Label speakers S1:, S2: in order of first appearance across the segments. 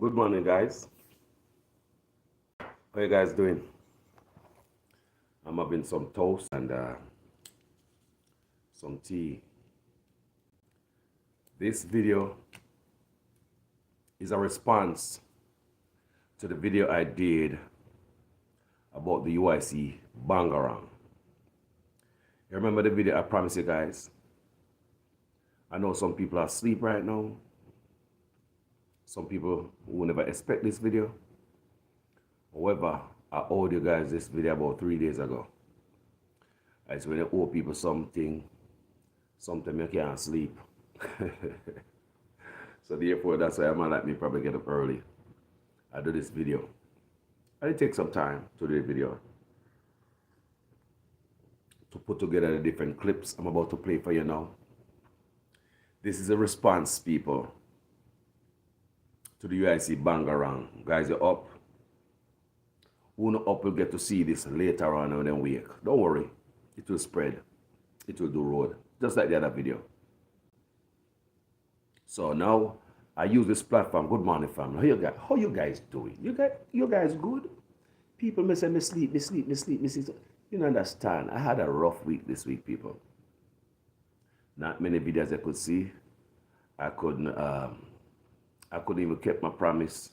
S1: Good morning, guys. How you guys doing? I'm having some toast and some tea. This video is a response to the video I did about the UIC Bangarang. You remember the video I promised you guys? I know some people are asleep right now. Some people will never expect this video. However, I owed you guys this video about 3 days ago. It's when you owe people something, sometimes you can't sleep. So therefore, that's why I might let me probably get up early. I do this video. And it takes some time to do the video, to put together the different clips I'm about to play for you now. This is a response, people, to the UIC Bangarang. Guys, you're up. Who not up will get to see this later on when they wake. Don't worry, it will spread. It will do road, just like the other video. So now I use this platform. Good morning, family. How you guys doing? You guys good? People may say me sleep. You don't understand. I had a rough week this week, people. Not many videos I could see. I couldn't even keep my promise,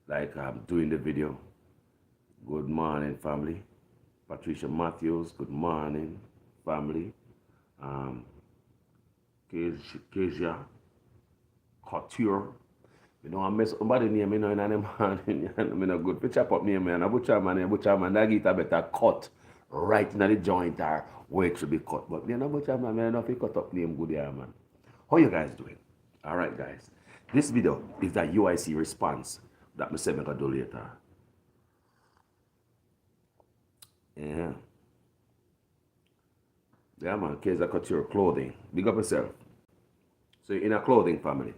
S1: like I'm doing the video. Good morning, family. Patricia Matthews, good morning, family. Kezia Couture. You know, I mess somebody name, you know, in the morning. I'm not good. Pitch up name, man. A butcher man, that get a better cut right in the joint or where it should be cut. But you know, butcher man, I know if you cut up name good here, man. How you guys doing? All right, guys. This video is that UIC response that I said I do later. Yeah. Yeah, man. Kezia Couture clothing. Big up yourself. So you're in a clothing family.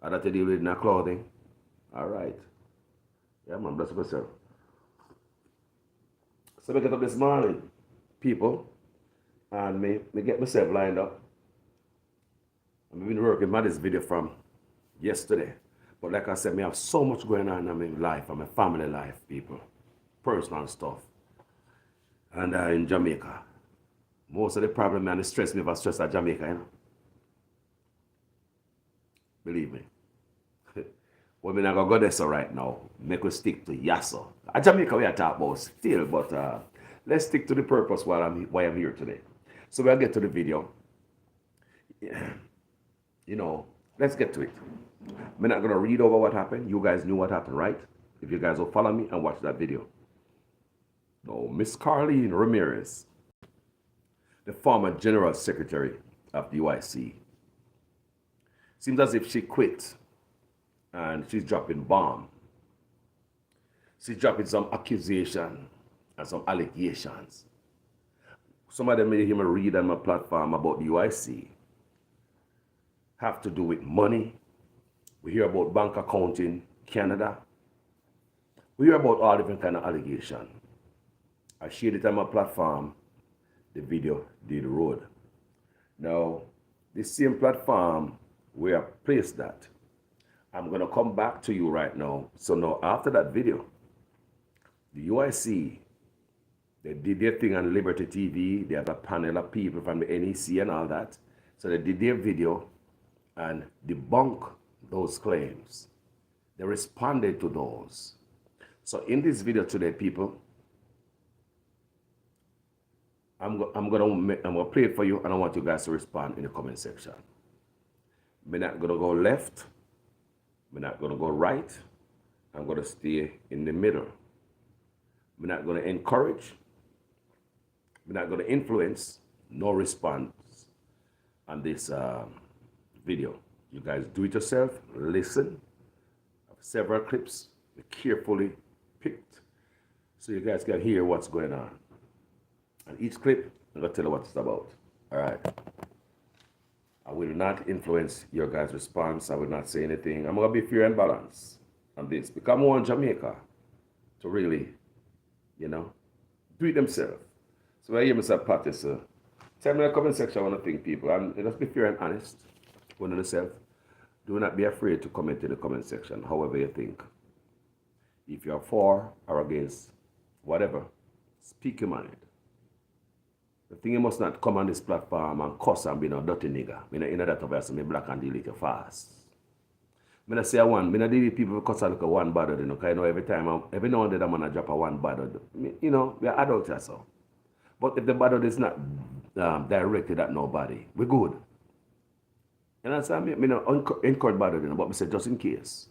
S1: I had to deal with in a clothing. All right. Yeah, man. Bless up yourself. So we get up this morning, people, and me get myself lined up. I've been working on this video from yesterday. But like I said, I have so much going on in my life, in my family life, people. Personal stuff. And in Jamaica. Most of the problem and the stress me if I stress at Jamaica, you know. Believe me. Well, I'm not going to go there so right now. Make us stick to Yasso. At Jamaica we are talking about still, but let's stick to the purpose why I'm here today. So we'll get to the video. You know, let's get to it. I'm not going to read over what happened. You guys knew what happened, right? If you guys will follow me and watch that video. No, Miss Carleen Ramirez, the former General Secretary of the UIC, seems as if she quit and she's dropping bomb. She's dropping some accusation and some allegations. Some of them made him read on my platform about the UIC. Have to do with money. We hear about bank account in Canada. We hear about all different kind of allegations. I shared it on my platform. The video did road. Now, this same platform where I placed that, I'm going to come back to you right now. So now, after that video, the UIC, they did their thing on Liberty TV. They have a panel of people from the NEC and all that. So they did their video and debunked those claims. They responded to those. So in this video today, people, I'm gonna play it for you, and I want you guys to respond in the comment section. I'm not gonna go left. I'm not gonna go right. I'm gonna stay in the middle. I'm not gonna encourage. I'm not gonna influence. No response on this video. You guys do it yourself. Listen. I have several clips carefully picked so you guys can hear what's going on. And each clip, I'm going to tell you what it's about. All right. I will not influence your guys' response. I will not say anything. I'm going to be fair and balanced on this. Because I want Jamaica to really, you know, do it themselves. So I hear Mr. Patterson. Tell me in the comment section what I think, people. And let's be fair and honest. One of yourself. Do not be afraid to comment in the comment section, however you think. If you're for or against whatever, speak your mind. The thing you must not come on this platform and cuss and be no dirty nigga. I know that obviously me black and delete you fast. I not say I want, I not delete people because I look at one bad, you know, because I know every now and then I'm going to drop a one bad. You know, we are adults or so. But if the bad is not directed at nobody, we're good. You understand me? I don't encourage bad, you know, but I say just in case.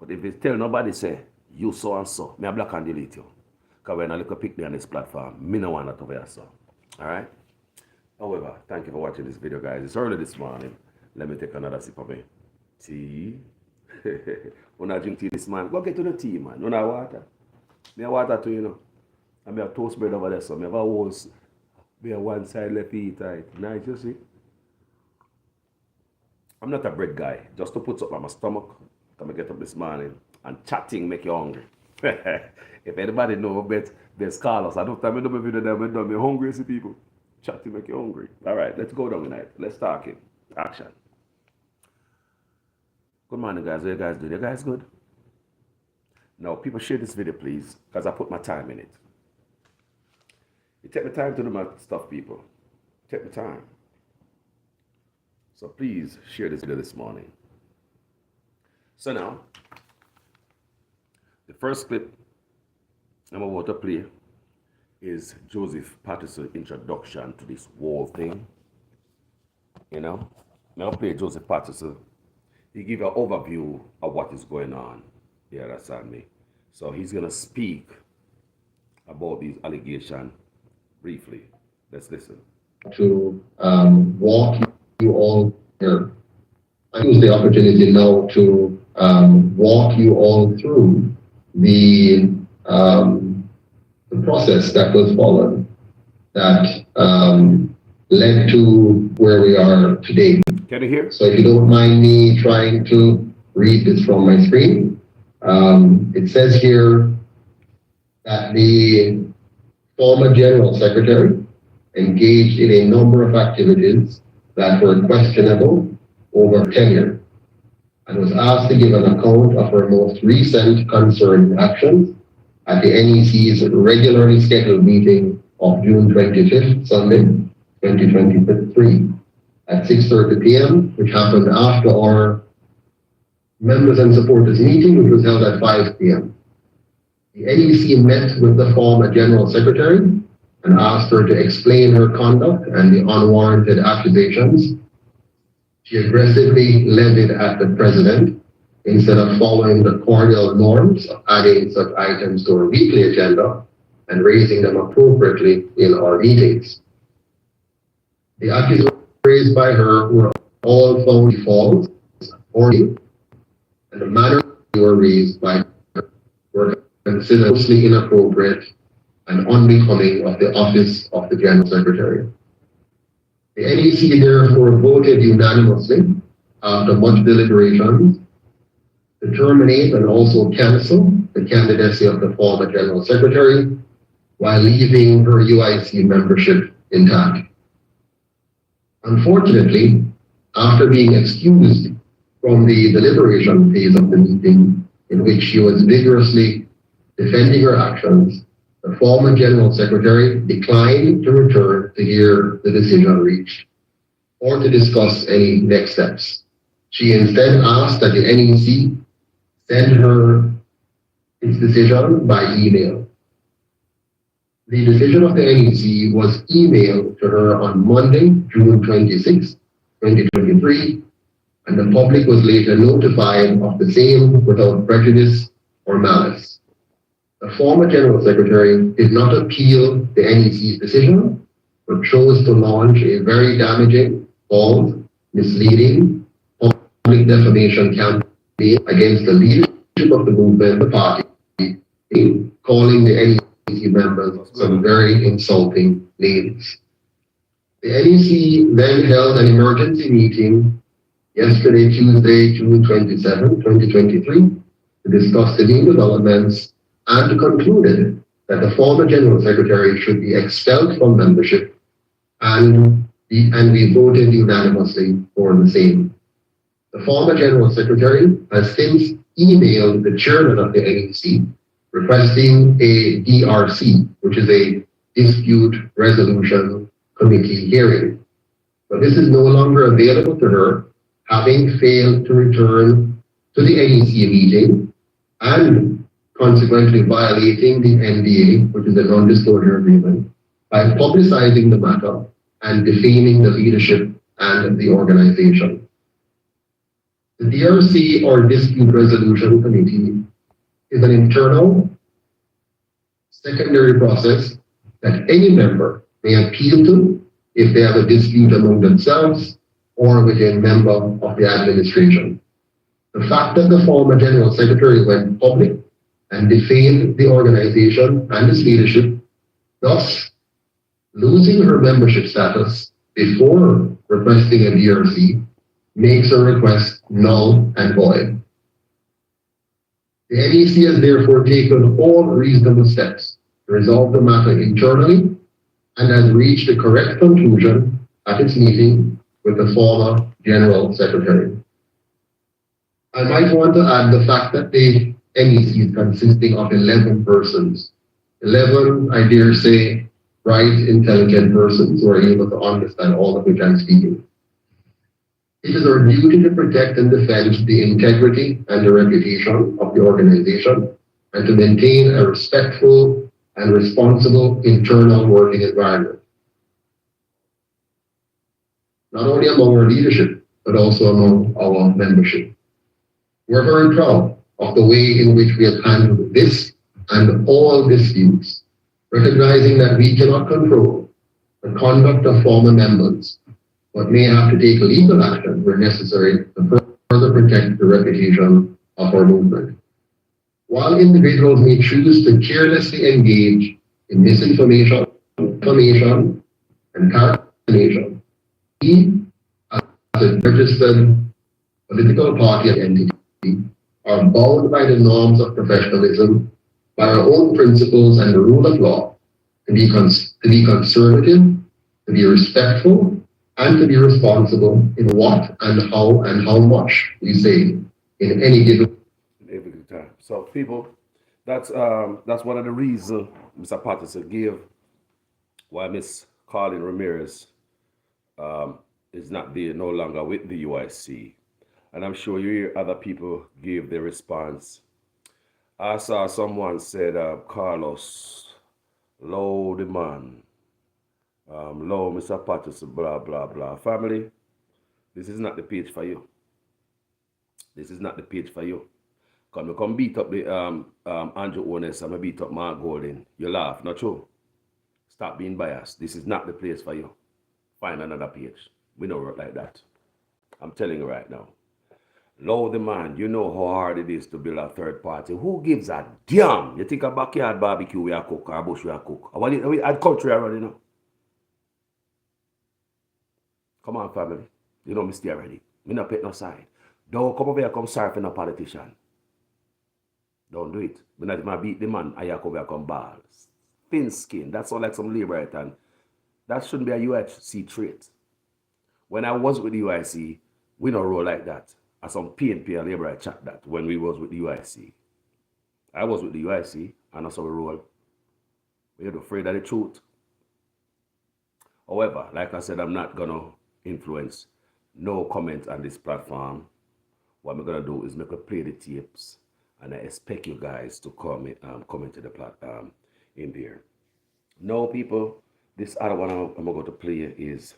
S1: But if you tell nobody, say, you so and so, me a black and delete you. Because when I look a picture on this platform, me no want that over here, so. Alright? However, thank you for watching this video, guys. It's early this morning. Let me take another sip of me tea. When I drink tea this morning, go get to the tea, man. No water. Me a water too, you know. And me have toast bread over there, so me have a whole, me have one side left eat right. Nice, you see? I'm not a bread guy. Just to put something on my stomach. Come and get up this morning. And chatting make you hungry. If anybody know about there's Carlos, I don't tell me no video that we done me hungry, see people. Chatting make you hungry. Alright, let's go down tonight. Let's talk it. Action. Good morning, guys. How you guys doing? You guys good? Now, people share this video, please, because I put my time in it. You take the time to do my stuff, people. Take the time. So please share this video this morning. So now, the first clip I'm about to play is Joseph Patterson introduction to this whole thing. You know, I'll play Joseph Patterson. He give an overview of what is going on. You understand me? So he's gonna speak about these allegations briefly. Let's listen.
S2: To walk you all here. I use the opportunity now to walk you all through the process that was followed that led to where we are today.
S1: Can you hear?
S2: So if you don't mind me trying to read this from my screen, it says here that the former General Secretary engaged in a number of activities that were questionable over tenure and was asked to give an account of her most recent concerned actions at the NEC's regularly scheduled meeting of June 25th, Sunday, 2023 at 6:30 p.m., which happened after our members and supporters meeting, which was held at 5 p.m. The NEC met with the former General Secretary and asked her to explain her conduct and the unwarranted accusations. She aggressively levied at the president instead of following the cordial norms of adding such items to our weekly agenda and raising them appropriately in our meetings. The accusations raised by her were all found false or and the manner they were raised by her were considered mostly inappropriate and unbecoming of the office of the General Secretary. The NEC therefore voted unanimously after much deliberations to terminate and also cancel the candidacy of the former General Secretary while leaving her UIC membership intact. Unfortunately, after being excused from the deliberation phase of the meeting, in which she was vigorously defending her actions, the former General Secretary declined to return to hear the decision reached or to discuss any next steps. She instead asked that the NEC send her its decision by email. The decision of the NEC was emailed to her on Monday, June 26, 2023, and the public was later notified of the same without prejudice or malice. The former General Secretary did not appeal the NEC's decision, but chose to launch a very damaging, false, misleading, public defamation campaign against the leadership of the movement, the party, calling the NEC members some very insulting names. The NEC then held an emergency meeting yesterday, Tuesday, June 27, 2023, to discuss the new developments and concluded that the former General Secretary should be expelled from membership, and we voted unanimously for the same. The former General Secretary has since emailed the chairman of the NEC requesting a DRC, which is a Dispute Resolution Committee hearing. But this is no longer available to her, having failed to return to the NEC meeting and consequently violating the NDA, which is a non-disclosure agreement, by publicizing the matter and defaming the leadership and the organization. The DRC, or Dispute Resolution Committee, is an internal secondary process that any member may appeal to if they have a dispute among themselves or with a member of the administration. The fact that the former General Secretary went public and defamed the organization and its leadership, thus losing her membership status before requesting a DRC, makes her request null and void. The NEC has therefore taken all reasonable steps to resolve the matter internally and has reached the correct conclusion at its meeting with the former General Secretary. I might want to add the fact that the NEC is consisting of 11 persons. 11, I dare say, bright, intelligent persons who are able to understand all of which I'm speaking. It is our duty to protect and defend the integrity and the reputation of the organization and to maintain a respectful and responsible internal working environment, not only among our leadership, but also among our membership. We're very proud of the way in which we have handled this and all disputes, recognizing that we cannot control the conduct of former members, but may have to take legal action where necessary to further protect the reputation of our movement. While individuals may choose to carelessly engage in misinformation, information, and characterization, we, as a registered political party and entity, are bound by the norms of professionalism, by our own principles and the rule of law, to be conservative, to be respectful, and to be responsible in what and how much we say in any given
S1: time. So people, that's one of the reasons Mr. Patterson gave why Miss Carlin Ramirez is not there no longer with the UIC. And I'm sure you hear other people give their response. I saw someone said, Carlos, low demand, low Mr. Patterson, blah, blah, blah. Family, this is not the page for you. This is not the page for you. Come beat up the Andrew Ones and beat up Mark Golden. You laugh, not true. Stop being biased. This is not the place for you. Find another page. We don't work like that. I'm telling you right now. Low demand, you know how hard it is to build a third party. Who gives a damn? You think a backyard barbecue we are cook or a bush we are cook? We had country already now. Come on, family. You know me stay already. Me not pick no side. Don't come over here come surfing a politician. Don't do it. When I beat the man, I come here come balls. Thin skin. That's all like some labor and that shouldn't be a UIC trait. When I was with the UIC, we don't roll like that. As some PNP and labor I chat that when we was with the UIC. I was with the UIC and that's how we roll. We're afraid of the truth. However, like I said, I'm not gonna influence no comment on this platform. What I'm gonna do is make a play the tapes. And I expect you guys to comment to the platform in there. No, people, this other one I'm going to play is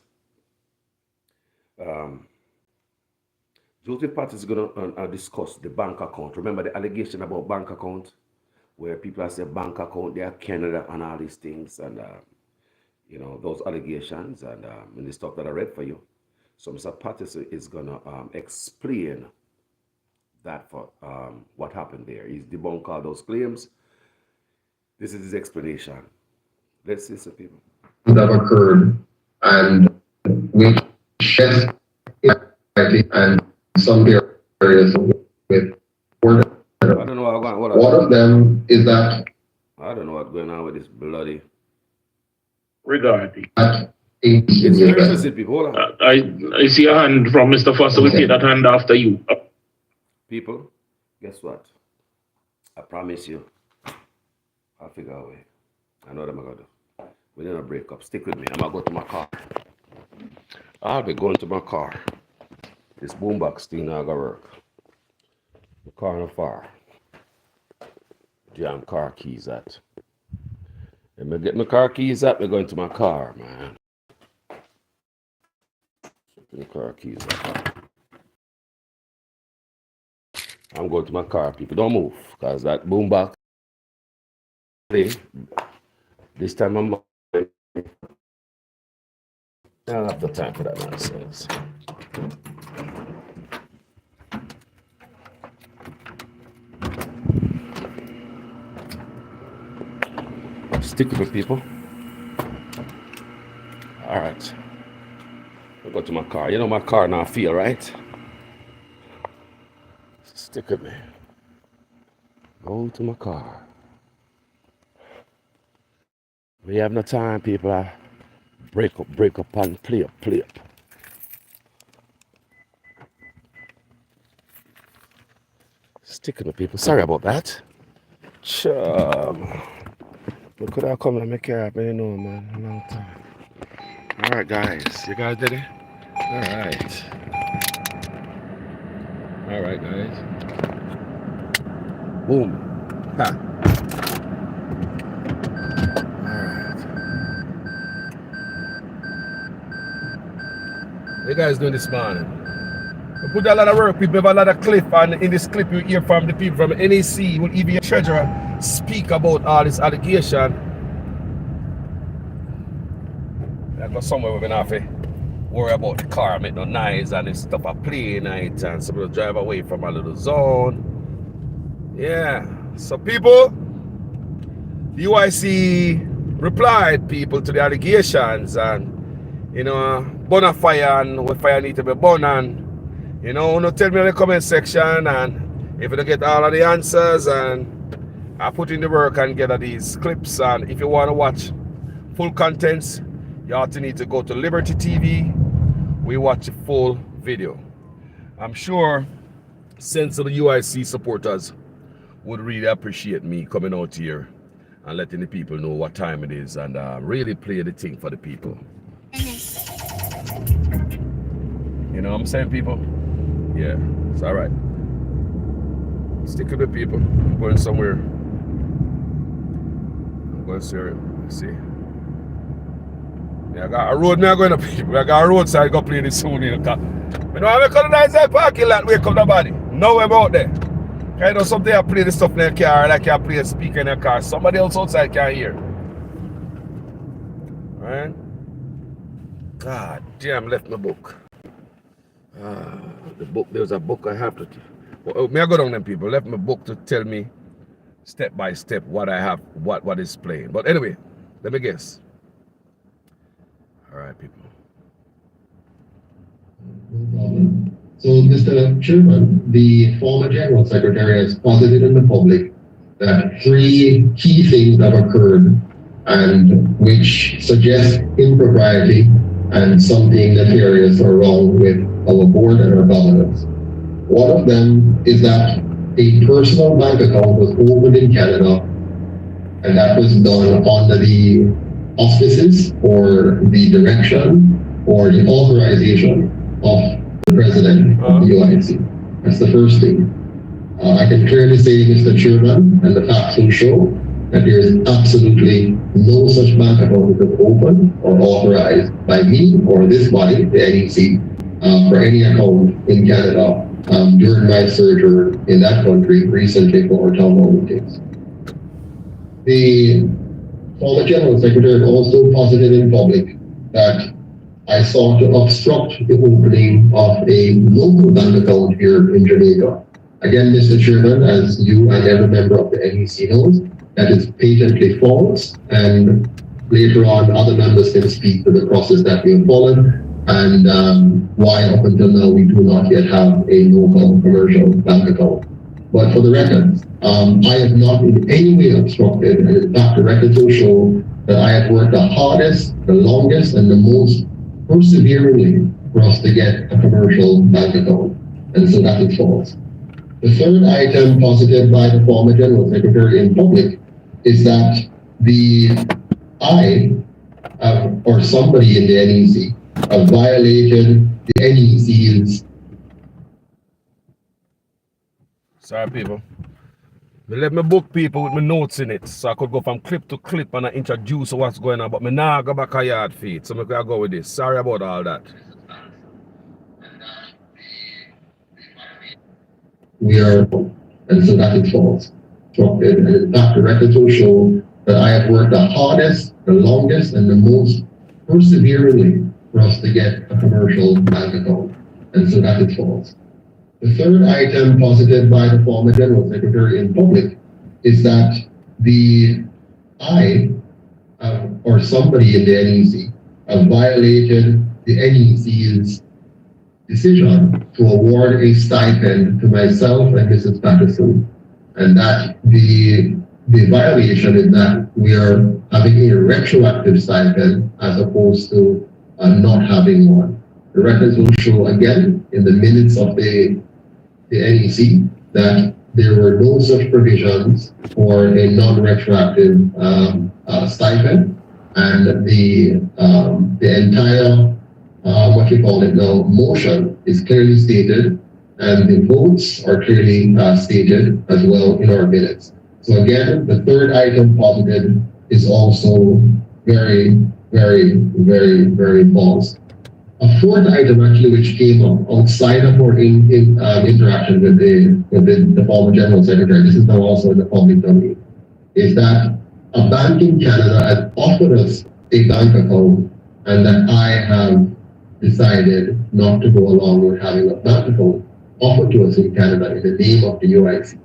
S1: Joseph Patterson is going to discuss the bank account. Remember the allegation about bank account, where people are saying bank account, they are Canada and all these things, and you know those allegations and the stuff that I read for you. So Mr. Patterson is going to explain that for what happened there. He's debunked all those claims. This is his explanation. Let's listen, people.
S2: That occurred, and we shed and some areas with
S1: I don't know what's going on.
S2: One of them is that
S1: I don't know what's going on with this bloody
S3: regarding
S2: that It's
S1: It's very interesting, people. Hold on.
S3: I see a hand from Mr. Foster. We'll take that hand after you.
S1: People, guess what? I promise you, I'll figure a way. I know what I'm gonna do. We're gonna break up. Stick with me. I'm gonna go to my car. I'll be going to my car. This boombox thing not gonna work. The car not far. Damn car keys at. Let me get my car keys up. We're going to my car, man. The car keys up. I'm going to my car, people. Don't move, because that boombox thing, this time I'm I don't have the time for that nonsense. Stick with me, people. All right. I'll go to my car. You know my car now feel, right? Stick with me. Go to my car. We have no time, people. I break up and play up. Stick with me, people. Sorry about that. Chum. Look what I come and make it happen, you know, man. A long time. All right, guys. You guys did it? All right. All right, guys. Boom. Ha. All right. What you guys doing this morning? We put a lot of work, people have a lot of clip, and in this clip you hear from the people from NAC, will even your treasurer speak about all this allegation. I got somewhere we're gonna have to worry about the car, make no noise and this stuff, a play night, and some people drive away from a little zone. Yeah, so people, the UIC replied, people, to the allegations, and you know, burn a fire and what fire need to be burned, and you know, no tell me in the comment section, and if you don't get all of the answers, and I put in the work and get these clips, and if you want to watch full contents, you ought to need to go to Liberty TV. We watch the full video. I'm sure sensible UIC supporters would really appreciate me coming out here and letting the people know what time it is, and really play the thing for the people. You know what I'm saying, people? Yeah, it's all right. Stick with the people. I'm going somewhere. I'm going to see. Yeah, I got a road now going up. I got a roadside go play this soon. You know, I don't colonize that parking lot. Wake up nobody. No about there. I know something I play the stuff in their car, like I play a speaker in their car. Somebody else outside can't hear. Right? God damn, left my book. The book, there's a book I have to. May I go down them people? Left my book to tell me step by step what I have, what is playing. But anyway, let me guess. All right, people.
S2: So, Mr. Chairman, the former General Secretary has posited in the public that 3 key things have occurred and which suggest impropriety and something nefarious or wrong with our board and our governance. One of them is that a personal bank account was opened in Canada, and that was done under the auspices or the direction or the authorization of the president of the UIC. That's the first thing. I can clearly say, Mr. Chairman, and the facts will show that there is absolutely no such bank account that was opened or authorized by me or this body, the NEC, for any account in Canada during my sojourn in that country recently for our town hall meetings. The former General Secretary also posited in public that I sought to obstruct the opening of a local bank account here in Jamaica. Again, Mr. Chairman, as you and every member of the NEC knows, that is patently false, and later on other members can speak to the process that we have followed and why up until now we do not yet have a local commercial bank account. But for the record, I have not in any way obstructed, and in fact the records will show that I have worked the hardest, the longest, and the most perseveringly for us to get a commercial bank account. And so that is false. The third item posited by the former General Secretary in public is that I or somebody in the NEC have violated the NEC's.
S1: Sorry, people. They let me book people with my notes in it, so I could go from clip to clip and I introduce what's going on, but me now go back a yard feet, so I can go with this. Sorry about all that.
S2: We are, and so that is false. And in fact, the records will show that I have worked the hardest, the longest, and the most perseveringly for us to get a commercial bank account. And so that is false. The third item posited by the former General Secretary in public is that I or somebody in the NEC have violated the NEC's decision to award a stipend to myself and Mrs. Patterson, and that the violation is that we are having a retroactive stipend as opposed to not having one. The records will show again in the minutes of the NEC that there were no such provisions for a non-retroactive stipend, and the entire what we call it now motion is clearly stated, and the votes are clearly stated as well in our minutes. So again, the third item posited is also very, very, very, very false. A fourth item actually which came up outside of our interaction with the former General Secretary, this is now also in the public domain, is that a bank in Canada had offered us a bank account, and that I have decided not to go along with having a bank account offered to us in Canada in the name of the UIC.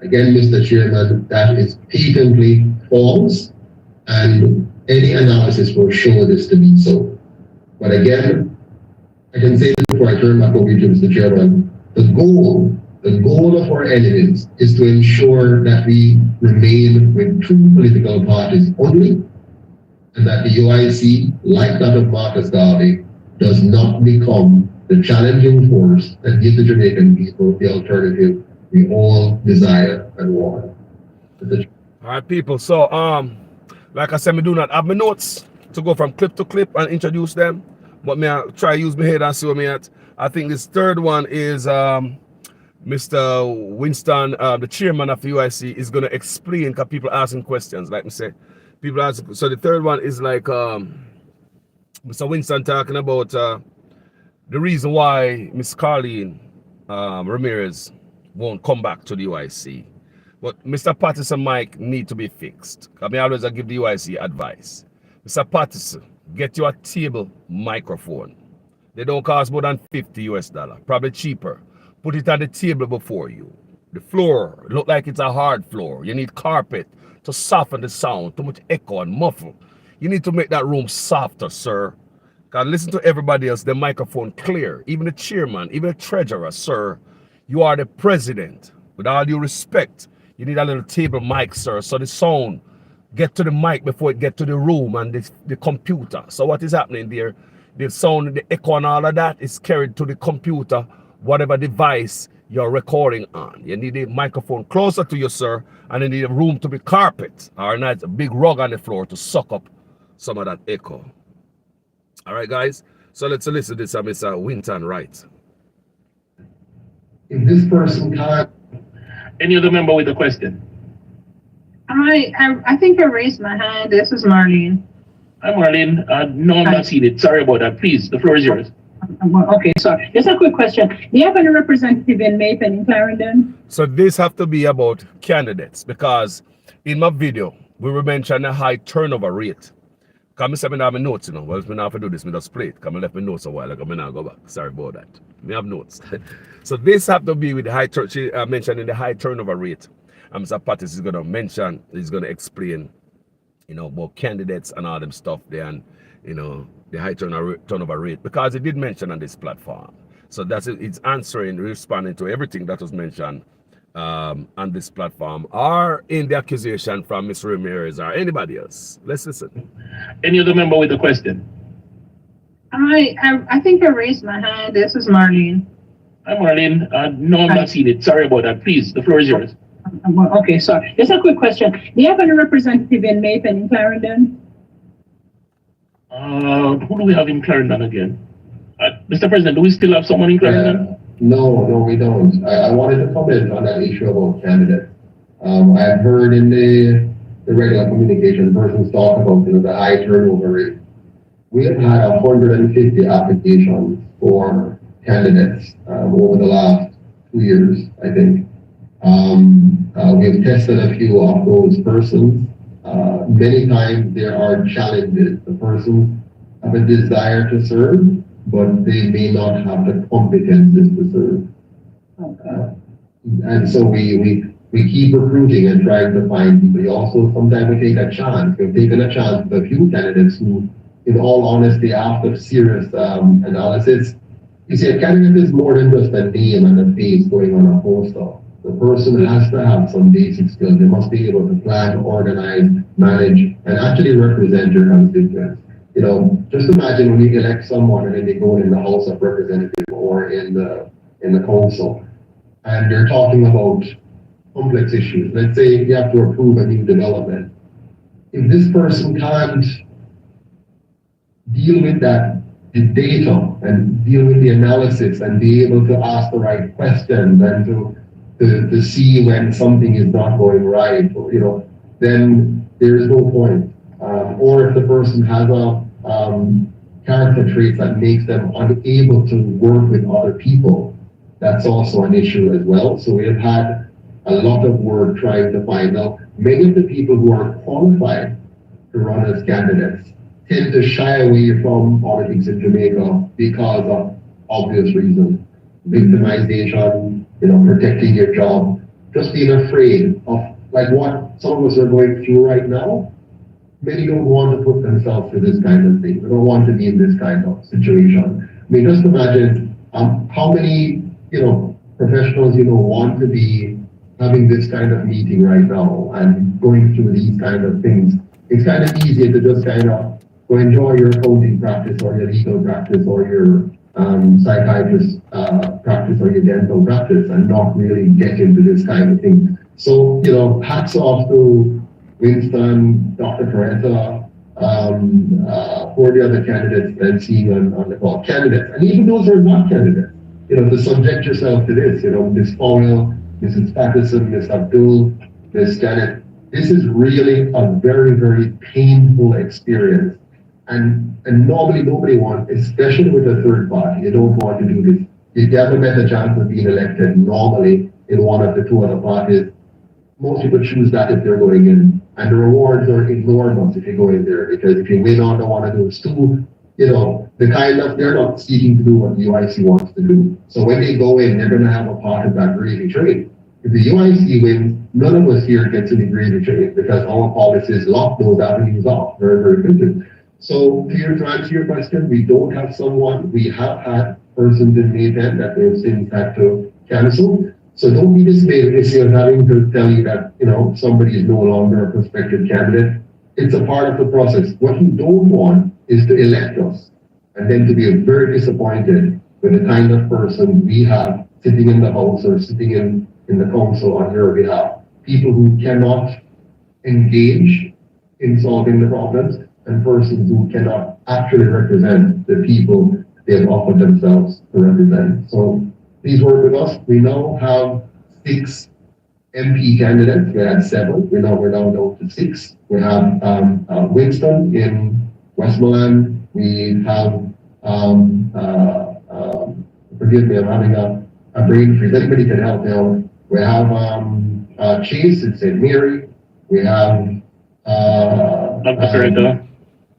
S2: Again, Mr. Chairman, that is patently false, and any analysis will show this to be so. But again, I can say this before I turn back over to Mr. Chairman, the goal of our enemies is to ensure that we remain with two political parties only, and that the UIC, like that of Marcus Garvey, does not become the challenging force that gives the Jamaican people the alternative we all desire and want. All
S1: right, people. So, like I said, I do not have my notes to go from clip to clip and introduce them, but me I try to use my head and see what me at. I think this third one is Mr. Winston, the chairman of the UIC, is going to explain, because people asking questions, like me say. People ask. So the third one is like Mr. Winston talking about the reason why Miss Carleen Ramirez won't come back to the UIC. But Mr. Patterson mic need to be fixed. I mean, I give the UIC advice. Mr. Patterson, get you a table microphone. They don't cost more than $50 US, probably cheaper. Put it on the table before you. The floor look like it's a hard floor. You need carpet to soften the sound. Too much echo and muffle. You need to make that room softer, sir. Because listen to everybody else, the microphone clear. Even the chairman, even the treasurer, sir. You are the president. With all due respect, you need a little table mic, sir, so the sound get to the mic before it get to the room and the computer. So what is happening there? The sound, the echo and all of that is carried to the computer, whatever device you're recording on. You need a microphone closer to you, sir, and you need a room to be carpet or not a big rug on the floor to suck up some of that echo. All right, guys. So let's listen to this. Mr. Winton Wright.
S2: If this person can't.
S3: Any other member with a question?
S4: I think I raised my hand. This is Marlene.
S3: Hi, Marlene. No, I'm not seeing it. Sorry about that. Please, the floor is yours.
S4: Okay, so just a quick question. Do you have any representative in Maple and Clarendon?
S1: So this have to be about candidates, because in my video, we were mentioning a high turnover rate. Come I have my notes, you know. Well, if I have to do this, I just play it. Come I left my notes a while ago, I now go back. Sorry about that. I have notes. So this have to be with the high she mentioned in the high turnover rate. Mr. Patterson is gonna mention, he's gonna explain, you know, about candidates and all them stuff there, and you know, the high turnover rate, because it did mention on this platform. So that's it, it's answering, responding to everything that was mentioned on this platform or in the accusation from Mr. Ramirez or anybody else? Let's listen.
S3: Any other member with a question?
S4: I think I raised my hand. This is Marlene.
S3: Hi, Marlene. No, I'm not seeing it. Sorry about that. Please, the floor is yours.
S4: Okay, sorry. Just a quick question. Do you have any representative in Mapen in Clarendon?
S3: Who do we have in Clarendon again? Mr. President, do we still have someone in Clarendon?
S2: No, we don't. I wanted to comment on that issue about candidates. I've heard in the regular communication persons talk about the high turnover rate. We have had 150 applications for candidates over the last 2 years, I think. We've tested a few of those persons. Many times there are challenges. The persons have a desire to serve, but they may not have the competences to serve.
S4: Okay.
S2: And so we keep recruiting and trying to find people. We also sometimes we take a chance. We've taken a chance with a few candidates who, in all honesty, after serious analysis, you see, a candidate is more than just a name and a face going on a poster. The person has to have some basic skills. They must be able to plan, organize, manage, and actually represent your constituents. Just imagine when you elect someone and then they go in the House of Representatives or in the council, and they're talking about complex issues. Let's say you have to approve a new development. If this person can't deal with that, the data, and deal with the analysis, and be able to ask the right questions, and to see when something is not going right, then there is no point. Or if the person has a character traits that makes them unable to work with other people, that's also an issue as well. So we have had a lot of work trying to find out. Many of the people who are qualified to run as candidates tend to shy away from politics in Jamaica because of obvious reasons. Victimization, protecting your job, just being afraid of like what some of us are going through right now. Many don't want to put themselves through this kind of thing. They don't want to be in this kind of situation. I mean, just imagine how many, professionals, want to be having this kind of meeting right now and going through these kind of things. It's kind of easy to just kind of go enjoy your accounting practice or your legal practice or your psychiatrist practice or your dental practice and not really get into this kind of thing. So, hats off to Winston, Dr. Caretta, for the other candidates that I'm seeing on the call. Candidates, and even those who are not candidates, to subject yourself to this, Ms. Powell, Mrs. Patterson, Ms. Abdul, Ms. Janet, this is really a very, very painful experience. And normally nobody wants, especially with a third party, you don't want to do this. You have a better chance of being elected normally in one of the two other parties. Most people choose that if they're going in. And the rewards are enormous if you go in there, because if you win on the one of those two, they're not seeking to do what the UIC wants to do. So when they go in, they're going to have a part of that gravy train. If the UIC wins, none of us here gets any gravy train because our policies lock those avenues off very, very quickly. So to answer your question, we don't have someone. We have had persons in Maypen that they've since had to cancel. So don't be dismayed if you're having to tell you that, somebody is no longer a prospective candidate. It's a part of the process. What you don't want is to elect us and then to be very disappointed with the kind of person we have sitting in the House or sitting in the council on your behalf. People who cannot engage in solving the problems and persons who cannot actually represent the people they have offered themselves to represent. So please work with us. We now have 6 MP candidates. We had 7. We're now down to 6. We have Winston in Westmoreland. We have, forgive me, I'm having a brain freeze. Anybody can help me out. We have Chase in St. Mary. We have Dr.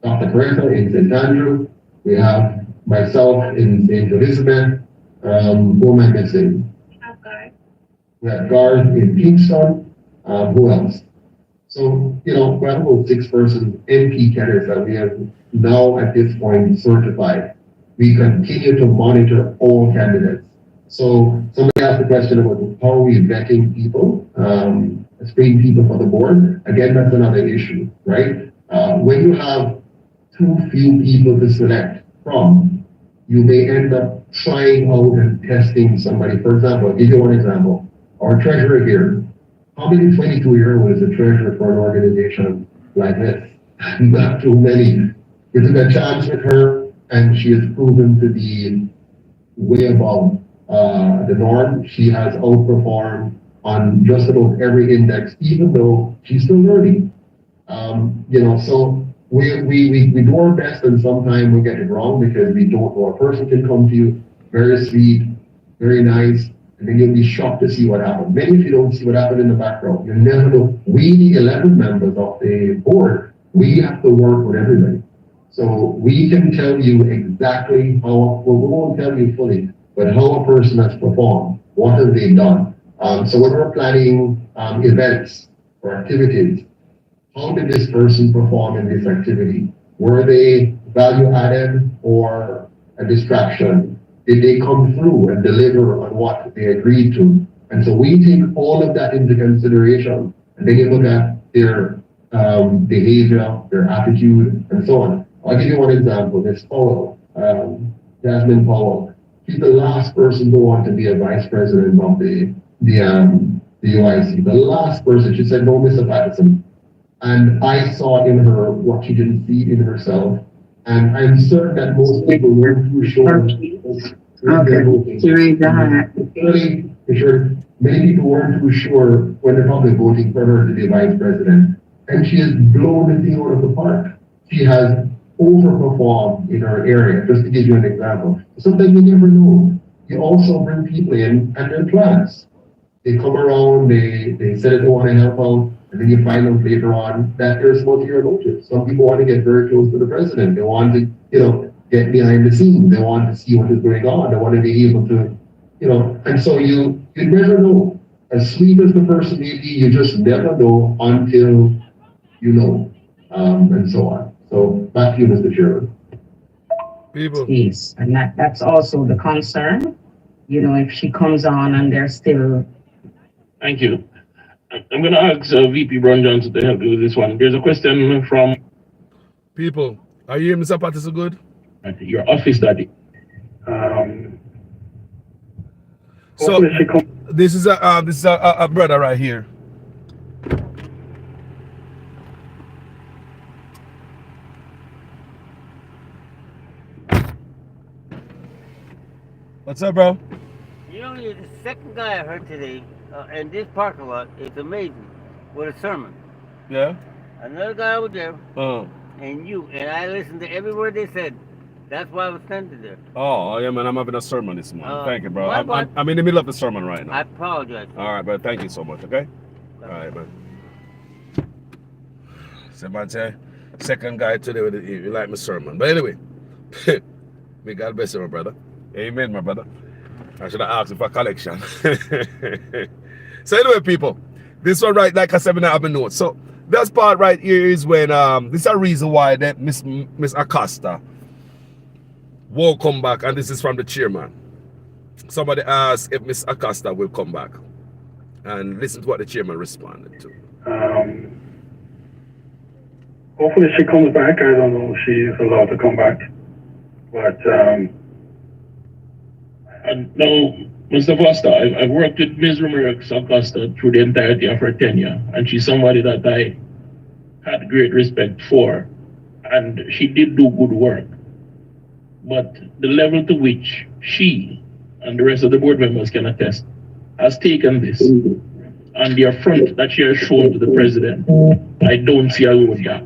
S2: Caretta in St. Andrew. We have myself in St. Elizabeth. Who am I missing? We have Garth in Kingston. Who else? So, we have about 6 persons MP candidates that we have now at this point certified. We continue to monitor all candidates. So somebody asked the question about how are we vetting people, screening people for the board. Again, that's another issue, right? When you have too few people to select from, you may end up trying out and testing somebody. For example, I'll give you one example. Our treasurer here, how many 22-year-olds is a treasurer for an organization like this? Not too many. We took a chance with her, and she has proven to be way above the norm. She has outperformed on just about every index, even though she's still learning. So we do our best, and sometimes we get it wrong because we don't know. A person can come to you very sweet, very nice, and then you'll be shocked to see what happened. Maybe if you don't see what happened in the background, you never know. We, the 11 members of the board, we have to work with everybody. So we can tell you exactly how, well, we won't tell you fully, but how a person has performed, what have they done. So when we're planning events or activities, how did this person perform in this activity? Were they value added or a distraction? Did they come through and deliver on what they agreed to? And so we take all of that into consideration, and then you look at their behavior, their attitude, and so on. I'll give you one example. This Powell, Jasmine Powell. She's the last person to want to be a vice president of the UIC. The last person. She said, no, Mr. Patterson. And I saw in her what she didn't see in herself. And I'm certain that most people weren't too sure. Many people weren't too sure when they're probably voting for her to be vice president. And she has blown the thing out of the park. She has overperformed in her area, just to give you an example. Something you never know. You also bring people in and they're class. They come around, they say that they want to help out, and then you find out later on that there's ulterior motives. Some people want to get very close to the president. They want to, get behind the scenes. They want to see what is going on. They want to be able to, and so you never know. As sweet as the person may be, you just never know until you know, and so on. So back to you, Mr. Chairman.
S5: People.
S6: Yes, and that's also the concern. If she comes on and they're still.
S3: Thank you. I'm going to ask VP Brown Johnson to help you with this one. There's a question from
S5: people. Are you here, Mr. Patterson? Good.
S3: Your office study.
S5: So this is a brother right here. What's up, bro?
S7: You're the second guy I heard today in this parking lot. It's amazing. With a sermon.
S5: Yeah.
S7: Another guy over there, and you, and I listened to every word they said. That's why I was sent there.
S5: Oh, yeah, man. I'm having a sermon this morning. Thank you, bro.
S7: What?
S5: I'm in the middle of the sermon right now.
S7: I apologize.
S5: All right, bro. Thank you so much. Okay. All right, man. Somebody second guy today with you like my sermon, but anyway, may God bless you, my brother. Amen, my brother. I should have asked you for a collection. So anyway, people, this one right, like I said, I have a note. So this part right here is when this is a reason why that Miss Acosta won't come back, and this is from the chairman. Somebody asked if Miss Acosta will come back, and listen to what the chairman responded to.
S8: Hopefully she comes back. I don't know if she's allowed to come back, but
S3: now, Mr. Foster, I've worked with Ms. Ramirez Acosta through the entirety of her tenure, and she's somebody that I had great respect for, and she did do good work. But the level to which she and the rest of the board members can attest has taken this, and the affront that she has shown to the president, I don't see a road back.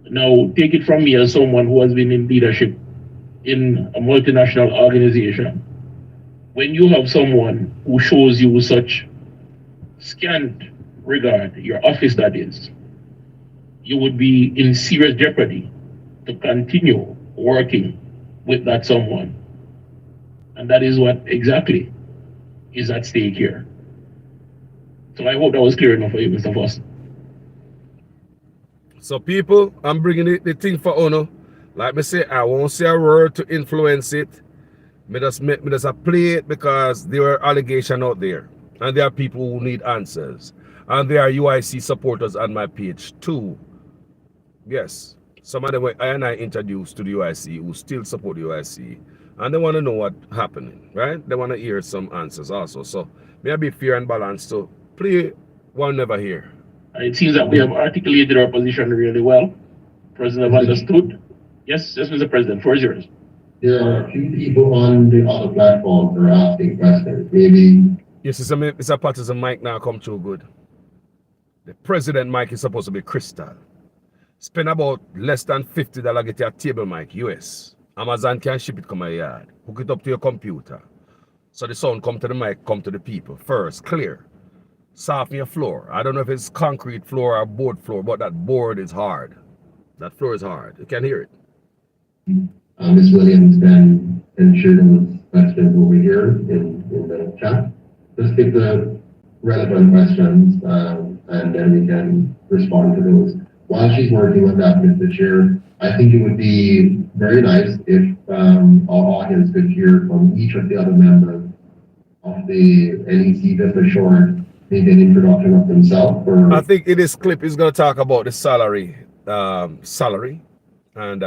S3: Now, take it from me as someone who has been in leadership in a multinational organization. When you have someone who shows you such scant regard, your office that is, you would be in serious jeopardy to continue working with that someone. And that is what exactly is at stake here. So I hope that was clear enough for you, Mr. Foster.
S5: So people, I'm bringing the thing for honor. Like me say, I won't say a word to influence it. Me just a play it because there are allegations out there. And there are people who need answers. And there are UIC supporters on my page too. Yes. Some of them were I introduced to the UIC who still support the UIC. And they want to know what's happening, right? They want to hear some answers also. So may I be fair and balanced to play one never hear.
S3: It seems that we have articulated our position really well. President have understood. Yes, Mr. President, floor is yours.
S2: There are a few people on the other platforms that are asking questions. Maybe.
S5: Yes, it's a Patterson mic now come too good. The president mic is supposed to be crystal. Spend about less than $50 get your table mic, US. Amazon can ship it come a yard. Hook it up to your computer. So the sound come to the mic, come to the people. First, clear. Soften your floor. I don't know if it's concrete floor or board floor, but that board is hard. That floor is hard. You can hear it.
S2: Ms. Williams can share those questions over here in the chat. Just pick the relevant questions and then we can respond to those. While she's working on that, Mr. Chair, I think it would be very nice if our audience could hear from each of the other members of the NEC just a short, maybe an introduction of themselves.
S5: I think in this clip is going to talk about the salary, and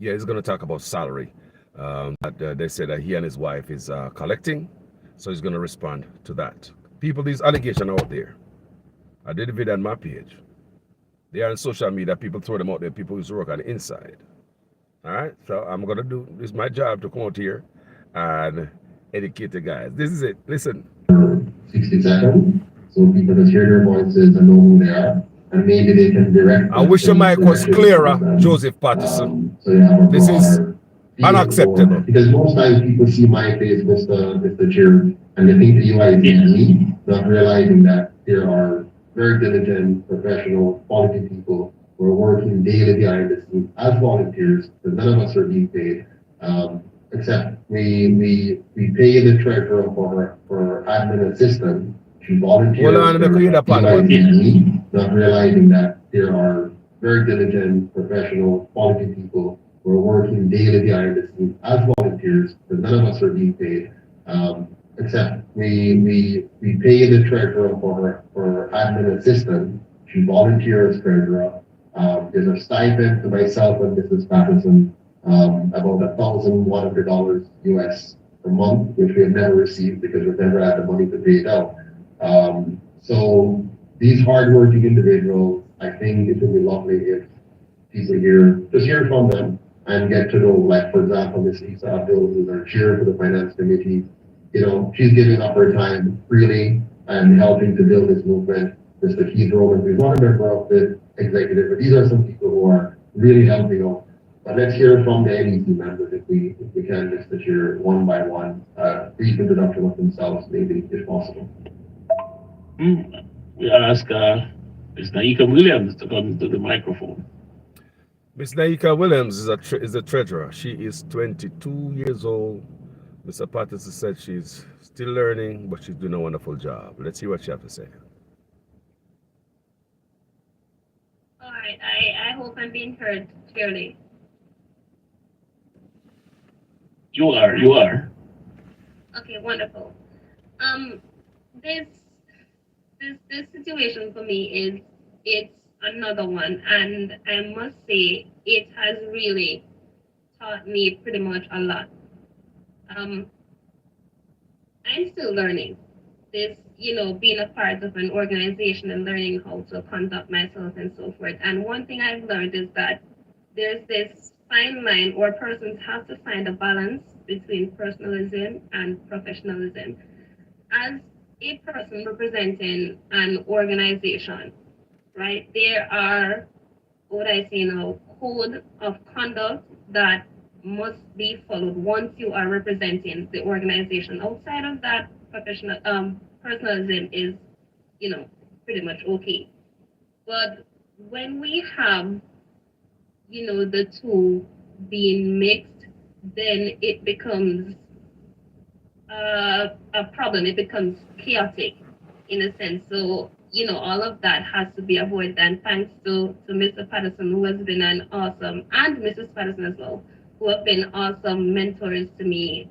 S5: yeah, he's going to talk about salary. They said that he and his wife is collecting, so he's going to respond to that. People, these allegations are out there. I did a video on my page. They are on social media. People throw them out there. People used to work on the inside. All right, so I'm going to do, this is my job to come out here and educate the guys. This is it. Listen.
S2: 60 seconds, so people just hear their voices and know who they are, and maybe they can direct.
S5: I wish your mic was clearer, Joseph Patterson.
S2: So
S5: this is unacceptable.
S2: Because most times people see my face, Mr. Chair, and they think the UI is me, not realizing that there are very diligent, professional, quality people who are working daily behind the scenes as volunteers, because none of us are being paid. Except we pay the treasurer for admin assistant. She volunteers. Not realizing that there are very diligent, professional, quality people who are working daily behind the scenes as volunteers, because none of us are being paid. Except we pay the treasurer for admin assistant. She volunteers treasurer. There's a stipend to myself and Mrs. Patterson. About $1,100 US per month, which we have never received because we've never had the money to pay it out. So these hardworking individuals, I think it would be lovely if people just hear from them and get to know, like for example, Ms. Lisa Abdul, who's our chair for the finance committee. You know, she's giving up her time freely and helping to build this movement. Mr. Keith Roman, who's not a member of the executive, but these are some people who are really helping out. But let's hear from the NEC members if we can, Mr. Chair, one by one, brief introduction of themselves, maybe, if possible.
S3: We ask Ms. Naika Williams to come to the microphone.
S5: Ms. Naika Williams is the treasurer. She is 22 years old. Mr. Patterson said she's still learning, but she's doing a wonderful job. Let's see what she has to say.
S9: All right, I hope I'm being heard clearly.
S3: You are.
S9: Okay, wonderful. This situation for me it's another one, and I must say it has really taught me pretty much a lot. I'm still learning this, being a part of an organization and learning how to conduct myself and so forth. And one thing I've learned is that there's this fine line, or persons have to find a balance between personalism and professionalism. As a person representing an organization, right, there are, what I say now, code of conduct that must be followed once you are representing the organization. Outside of that, personalism is, pretty much okay. But when we have, the two being mixed, then it becomes a problem. It becomes chaotic in a sense. So, all of that has to be avoided. And thanks to Mr. Patterson, who has been an awesome, and Mrs. Patterson as well, who have been awesome mentors to me,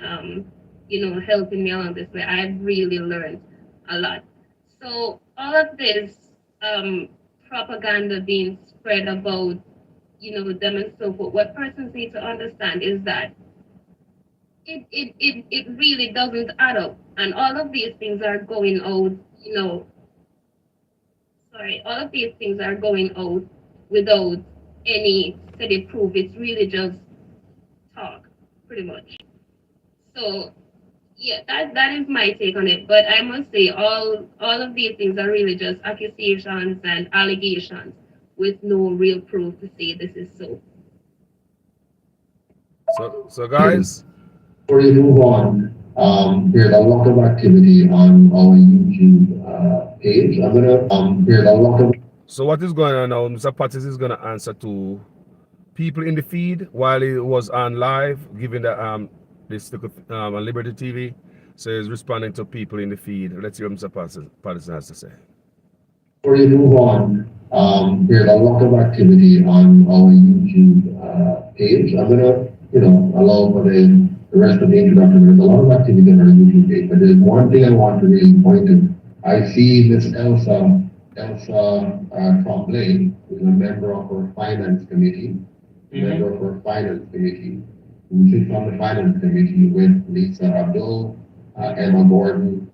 S9: helping me along this way. I've really learned a lot. So all of this propaganda being spread about, them and so forth, what persons need to understand is that it really doesn't add up. And all of these things are going out, all of these things are going out without any steady proof. It's really just talk, pretty much. So yeah, that is my take on it. But I must say all of these things are really just accusations and allegations with no real proof to say this is so.
S5: So guys,
S2: Before you move on, there's a lot of activity on our YouTube page. There's a lot of.
S5: so what is going on now? Mr. Patterson is gonna answer to people in the feed while he was on live, giving the this on Liberty TV. So he's responding to people in the feed. Let's hear what Mr. Patterson has to say.
S2: Before you move on, there's a lot of activity on our YouTube page. I'm gonna, allow for the rest of the introduction. There's a lot of activity on our YouTube page, but there's one thing I want to really point to. I see Miss Elsa Tremblay, who's a member of our finance committee, who sits on the finance committee with Lisa Abdul, Emma Gordon,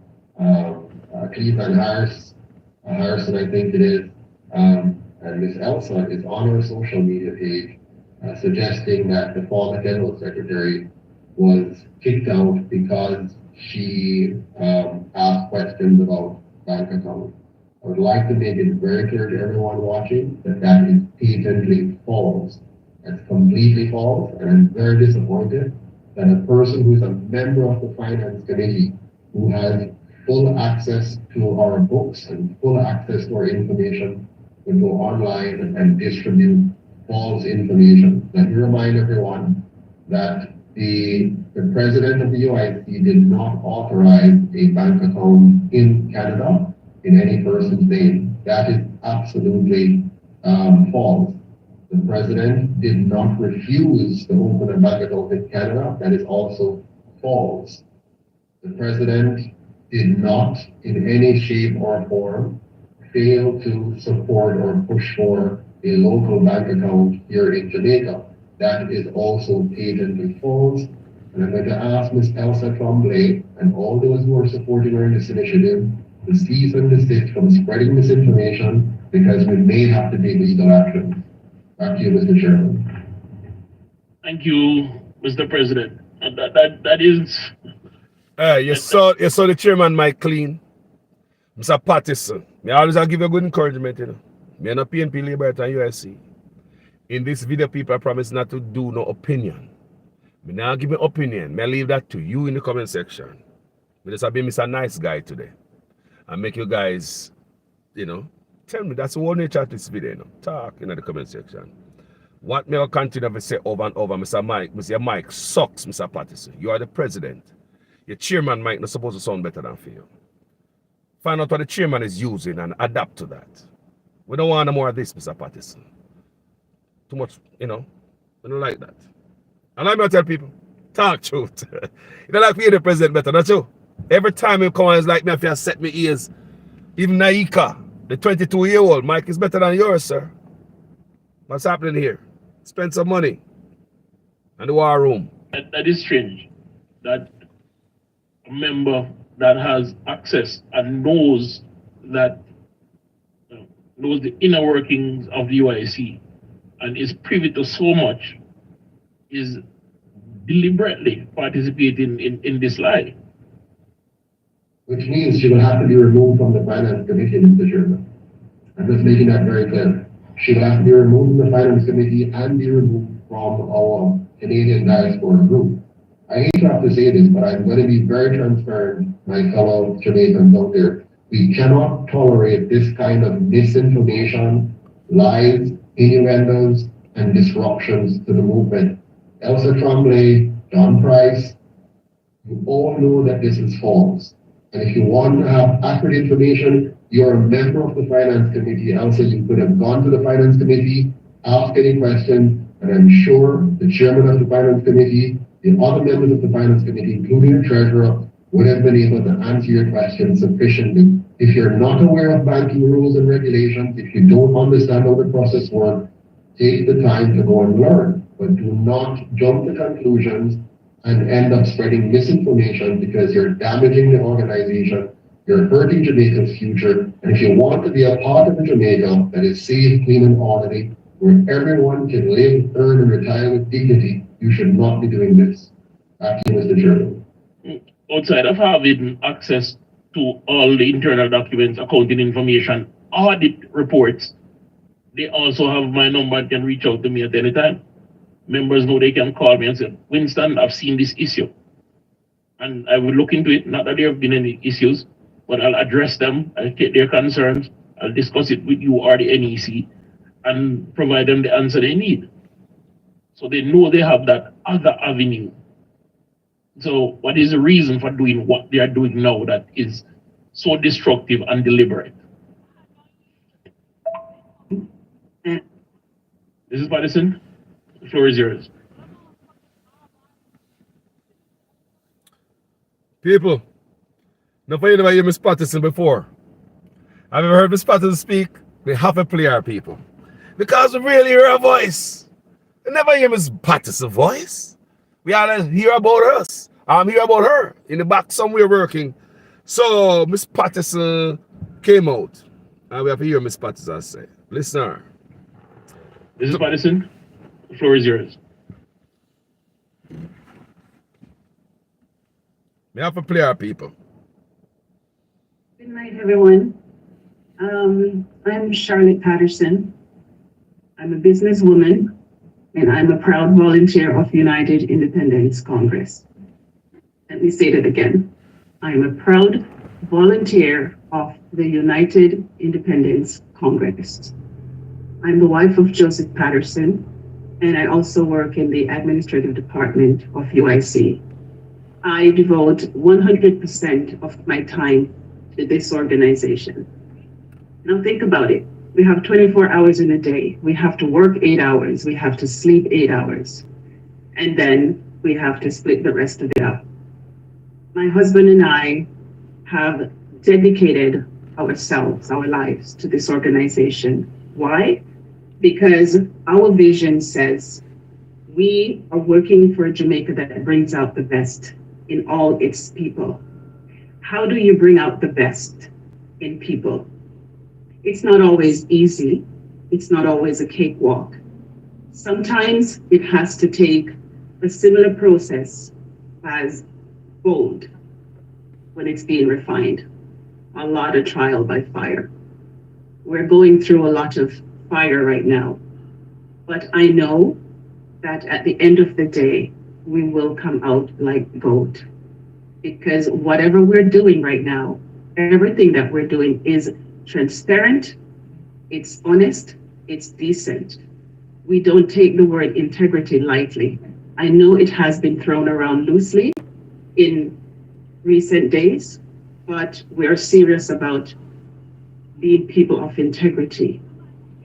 S2: Cleveland Harrison, I think it is, and Miss Elsa is on her social media page suggesting that the former General Secretary was kicked out because she asked questions about bank accounts. I would like to make it very clear to everyone watching that that is patently false. That's completely false, and I'm very disappointed that a person who's a member of the Finance Committee, who has full access to our books and full access to our information, would go online and distribute false information. Let me remind everyone that the president of the UIC did not authorize a bank account in Canada in any person's name. That is absolutely false. The president did not refuse to open a bank account in Canada. That is also false. The president did not, in any shape or form, fail to support or push for a local bank account here in Jamaica. That is also patently false. And I'm going to ask Ms. Elsa Tremblay and all those who are supporting her in this initiative to cease and desist from spreading misinformation, because we may have to take legal action. Back to you, Mr. Chairman.
S3: Thank you, Mr. President. That is.
S5: You saw the chairman mic clean. Mr. Patterson. Me always give you good encouragement, Me not PNP Labour at USC. In this video, people, I promise not to do no opinion. Me now give me opinion. Me leave that to you in the comment section. Me just have been Mr. Nice Guy today. And make you guys, tell me, that's the whole nature of this video, Talk in the comment section. What me will continue to say over and over, Mr. Mike sucks, Mr. Patterson. You are the president. Your chairman might not supposed to sound better than for you. Find out what the chairman is using and adapt to that. We don't want no more of this, Mr. Patterson. Too much, we don't like that. And I'm going to tell people, talk truth. You don't like me the president better, not you? Every time you come on, it's like me if you set me ears. Even Naika, the 22-year-old, Mike is better than yours, sir. What's happening here? Spend some money. And the war room.
S3: That is strange. That a member that has access and knows the inner workings of the UIC and is privy to so much is deliberately participating in this lie.
S2: Which means she will have to be removed from the Finance Committee, Mr. Chairman. I'm just making that very clear. She will have to be removed from the Finance Committee and be removed from our Canadian diaspora group. I hate to have to say this, but I'm going to be very transparent, my fellow Jamaicans out there. We cannot tolerate this kind of misinformation, lies, innuendos, and disruptions to the movement. Elsa Tremblay, John Price, you all know that this is false. And if you want to have accurate information, you're a member of the Finance Committee. Elsa, you could have gone to the Finance Committee, asked any questions, And I'm sure the chairman of the finance committee, the other members of the finance committee, including the treasurer, would have been able to answer your question sufficiently. If you're not aware of banking rules and regulations, if you don't understand how the process works, take the time to go and learn, but do not jump to conclusions and end up spreading misinformation because you're damaging the organization, you're hurting Jamaica's future, and if you want to be a part of a Jamaica that is safe, clean, and orderly, where everyone can live, earn, and retire with dignity, you should not be doing this. Back to you, Mr. Chairman.
S3: Outside of having access to all the internal documents, accounting information, audit reports, they also have my number and can reach out to me at any time. Members know they can call me and say, Winston, I've seen this issue. And I will look into it. Not that there have been any issues, but I'll address them. I'll take their concerns. I'll discuss it with you or the NEC and provide them the answer they need. So they know they have that other avenue. So what is the reason for doing what they are doing now that is so destructive and deliberate? This is Patterson. The floor is yours.
S5: People, not for anybody hear Miss Patterson before. Have you ever heard Miss Patterson speak? We have to play our people. Because we really hear her voice. We never hear Miss Patterson's voice. We always hear about us. I'm here about her in the back somewhere working. So Miss Patterson came out. And we have to hear Miss Patterson say. Listen to her.
S3: This is Patterson. The floor is yours.
S5: We have to play our people.
S10: Good night, everyone. I'm Charlotte Patterson. I'm a businesswoman, and I'm a proud volunteer of United Independence Congress. Let me say that again. I'm a proud volunteer of the United Independence Congress. I'm the wife of Joseph Patterson, and I also work in the administrative department of UIC. I devote 100% of my time to this organization. Now think about it. We have 24 hours in a day. We have to work 8 hours. We have to sleep 8 hours. And then we have to split the rest of it up. My husband and I have dedicated ourselves, our lives to this organization. Why? Because our vision says we are working for a Jamaica that brings out the best in all its people. How do you bring out the best in people? It's not always easy. It's not always a cakewalk. Sometimes it has to take a similar process as gold when it's being refined. A lot of trial by fire. We're going through a lot of fire right now. But I know that at the end of the day, we will come out like gold. Because whatever we're doing right now, everything that we're doing is transparent, it's honest, it's decent. We don't take the word integrity lightly. I know it has been thrown around loosely in recent days, but we're serious about being people of integrity.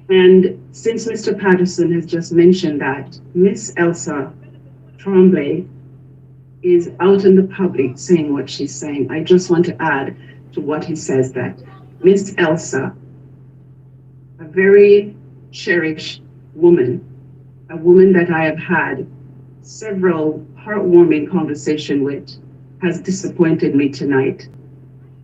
S10: And since Mr. Patterson has just mentioned that Miss Elsa Tremblay is out in the public saying what she's saying, I just want to add to what he says that Miss Elsa, a very cherished woman, a woman that I have had several heartwarming conversations with, has disappointed me tonight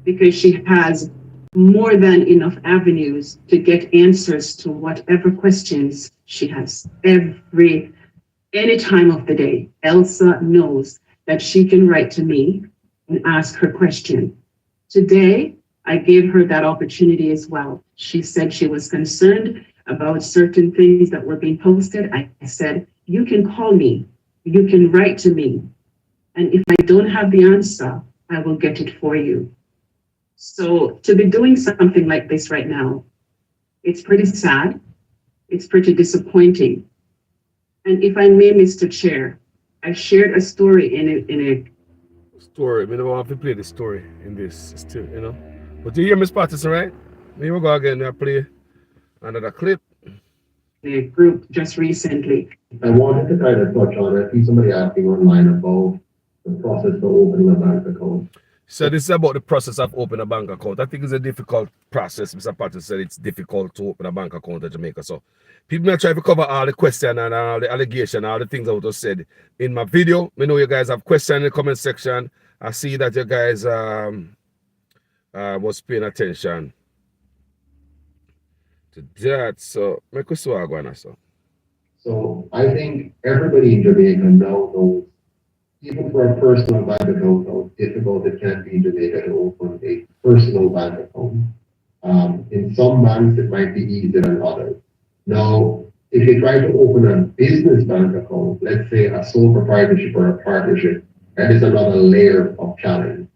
S10: because she has more than enough avenues to get answers to whatever questions she has. Any time of the day, Elsa knows that she can write to me and ask her question. Today, I gave her that opportunity as well. She said she was concerned about certain things that were being posted. I said, you can call me, you can write to me. And if I don't have the answer, I will get it for you. So to be doing something like this right now, it's pretty sad. It's pretty disappointing. And if I may, Mr. Chair, I shared a story in a
S5: story. We never want to play the story in this still, you know. But you hear Miss Patterson, right? Here we go again. I play another clip.
S10: the group just recently.
S2: I wanted to kind of touch on it. I see somebody asking online about the process for opening a bank account.
S5: So this is about the process of opening a bank account. I think it's a difficult process. Mr. Patterson said it's difficult to open a bank account in Jamaica. So people may try to cover all the question and all the allegation, all the things I just said in my video. We know you guys have questions in the comment section. I see that you guys was paying attention to that. So make us go on, so.
S2: So I think everybody in Jamaica now knows, even for a personal bank account, how difficult it can be in Jamaica to open a personal bank account. In some banks, it might be easier than others. Now, if you try to open a business bank account, let's say a sole proprietorship or a partnership, that is another layer of challenge.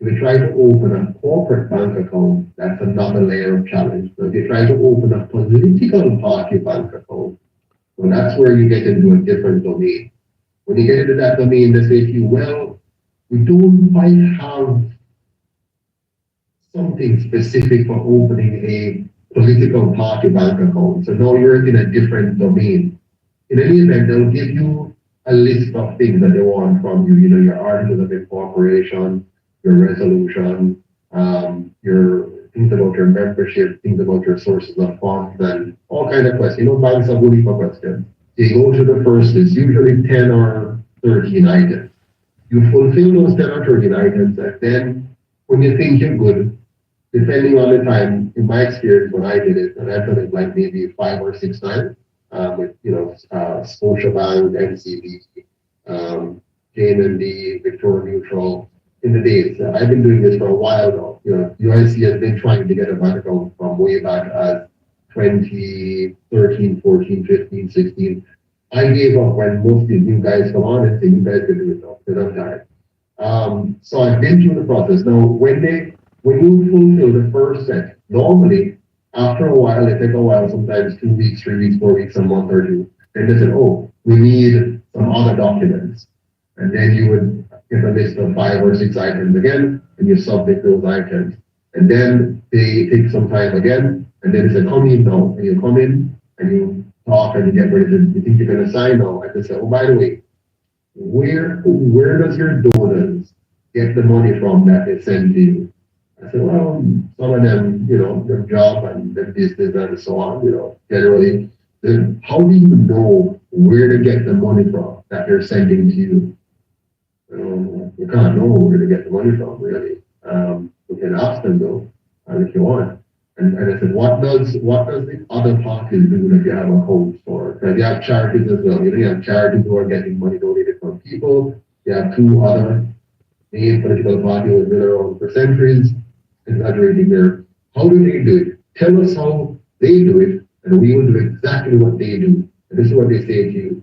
S2: If you try to open a corporate bank account, that's another layer of challenge. So if you try to open a political party bank account, so that's where you get into a different domain. When you get into that domain, they say to you, well, we don't quite have something specific for opening a political party bank account. So now you're in a different domain. In any event, they'll give you a list of things that they want from you. You know, your articles of incorporation, your resolution, your things about your membership, things about your sources of funds, and all kind of questions. You know, banks have only for questions. You go to the first list, usually 10 or 13 items. You fulfill those 10 or 13 items, and then when you think you're good, depending on the time, in my experience when I did it, and I've done it like maybe 5 or 6 times, with, you know, Scotiabank, NCB, JND, Victoria Mutual, in the days. I've been doing this for a while now. You know, UIC has been trying to get a bank account from way back as 2013, 14, 15, 16. I gave up when most of the new guys come on and say, you guys can do it now, because I'm tired. So I've been through the process. Now, when you fulfill the first set, normally, after a while, it takes a while, sometimes 2 weeks, 3 weeks, 4 weeks, a month or two. Then they said, oh, we need some other documents. And then you would get a list of 5 or 6 items again, and you submit those items. And then they take some time again, and then they say, come in now. And you come in, and you talk, and you get ready to, you think you're going to sign now. And they say, oh, by the way, where does your donors get the money from that they send to you? I said, well, some of them, you know, their job and their business and so on, you know, generally. Then how do you know where to get the money from that they're sending to you? You can't know where to get the money from, really. You can ask them though, if you want. And I said, what does the other parties do that you have a host for? Because you have charities as well. You know, you have charities who are getting money donated from people. You have 2 other main political parties who have been around for centuries, exaggerating there. How do they do it? Tell us how they do it, and we will do exactly what they do. And this is what they say to you.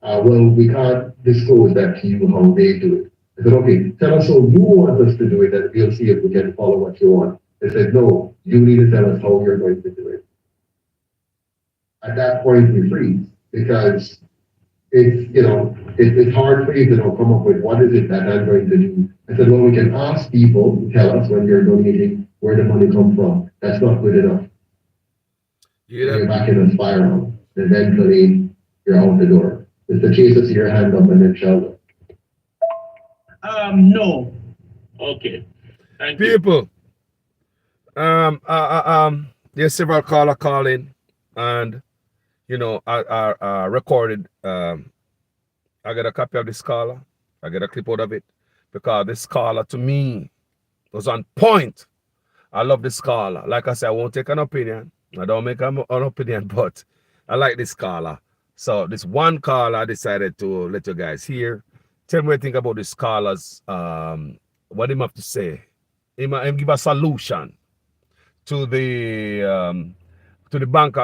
S2: Well, we can't disclose that to you how they do it. I said, okay, tell us how you want us to do it, and we'll see if we can follow what you want. They said, no, you need to tell us how you're going to do it. At that point, we freeze, because it's, you know, it's hard for you to come up with what is it that I'm going to do. I said, well, we can ask people to tell us when you're donating where the money comes from. That's not good enough.
S5: Yeah.
S2: You're back in a spiral. Eventually, you're out the door. It's the case of your hand up and then shoulder.
S3: No. Okay. Thank you.
S5: People, there's several caller calling, and you know, I recorded. I got a copy of this caller. I got a clip out of it, because this caller to me was on point. I love this caller. Like I said, I won't take an opinion. I don't make an opinion, but I like this caller. So this one caller I decided to let you guys hear. Tell me what you think about this caller's, what him have to say. Him give a solution to the bank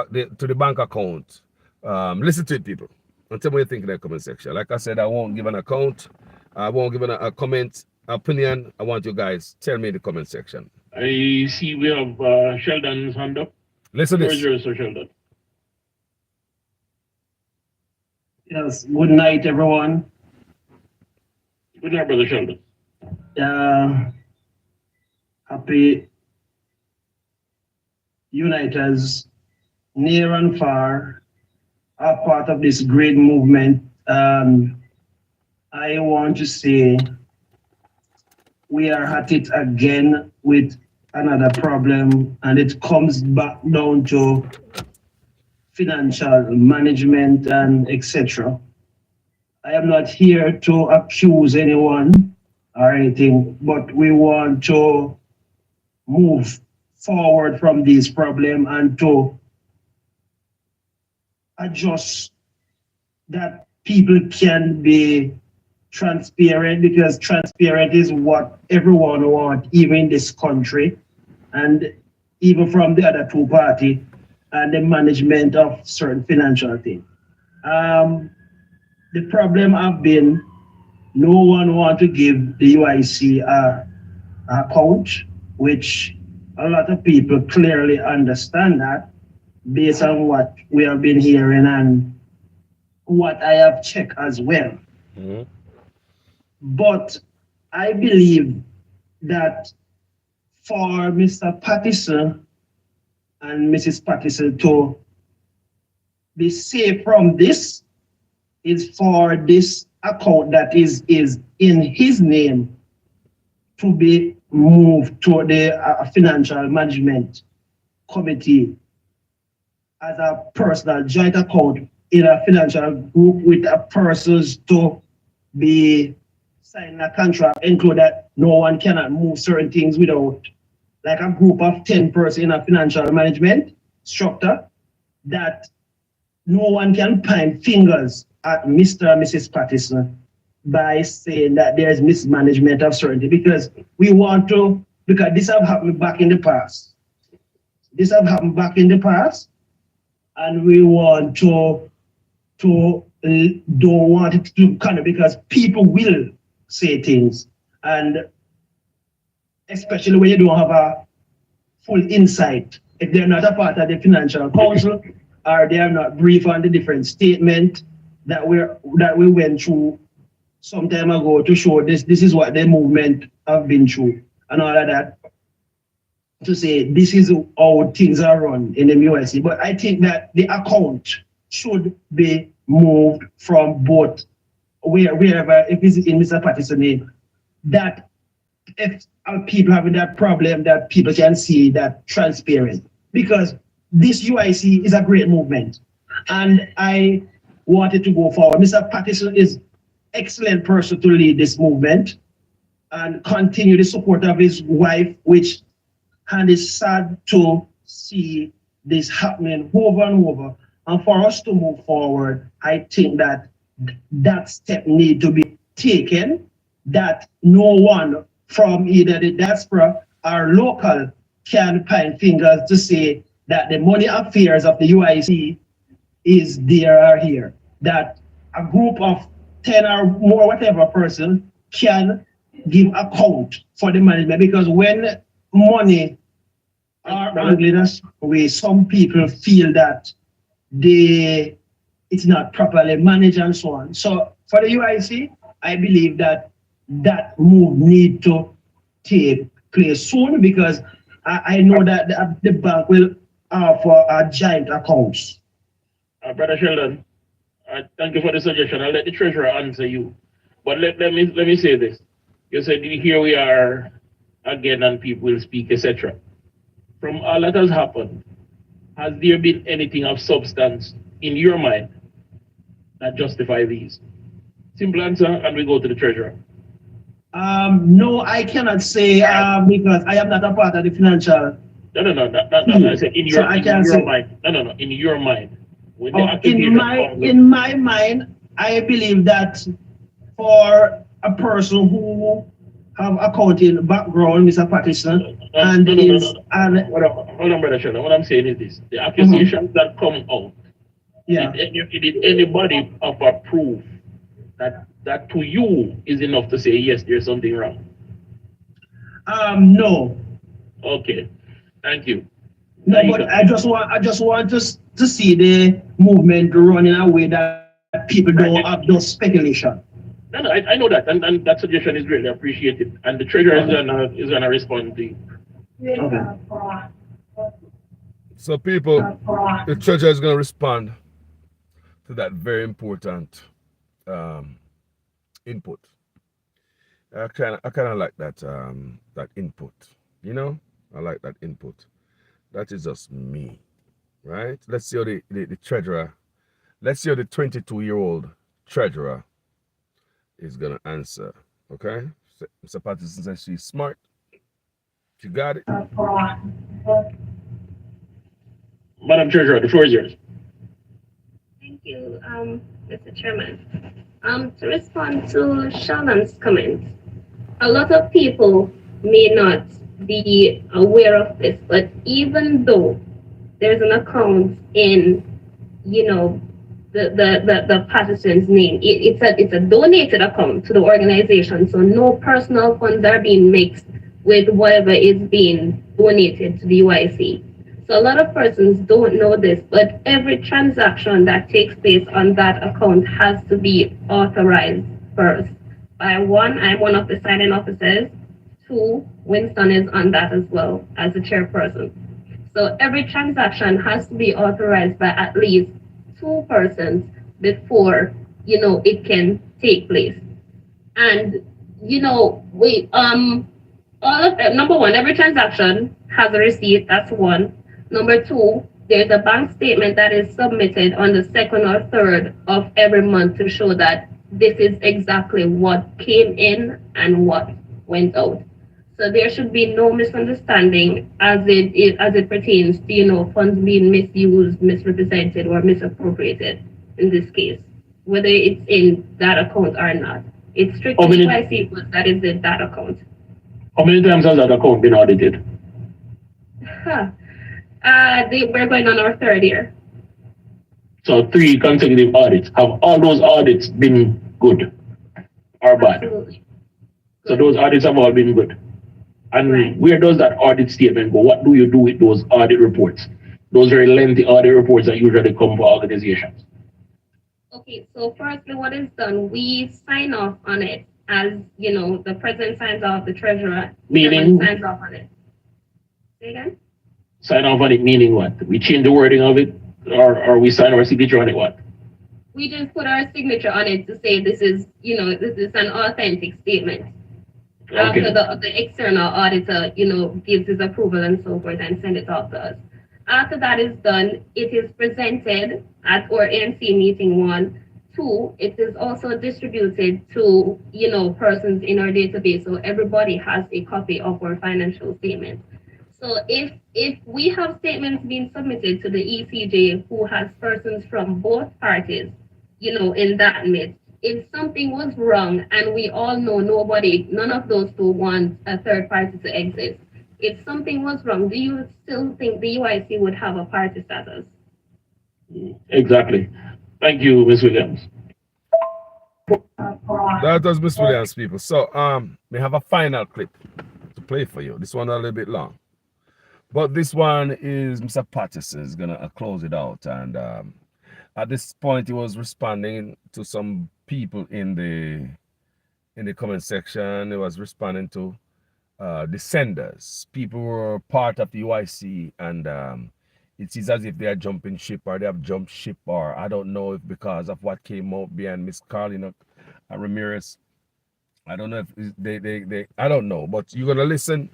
S5: account. Listen to it, people, and tell me what you think in the comment section. Like I said, I won't give an account. I won't give a comment, opinion. I want you guys tell me in the comment section.
S3: I see we have Sheldon's hand up.
S5: Listen to this.
S3: Sir Sheldon.
S11: Yes, good night, everyone.
S3: Good night, Brother Sheldon.
S11: Happy Uniters near and far are part of this great movement. I want to say we are at it again with another problem, and it comes back down to financial management and etc. I am not here to accuse anyone or anything, but we want to move forward from this problem and to adjust that people can be transparent, because transparent is what everyone wants, even in this country, and even from the other two parties and the management of certain financial things. The problem have been no one want to give the UIC a account, which a lot of people clearly understand that based on what we have been hearing and what I have checked as well.
S5: Mhm.
S11: But I believe that for Mr. Patterson and Mrs. Patterson to be safe from this is for this account that is in his name to be moved to the financial management committee as a personal joint account in a financial group with a persons to be signing a contract include that no one cannot move certain things without, like a group of 10 persons in a financial management structure, that no one can point fingers at Mr. and Mrs. Patterson by saying that there's mismanagement of certain things, because we want to, because this have happened back in the past. This have happened back in the past, and we want to don't want it to kind of, because people will say things, and especially when you don't have a full insight, if they're not a part of the financial council or they are not brief on the different statement that we went through some time ago to show this is what the movement have been through and all of that, to say this is how things are run in the MUSC. But I think that the account should be moved from both wherever, if it's in Mr. Patterson's name, that if people having that problem, that people can see that transparent, because this UIC is a great movement and I wanted to go forward. Mr. Patterson is excellent person to lead this movement and continue the support of his wife, which, and it's sad to see this happening over and over. And for us to move forward, I think that that step need to be taken, that no one from either the diaspora or local can point fingers to say that the money affairs of the UIC is there or here, that a group of 10 or more, whatever person can give account for the management, because when money are handled as way, some people feel that it's not properly managed and so on. So for the UIC, I believe that that move need to take place soon, because I know that the bank will offer a giant accounts.
S3: Brother Sheldon, thank you for the suggestion. I'll let the treasurer answer you. But let me say this. You said here we are again and people will speak, etc. From all that has happened, has there been anything of substance in your mind that justify these? Simple answer, and we go to the treasurer.
S11: No, I cannot say because I am not a part of the financial.
S3: No. I said in your, in your mind. No. In your mind.
S11: In my mind, I believe that for a person who have accounting background, Mr. Patterson, and
S3: hold on, Brother Sheldon. What I'm saying is this: the accusations that come out.
S11: Yeah.
S3: Did anybody offer proof that to you is enough to say yes, there's something wrong?
S11: No.
S3: Okay. Thank you.
S11: No, but I just want to see the movement run in a way that people don't have those speculation.
S3: No, I know that, and that suggestion is greatly appreciated, and the treasurer is gonna respond to you.
S11: Okay.
S5: So people, the treasurer is gonna respond. that very important input. I kind of like that that input. You know, I like that input. That is just me, right? Let's see how the treasurer. Let's see how the 22-year-old treasurer is gonna answer. Okay, Mr. Patterson says she's smart. She got it.
S3: Madam Treasurer, the floor is yours.
S9: Thank you, Mr. Chairman. To respond to Shannon's comments, a lot of people may not be aware of this, but even though there's an account in, you know, the Patterson's name, it's a donated account to the organization, so no personal funds are being mixed with whatever is being donated to the UIC. So a lot of persons don't know this, but every transaction that takes place on that account has to be authorized first. By one, I'm one of the signing officers. Two, Winston is on that as well as the chairperson. So every transaction has to be authorized by at least two persons before, you know, it can take place. And, you know, all of them, number one, every transaction has a receipt, that's one. Number two, there's a bank statement that is submitted on the second or third of every month to show that this is exactly what came in and what went out. So there should be no misunderstanding as it pertains to, you know, funds being misused, misrepresented, or misappropriated in this case, whether it's in that account or not. It's strictly YC, that is in that account.
S3: How many times has that account been audited?
S9: We're going on our third year.
S3: So 3 consecutive audits. Have all those audits been good or bad?
S9: Absolutely.
S3: So those audits have all been good. And
S9: right.
S3: Where does that audit statement go? What do you do with those audit reports? Those very lengthy audit reports that usually come for organizations.
S9: Okay, so firstly, what is done, we sign off on it as, you know, the president signs off, the treasurer signs off on it. Say again?
S3: Sign off on it meaning what? We change the wording of it, or we sign our signature on it, what?
S9: We just put our signature on it to say this is, you know, this is an authentic statement. Okay. After the external auditor, you know, gives his approval and so forth and send it off to us. After that is done, it is presented at our ANC meeting 1. 2, it is also distributed to, you know, persons in our database, so everybody has a copy of our financial statement. So if we have statements being submitted to the ECJ who has persons from both parties, you know, in that midst, if something was wrong, and we all know none of those two want a third party to exist, if something was wrong, do you still think the UIC would have a party status?
S3: Exactly. Thank you, Ms. Williams.
S5: That was Ms. Williams, people. So we have a final clip to play for you. This one a little bit long, but this one is Mr. Patterson is gonna close it out. And at this point, he was responding to some people in the comment section. He was responding to descenders, people who were part of the UIC, and it is as if they are jumping ship, or they have jumped ship, or I don't know if because of what came out behind Miss Carlina Ramirez. I don't know if they I don't know, but you're gonna listen.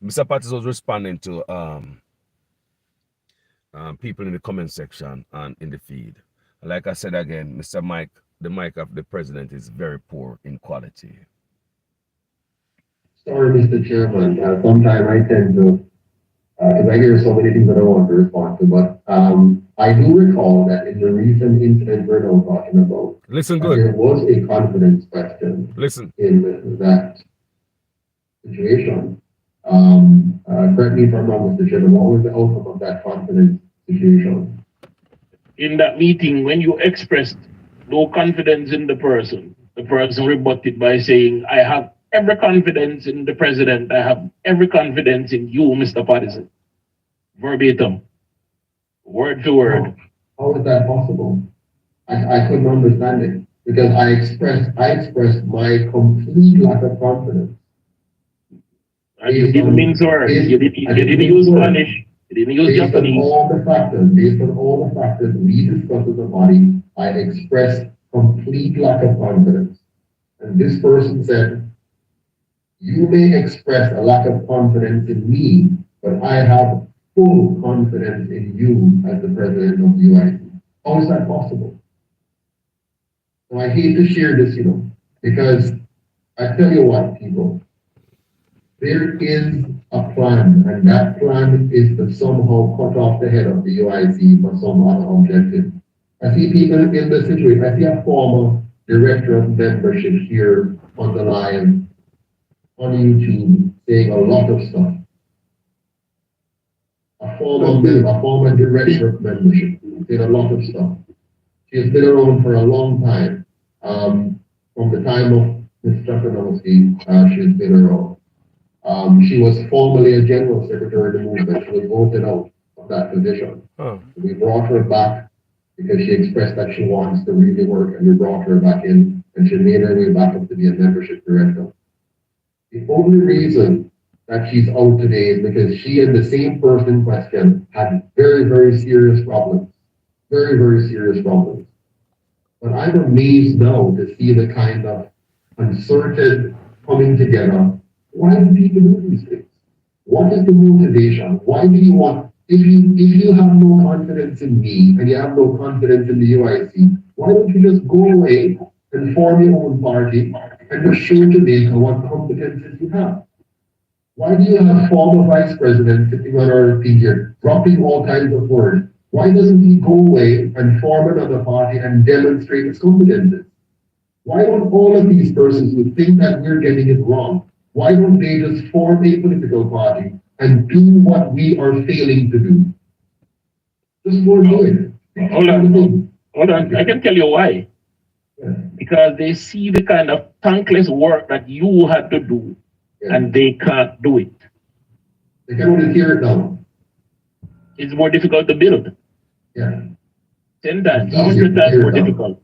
S5: Mr. Patterson was responding to people in the comment section and in the feed. Like I said again, Mr. Mike, the mic of the president is very poor in quality.
S2: Sorry, Mr. Chairman. Sometimes I tend to, because I hear so many things that I want to respond to, but I do recall that in the recent incident we're now talking about,
S5: listen good.
S2: There was a confidence question.
S5: Listen.
S2: In that situation. Correct me if I'm wrong, Mr. Chairman. What was the outcome of that confidence situation?
S3: In that meeting, when you expressed no confidence in the person rebutted by saying, I have every confidence in the president. I have every confidence in you, Mr. Patterson. Verbatim. Word to word.
S2: How is that possible? I couldn't understand it because I expressed my complete lack of confidence.
S3: And you didn't mince words. You didn't use Spanish. didn't use
S2: Based on
S3: Japanese.
S2: all the factors, we discussed as a body, I expressed complete lack of confidence. And this person said, you may express a lack of confidence in me, but I have full confidence in you as the president of the UIC. How is that possible? So I hate to share this, because I tell you what, people, there is a plan, and that plan is to somehow cut off the head of the UIC for some other objective. I see people in the situation. I see a former director of membership here on the line on YouTube saying a lot of stuff. A former director of membership saying a lot of stuff. She has been around for a long time. From the time of Ms. Chakanowski, she has been around. She was formerly a general secretary of the movement. She was voted out of that position. We brought her back because she expressed that she wants to really work, and we brought her back in, and she made her way back up to be a membership director. The only reason that she's out today is because she and the same person in question had very, very serious problems. Very, very serious problems. But I'm amazed now to see the kind of concerted coming together. Why do people do these things? What is the motivation? Why do you want, if you have no confidence in me and you have no confidence in the UIC, why don't you just go away and form your own party and just show Jamaica what competences you have? Why do you have former vice president sitting on our feet here, dropping all kinds of words? Why doesn't he go away and form another party and demonstrate his competences? Why don't all of these persons who think that we're getting it wrong, why don't they just form a political party and do what we are failing to do? Just go do it.
S3: Hold on. I can tell you why.
S2: Yeah.
S3: Because they see the kind of thankless work that you had to do, and they can't do it.
S2: They can only tear it down.
S3: It's more difficult to build.
S2: Yeah.
S3: 10 times, 100 times more difficult.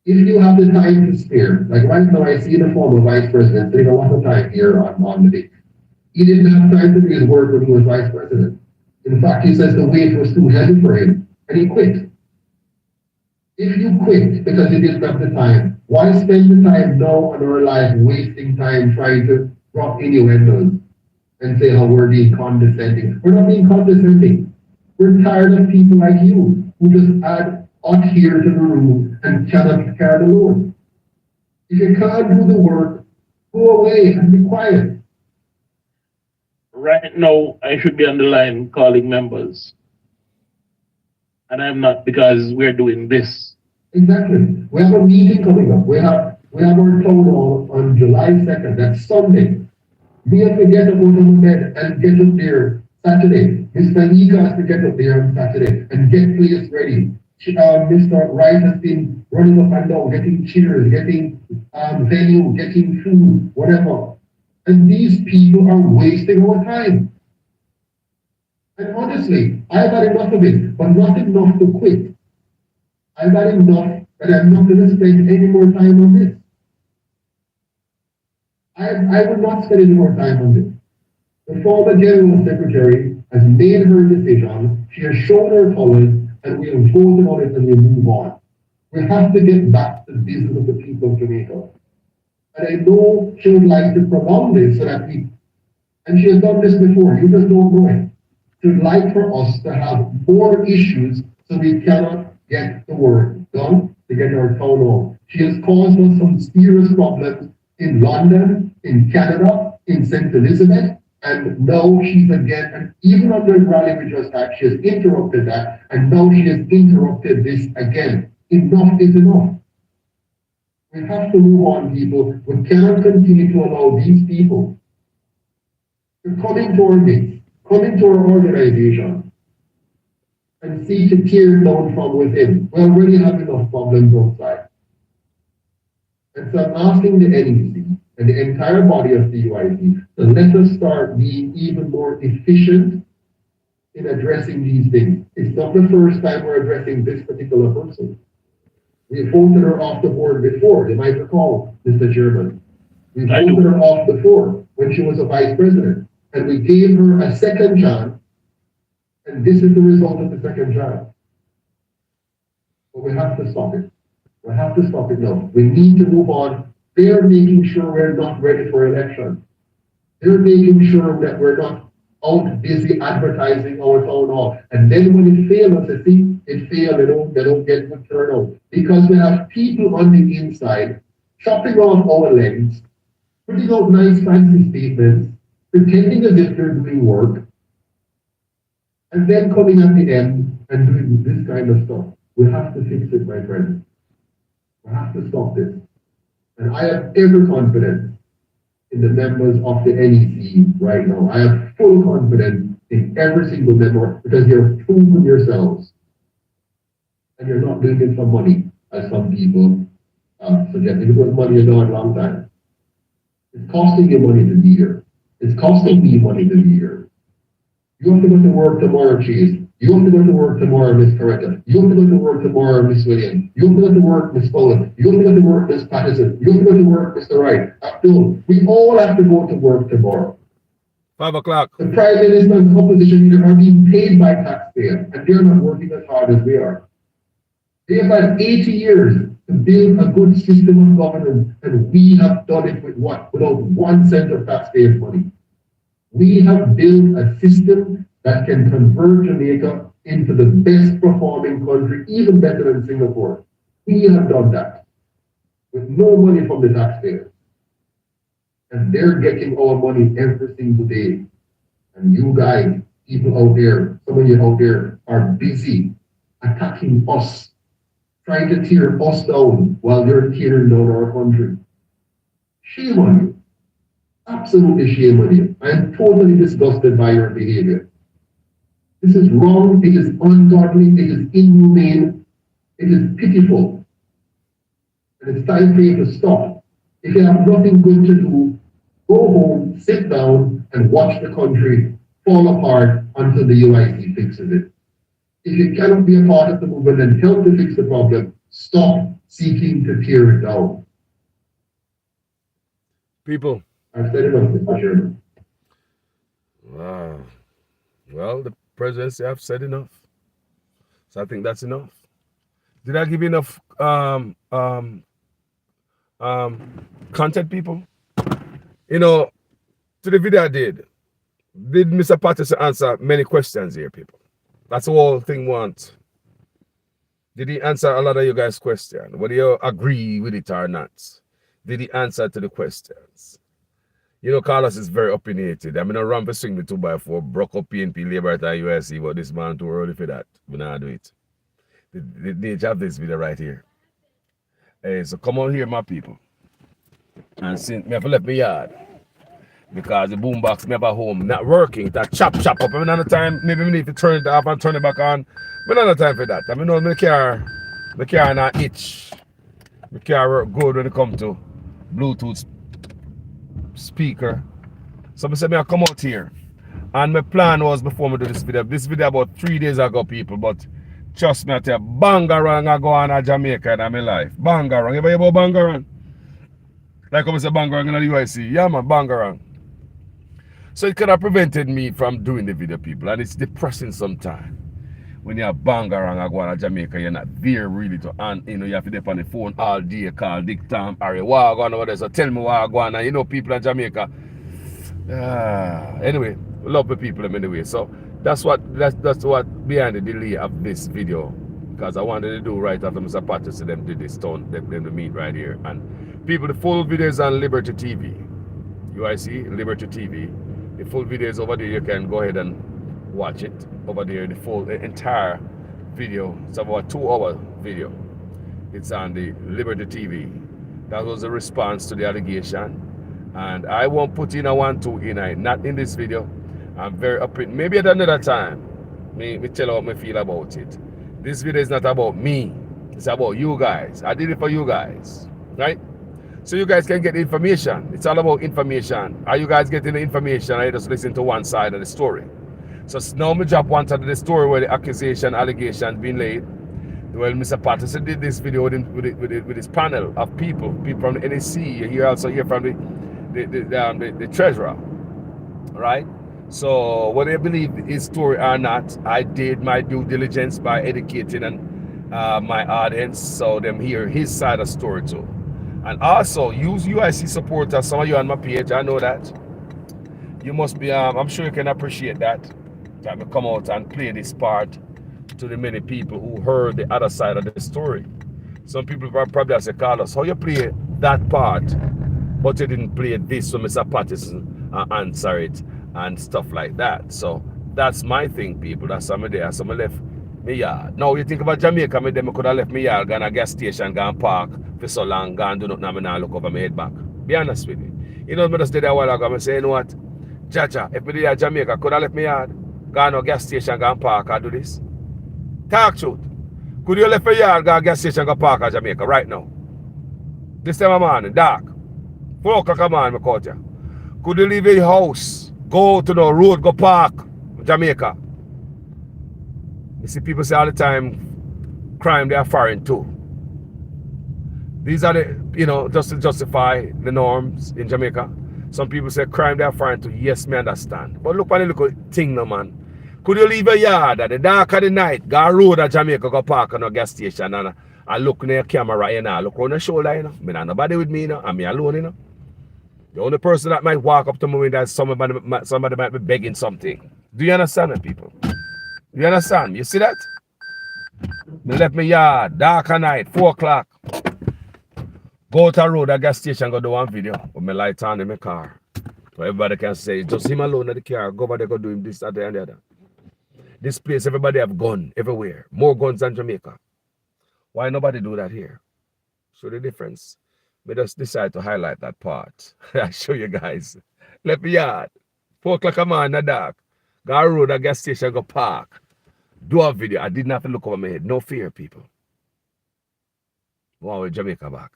S2: If you have the time to spare, like right now I see the former vice president take a lot of time here on the day. He didn't have time to do his work when he was vice president. In fact, he says the weight was too heavy for him, and he quit. If you quit because you didn't have the time, why spend the time now in our life wasting time trying to drop innuendos and say how we're being condescending? We're not being condescending. We're tired of people like you who just add out here to the room and cannot carry the load. If you can't do the work, go away and be quiet.
S3: Right now, I should be on the line calling members. And I'm not, because we're doing this.
S2: Exactly. We have a meeting coming up. We have our town hall on July 2nd. That's Sunday. We have to get up out of the bed and get up there Saturday. Mr. Nika has to get up there on Saturday and get place ready. Mr. Wright has been running up and down, getting chairs, getting venue, getting food, whatever. And these people are wasting our time. And honestly, I've had enough of it, but not enough to quit. I've had enough, and I'm not going to spend any more time on this. I will not spend any more time on this. The former General Secretary has made her decision, she has shown her colors, and we have voted on it and we move on. We have to get back to the business of the people of Jamaica. And I know she would like to prolong this so that and she has done this before, you just don't know it. She would like for us to have more issues so we cannot get the work done to get our town hall. She has caused us some serious problems in London, in Canada, in St. Elizabeth, and now she's again, and even on the rally we just had, she has interrupted that, and now she has interrupted this again. Enough is enough. We have to move on, people. We cannot continue to allow these people to come into our midst, come into our organization, and seek to tear it down from within. We already have enough problems outside. And so I'm asking the NEC and the entire body of the UIC to let us start being even more efficient in addressing these things. It's not the first time we're addressing this particular person. We voted her off the board before, you might recall, Mr. Chairman. We voted her off before when she was a vice president. And we gave her a second chance And this is the result of the second trial. But we have to stop it. We have to stop it now. We need to move on. They're making sure we're not ready for election. They're making sure that we're not out busy advertising our town hall. And then when it fails, they see it failed, they don't get good turnout. Because we have people on the inside chopping off our legs, putting out nice fancy statements, pretending as if they're doing work, and then coming at the end and doing this kind of stuff. We have to fix it, my friends. We have to stop this. And I have every confidence in the members of the NEC right now. I have full confidence in every single member because you're proven yourselves. And you're not doing it for money, as some people suggest. If it was money, you're doing a long time. It's costing you money to be here. It's costing me money to be here. You have to go to work tomorrow, Chase. You have to go to work tomorrow, Miss Coretta. You have to go to work tomorrow, Miss Williams. You have to go to work, Miss Poland. You have to go to work, Miss Patterson. You have to go to work, Mr. Wright. Abdul. We all have to go to work tomorrow.
S5: 5 o'clock.
S2: The Prime Minister and the opposition leader are being paid by taxpayers, and they're not working as hard as we are. They have had 80 years to build a good system of governance, and we have done it with what? Without 1 cent of taxpayers' money. We have built a system that can convert Jamaica into the best performing country, even better than Singapore. We have done that with no money from the taxpayers. And they're getting our money every single day. And you guys, people out there, some of you out there are busy attacking us, trying to tear us down while you're tearing down our country. Shame on you. Absolutely shame on you. I am totally disgusted by your behavior. This is wrong, it is ungodly, it is inhumane, it is pitiful. And it's time for you to stop. If you have nothing good to do, go home, sit down, and watch the country fall apart until the UIC fixes it. If you cannot be a part of the movement and help to fix the problem, stop seeking to tear it down.
S5: People.
S2: I've said enough, Mr. Chairman.
S5: Wow. Well, the presidency have said enough. So I think that's enough. Did I give you enough content, people? You know, to the video I did Mr. Patterson answer many questions here, people? That's the whole thing wants. Did he answer a lot of you guys' questions? Whether you agree with it or not? Did he answer to the questions? You know, Carlos is very opinionated. I'm gonna run for swing the 2x4, broke up PNP, Labour at USC, but this man too early for that. We not do it. The nature of this video right here. Hey, so come on here, my people. And since me have left my yard because the boombox me have at home not working, that chop up. Another time, maybe we need to turn it off and turn it back on. But another time for that. I mean, no, my car not itch. My car work good when it comes to Bluetooth speaker. So I said, I come out here. And my plan was before me do this video about 3 days ago, people, but trust me, I tell you, Bangarang I go on to Jamaica in my life. Bangarang. You ever hear about Bangarang? Like I say Bangarang in the UIC. Yeah, man, Bangarang. So it could have prevented me from doing the video, people, and it's depressing sometimes. When you have Bangarang I go on to Jamaica, you're not there really to, and you know, you have to be on the phone all day, call Dick Tom, Harry, what I go on over there, so tell me what I go on, and you know, people in Jamaica. Anyway, love the people anyway. So that's what behind the delay of this video, because I wanted to do right after Mr. Patterson them did this town, them to meet right here. And people, the full video is on Liberty TV. UIC, Liberty TV. The full video is over there. You can go ahead and watch it over there. The entire video. It's about 2-hour video. It's on the Liberty TV. That was a response to the allegation. And I won't put in a 1-2 in it, not in this video. I'm very open. Maybe at another time, me tell you how I feel about it. This video is not about me. It's about you guys. I did it for you guys, right? So you guys can get information. It's all about information. Are you guys getting the information? Or you just listen to one side of the story? So now me drop one side of the story where the allegation been laid. Well, Mr. Patterson did this video with his panel of people from the NEC. You also hear from the treasurer, right? So whether you believe his story or not, I did my due diligence by educating and my audience so them hear his side of the story too. And also use UIC supporters. Some of you on my page, I know that. You must be, I'm sure you can appreciate that. That we come out and play this part to the many people who heard the other side of the story. Some people probably say, Carlos, how you play that part, but you didn't play this when Mr. Patterson answer it and stuff like that. So that's my thing, people. That's some of there. Some left me yard. Now you think about Jamaica, me them could have left me yard, gone a gas station, gone park for so long, gone do nothing, and now look over my head back. Be honest with me. You know, I just did that a while ago. I say, you know what? Jaja, if me did at Jamaica, could have left me yard, gone to a gas station, gone park, and do this. Talk truth. Could you left your yard, go to a gas station, go park at Jamaica right now? This time of morning, dark. 4 o'clock a morning, I caught you. Could you leave your house, go to the road, go park, Jamaica? You see people say all the time, crime, they are foreign too. These are the, you know, just to justify the norms in Jamaica. Some people say crime, they are foreign too. Yes, me understand. But look at the little thing, no man. Could you leave a yard at the dark of the night, go road at Jamaica, go park on a gas station and look in your camera, you know, look on the shoulder, you know. Me not nobody with me, you know, and me alone, you know. The only person that might walk up to me when that somebody might be begging something. Do you understand that, people? Do you understand? You see that? Me left me yard, dark at night, 4 o'clock. Go to a road, a gas station, go do one video with my light on in my car. So everybody can say, just him alone in the car, go over there, go do him this, that, and the other. This place, everybody have gun everywhere. More guns than Jamaica. Why nobody do that here? Show the difference. We just decide to highlight that part. I show you guys. Left me yard. 4 o'clock a morning, in the dark. Go a road, a gas station, go park. Do a video. I didn't have to look over my head. No fear, people. We want with Jamaica back.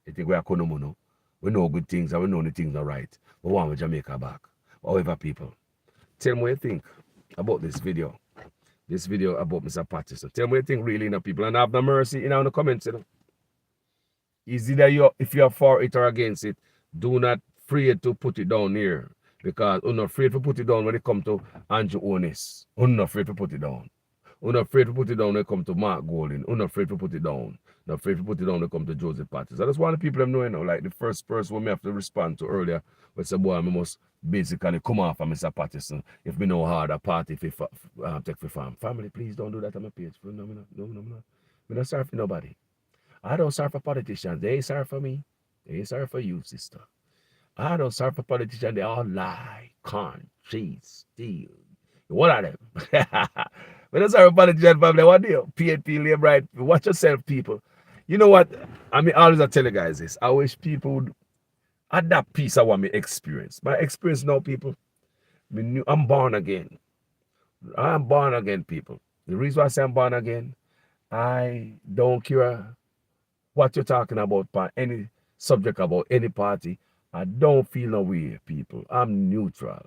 S5: You think we are Konomono. We know good things and we know the things are right. We want with Jamaica back. However, people, tell me what you think about this video. This video about Mr. Patterson. Tell me what you think really, you know, people. And have no mercy, you know, in the comments, you know. Is either you, if you are for it or against it, do not afraid to put it down here. Because I'm not afraid to put it down when it comes to Andrew Onis. I'm not afraid to put it down. I'm not afraid to put it down when it comes to Mark Golding. I'm not afraid to put it down. Not afraid to put it down when it comes to Joseph Patterson. I just want the people to know, you know, like the first person we have to respond to earlier, but say, boy, I must basically come off of Mr. Patterson if we know how the party if take for farm. Family, please don't do that on my page. No. I'm not sorry for nobody. I don't serve for politicians. They ain't sorry for me. They ain't sorry for you, sister. I don't serve for politicians. They all lie, con, cheat, steal. What are them? We don't serve for politicians, family. What do you? PNP, live right. Watch yourself, people. You know what? I mean, always I tell you guys this. I wish people would adapt piece of what me experience. My experience now, people, I'm born again. I'm born again, people. The reason why I say I'm born again, I don't care what you're talking about, any subject about any party. I don't feel no way, people. I'm neutral.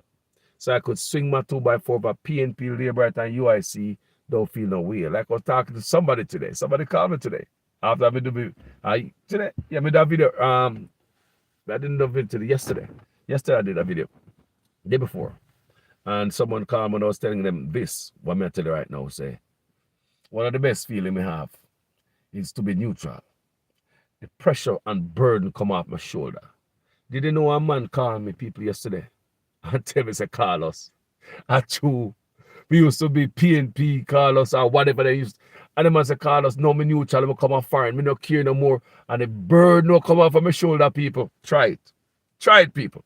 S5: So I could swing my 2x4 by PNP, Labour, and UIC, don't feel no way. Like I was talking to somebody today. Somebody called me today. After I did today, yeah, I made that video. I didn't do a video today, yesterday. Yesterday I did a video. The day before. And someone called me and I was telling them this. What I'm going to tell you right now, say, one of the best feelings I have is to be neutral. The pressure and burden come off my shoulder. Did you know a man called me, people, yesterday? And tell me, say, Carlos, we used to be PNP, Carlos, or whatever they used. And the man said, Carlos, no, me neutral, me come off foreign, me no care no more. And the burden no come off of my shoulder, people. Try it. Try it, people.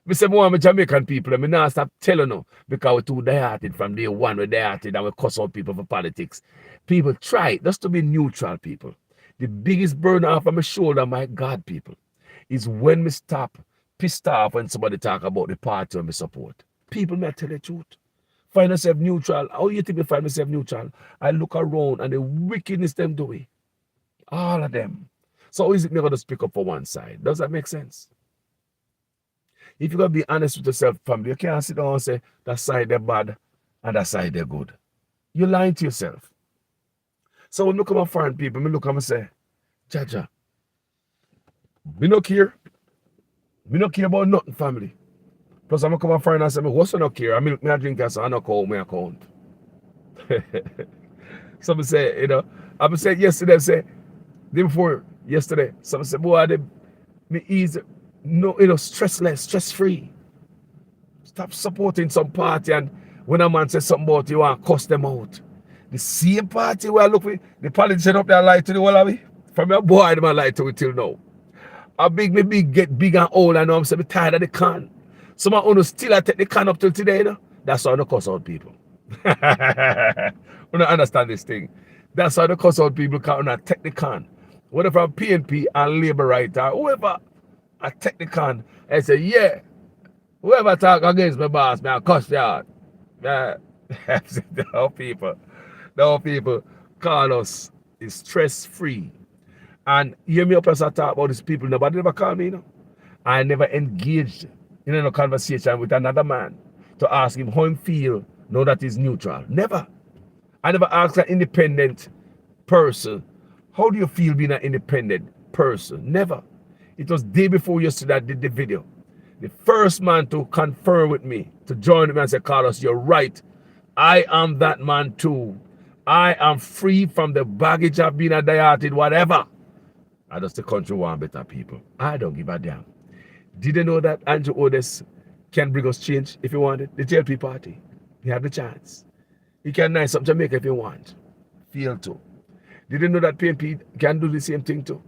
S5: Me say more of Jamaican people, and me not stop telling you because we're too die-hearted from day one, we're die-hearted and we cuss out people for politics. People, try it, just to be neutral, people. The biggest burden off of my shoulder, my God, people, is when me stop pissed off when somebody talk about the party and me support. People may tell the truth. Find yourself neutral. How you think me find myself neutral? I look around and the wickedness them doing. All of them. So how is it me going to speak up for one side? Does that make sense? If you're going to be honest with yourself, family, you can't sit down and say that side they're bad and that side they're good. You're lying to yourself. So when I come and foreign people, I look and say, Jaja, we don't care. We don't care about nothing, family. Plus, I'm going to come and find and say, what's no care? I mean, I drink so I don't call my account. Someone say, you know, I was saying yesterday, say, day before yesterday, someone said, boy, me easy, no, you know, stressless, stress-free. Stop supporting some party, and when a man says something about you, want to cuss them out. The same party where I look with, the politician up there lie to the whole of me. From your boy, the man lie to it till now. I big me big get big and old, I know I'm saying, tired of the can. Some of you still I take the can up till today, you know? That's how I cuss out people. You don't understand this thing. That's how the cuss out people can not take the can. Whether from PNP and Labour writer, whoever I take the can, I say, yeah, whoever talk against my boss, man, cuss you out. The whole people call us is stress-free. And hear me up as I talk about these people, nobody ever call me, you know. I never engaged in a conversation with another man to ask him how he feel, know that he's neutral. Never. I never asked an independent person, how do you feel being an independent person? Never. It was day before yesterday I did the video. The first man to confirm with me, to join me and say, Carlos, you're right. I am that man too. I am free from the baggage of being a diarrhea, whatever. I just the country want better people. I don't give a damn. Did you know that Andrew Odes can bring us change if he wanted? The JLP party. He had the chance. He can nice up Jamaica if he want. Fail to. Did you know that PNP can do the same thing too?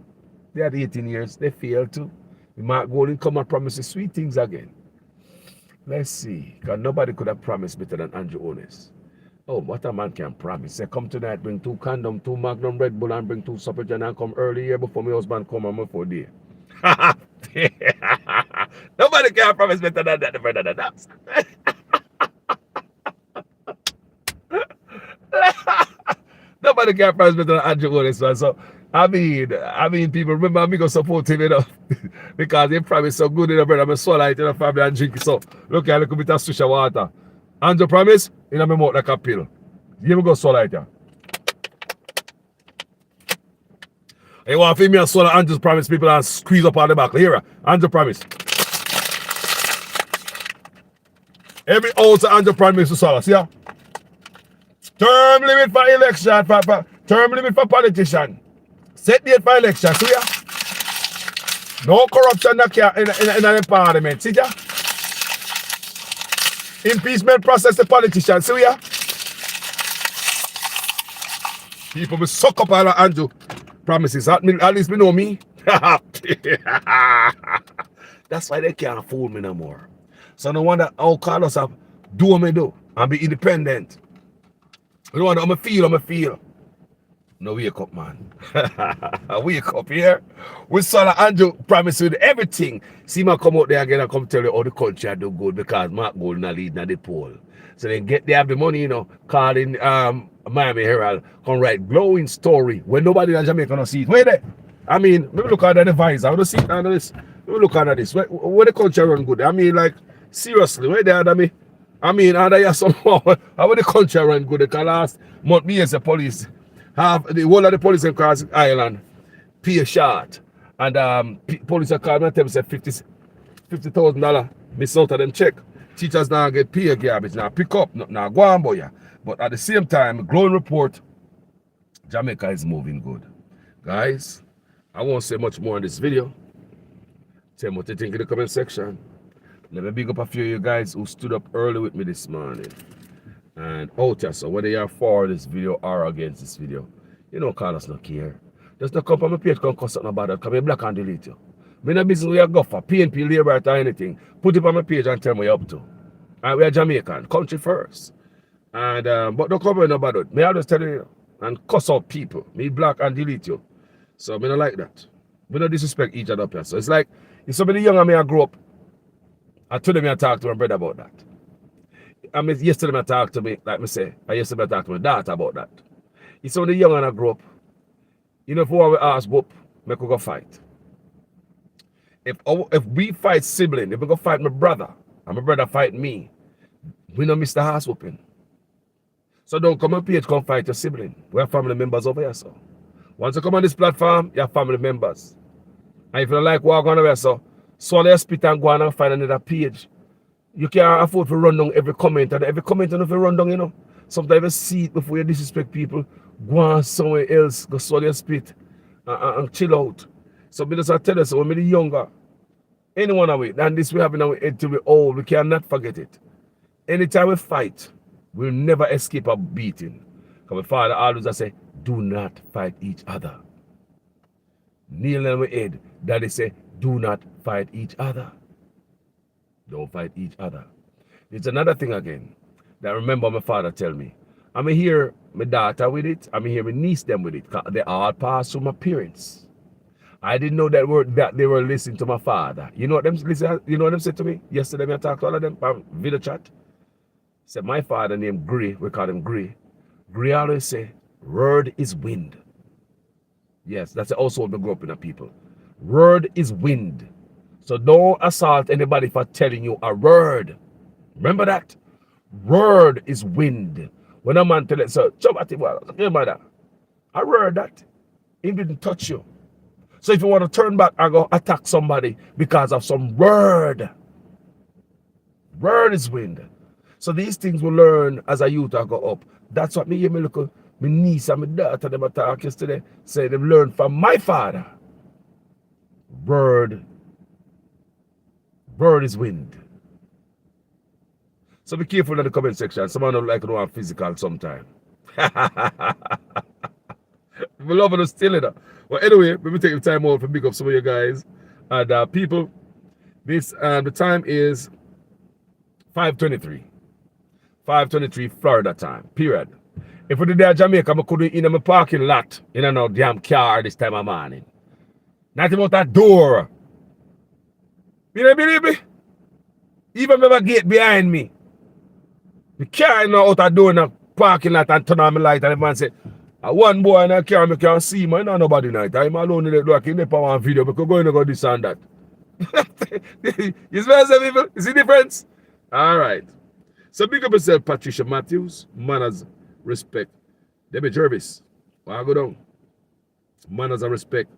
S5: They had 18 years. They failed to. Mark Golden come and promise the sweet things again. Let's see. Because nobody could have promised better than Andrew Odes. Oh, what a man can promise. Say, come tonight, bring 2 condom, 2 Magnum Red Bull, and bring 2 Supper John and come early here before my husband come on my 4 day. Nobody can promise better than that, better than that. Nobody can promise better than Andrew Odes, man. So, I mean, people remember me go support him, you know, because he promised so good in the bread. I'm a swallow it in the family and drink it. So, look at a little bit of swish of water. Andrew promise, in my mouth like a pill. You me go swallow it, yeah. You want to me and swallow Andrew's promise people and squeeze up on the back. Here, Andrew promise. Every ounce of Andrew promise to swallow, see ya? Term limit for election, term limit for politician. Set date for election, see ya? No corruption in the parliament, see ya? Impeachment process the politicians, see ya? People will suck up all of Andrew promises. At least me know me. That's why they can't fool me no more. So no wonder how Carlos have do what me do and be independent. No wonder I'm feel. No, wake up, man. Wake up here. We saw Andrew promise with everything. See me come out there again and come tell you how the country I do good because Mark Golden are leading at the poll. So they have the money, you know, calling Miami Herald, come write glowing story when nobody in Jamaica don't see it. Where they? I mean, maybe look at the device. I want to see it under this. Maybe look at this. Where the country run good? I mean, like, seriously, where they are me? I mean, are they somehow? How the country run good? Because last month, me as the police have the whole of the police in Cross Island pay a shot. And police are called me and tell me say $50,000 miss out of them check. Teachers now get pay garbage now pick up, now go on boy. But at the same time, glowing report, Jamaica is moving good. Guys, I won't say much more in this video. Tell me what you think in the comment section. Let me big up a few of you guys who stood up early with me this morning. And out here, so whether you're for this video or against this video, you know, Carlos not care. Just not come on my page, come cuss something about that, come here black and delete you. Me no business where you go for PNP, Labour or anything. Put it on my page and tell me what you're up to. And we are Jamaican, country first. And but don't come in about it. Me I just tell you and cuss out people. Me black and delete you. So me not like that. We don't disrespect each other up here. So it's like if somebody young and me I grew up, I told them I talked to my brother about that. I mean, yesterday I talked to me, like me say, I yesterday I talked to my daughter about that. If somebody young and I grew up, you know, if we ask whoop, we could go fight. If we fight sibling, if we go fight my brother, and my brother fight me, we don't miss the house whooping. So don't come on page, come fight your sibling. We are family members over here, so. Once you come on this platform, you are family members. And if you don't like what I'm going to wear, so swallow your spit and go on and find another page You can't afford to run down every comment, and every comment and if you run down, you know. Sometimes you see it before you disrespect people. Go on somewhere else, go swallow your spit and chill out. So me just tell you, so when we younger, anyone of it, and this we have in our head till we old, we cannot forget it. Anytime we fight, we'll never escape a beating. Because my father always say, do not fight each other. Kneel on my head, daddy say, do not fight each other. Don't fight each other. It's another thing again that I remember my father tell me. I'm hear my daughter with it. I'm hear my niece them with it. They all pass through my parents. I didn't know that they were listening to my father. You know what them listen? You know what them said to me yesterday? I talked to all of them on video chat. Said my father named Gray. We call him Gray. Gray always say, "Word is wind." Yes, that's also what we grew up in the people. Word is wind. So don't assault anybody for telling you a word. Remember that? Word is wind. When a man tell it, so, I word that. He didn't touch you. So if you want to turn back and go attack somebody because of some word, word is wind. So these things we learn as a youth I go up. That's what me hear me look, my niece and my daughter them attack yesterday. Say they've learned from my father. Word is wind. So be careful in the comment section. Someone don't like to know physical sometime. We love it still in it. Well, anyway, let me take the time out to pick up some of you guys. And people, this the time is 5:23. 5:23 Florida time. Period. If we did that Jamaica, I couldn't in my parking lot in a damn car this time of morning. Not about that door. You don't believe me? Even if a gate behind me. The car in out the door in the parking lot and turn on my light and the man say, one boy in a car, I can't see him, I know nobody night. I'm alone in the door, I can never one video, because go in and go this and that. You smell some people? You see the difference? Alright. So big up yourself, Patricia Matthews, manners, respect. Debbie Jervis, I go down. Manners and respect.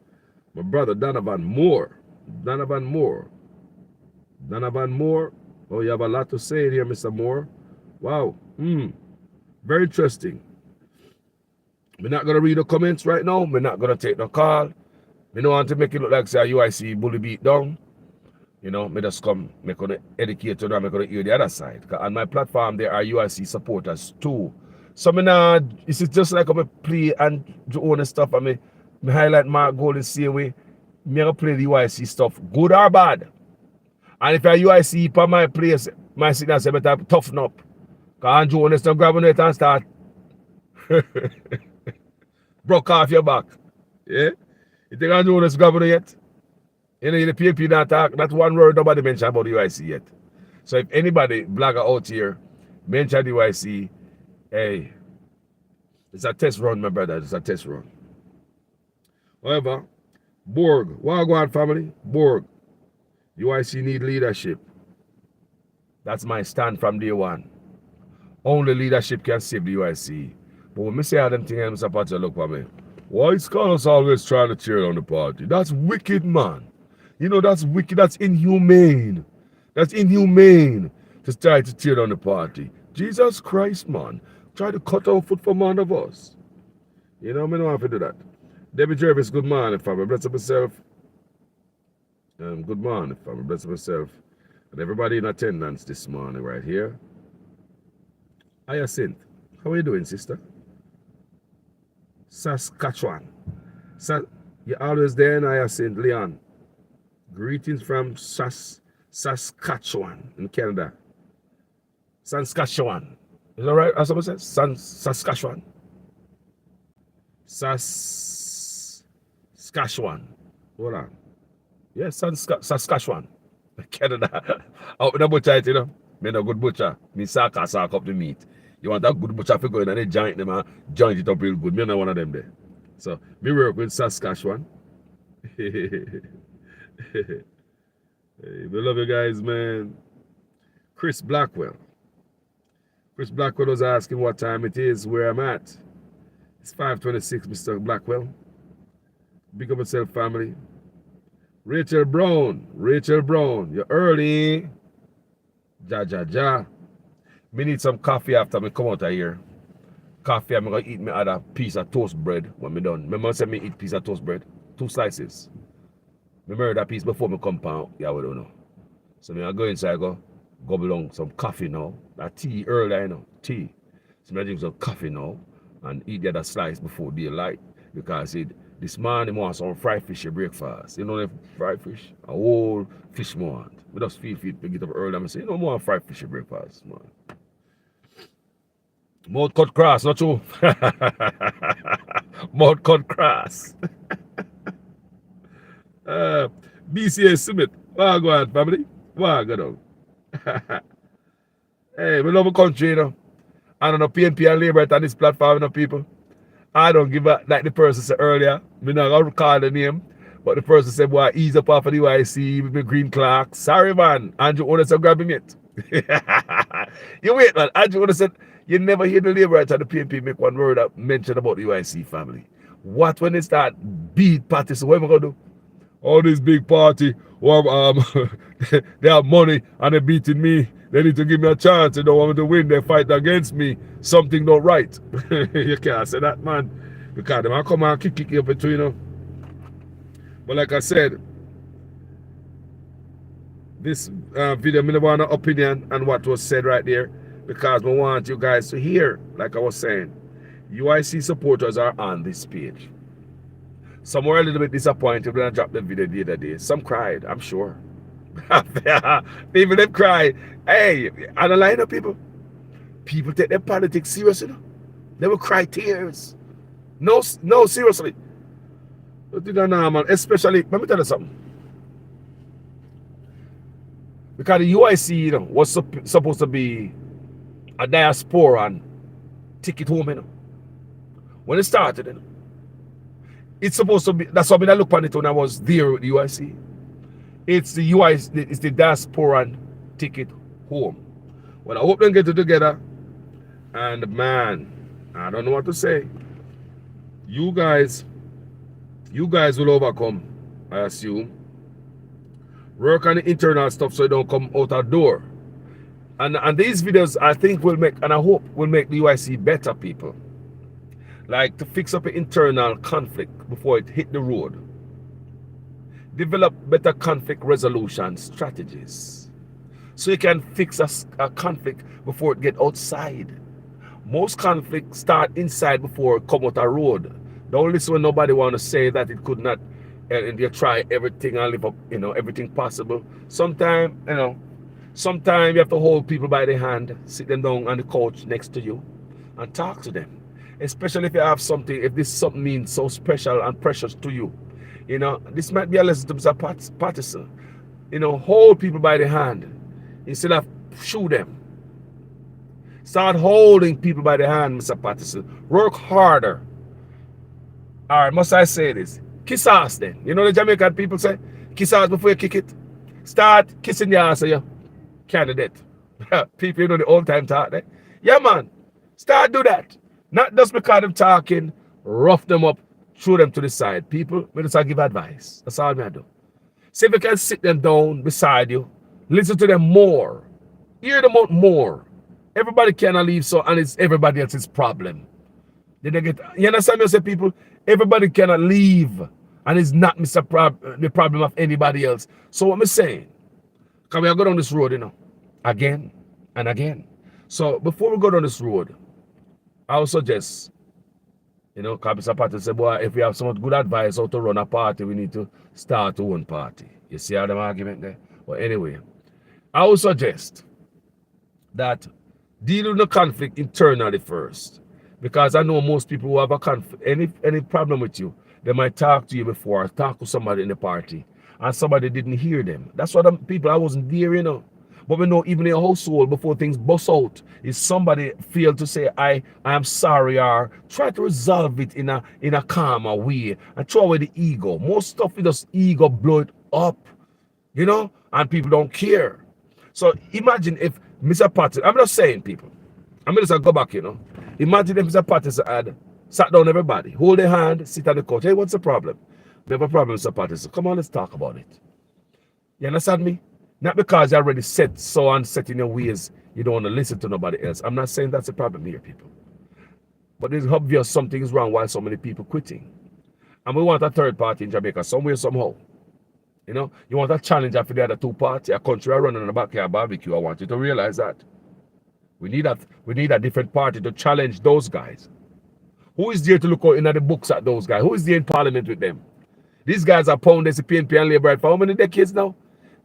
S5: My brother Donovan Moore. Donovan Moore. Oh, you have a lot to say here, Mr. Moore. Wow. Very interesting. We're not going to read the comments right now. We're not going to take the call. We don't want to make it look like, say, a UIC bully beat down. You know, me just come, me going to educate you, and me going to hear the other side. On my platform, there are UIC supporters too. So me now, this is just like I play and do own stuff. And me highlight my goal the same way. Me going to play the UIC stuff, good or bad. And if a UIC for my place, my signal say better toughen up. Because Andrew honest and grabbing it and start broke off your back. Yeah? You think Andrew honest grabbing it yet? You know, the PAP not talk, not one word nobody mentioned about the UIC yet. So if anybody blogger out here mention the UIC, hey, it's a test run, my brother. It's a test run. However, Borg, Wagwan family, Borg, UIC need leadership. That's my stand from day one. Only leadership can save the UIC. But when I say all them things, Mr. Patterson look for me. Why is Carlos always trying to tear down the party? That's wicked, man. You know, that's wicked. That's inhumane. That's inhumane to try to tear down the party. Jesus Christ, man. Try to cut our foot from one of us. You know, I don't have to do that. Debbie Jervis, good morning, family. Bless up myself. Good morning, family. Bless up myself. And everybody in attendance this morning right here. Hyacinth, how are you doing, sister? Saskatchewan. You're always there in Hyacinth, Leon. Greetings from Saskatchewan in Canada. Saskatchewan. Is that right? As someone says? Saskatchewan. Saskatchewan. Hold on. Yes, Saskatchewan. Canada. Out with a butcher, you know. Me no good butcher. Me sack up the meat. You want that good butcher to go in and they joint them and joint it up real good. Me not one of them there. So me work with Saskatchewan. Hey, we love you guys, man. Chris Blackwell. Chris Blackwell was asking what time it is, where I'm at. It's 5:26, Mr. Blackwell. Big up yourself, family. Rachel Brown, you're early. Ja. Me need some coffee after me come out of here. Coffee, I'm gonna eat me other piece of toast bread when me done. Remember I said me eat piece of toast bread? 2 slices. Me murder that piece before me compound. Yeah, we don't know. So me I go inside, go gobble on some coffee now. That tea early, you know, tea. So I drink some coffee now and eat the other slice before daylight because this man he wants some fried fish for breakfast. You know the fried fish? A whole fish me want. We just feel to get up early and I say, you know, more fried fish for breakfast, man. Mouth cut cross, not true. Mouth cut cross. BCA Summit. Wow, go on, family. Wow, go down. Hey, we love a country, you know. I don't know, PNP and Labour on this platform, you know, people. I don't give a, like the person said earlier, me not gonna call the name, but the person said, boy, ease up off of the YC with the green clock. Sorry, man. Andrew Oda said, grab him it. You wait, man. Andrew Oda said, you never hear the Labour and the PNP make one word up mention about the UIC family. What when they start beat Patterson? What am I gonna do? All this big party, well, they have money and they're beating me. They need to give me a chance. They don't want me to win. They fight against me. Something not right. You can't say that, man. Because they might come and kick you up between them. But like I said, this video, I want an opinion on what was said right there. Because we want you guys to hear, like I was saying, UIC supporters are on this page. Some were a little bit disappointed when I dropped the video the other day. Some cried, I'm sure. People them cried. Hey, on the line of people take their politics seriously. You know? They will cry tears. No, seriously. Don't think normal. Especially, let me tell you something. Because the UIC, you know, was supposed to be a diaspora and ticket home, you know. When it started, you know. It's supposed to be, that's what I looked on it when I was there with the UIC. It's the UIC, it's the diaspora ticket home. Well, I hope they get it together. And man, I don't know what to say. You guys will overcome, I assume. Work on the internal stuff so you don't come out a door. And these videos, I think will make, and I hope will make the UIC better, people. Like to fix up an internal conflict before it hit the road. Develop better conflict resolution strategies. So you can fix a conflict before it get outside. Most conflicts start inside before it come out a road. Don't listen when nobody want to say that it could not, and you try everything and live up, you know, everything possible. Sometimes, you know, sometimes you have to hold people by the hand, sit them down on the couch next to you and talk to them. Especially if you have something, if this something means so special and precious to you. You know, this might be a lesson to Mr. Patterson. You know, hold people by the hand instead of shoot them. Start holding people by the hand, Mr. Patterson. Work harder. All right, must I say this? Kiss ass then. You know the Jamaican people say, kiss ass before you kick it. Start kissing the ass of your candidate. People, you know the old time talk there. Yeah, man. Start do that. Not just because them talking, rough them up, throw them to the side. People, we just give advice. That's all I do. See if you can sit them down beside you, listen to them more, hear them out more. Everybody cannot leave, so and it's everybody else's problem. Did they get? You understand me? I say, people, everybody cannot leave, and it's not the problem of anybody else. So what I'm saying, can we go down this road, you know, again and again. So before we go down this road, I would suggest, you know, Mr. Patterson said, boy, if we have some good advice how to run a party, we need to start our own party. You see how the argument there? But anyway, I would suggest that deal with the conflict internally first. Because I know most people who have a conflict, any problem with you, they might talk to you before, talk to somebody in the party, and somebody didn't hear them. That's what people, I wasn't there, you know. But we know even in a household, before things bust out, if somebody failed to say, I am sorry, or try to resolve it in a calmer way and throw away the ego. Most stuff is just ego blow it up, you know, and people don't care. So imagine if Mr. Patterson, I'm not saying people, I'm going to go back, you know. Imagine if Mr. Patterson had sat down everybody, hold their hand, sit on the couch. Hey, what's the problem? We have a problem, Mr. Patterson. Come on, let's talk about it. You understand me? Not because you're already set in your ways, you don't want to listen to nobody else. I'm not saying that's a problem here, people. But it's obvious something is wrong why so many people quitting. And we want a third party in Jamaica, somewhere, somehow. You know, you want a challenge after the other two parties, a country running in the backyard barbecue. I want you to realize that. We need a different party to challenge those guys. Who is there to look out in the books at those guys? Who is there in parliament with them? These guys are pounding the PNP and Labour for how many decades now?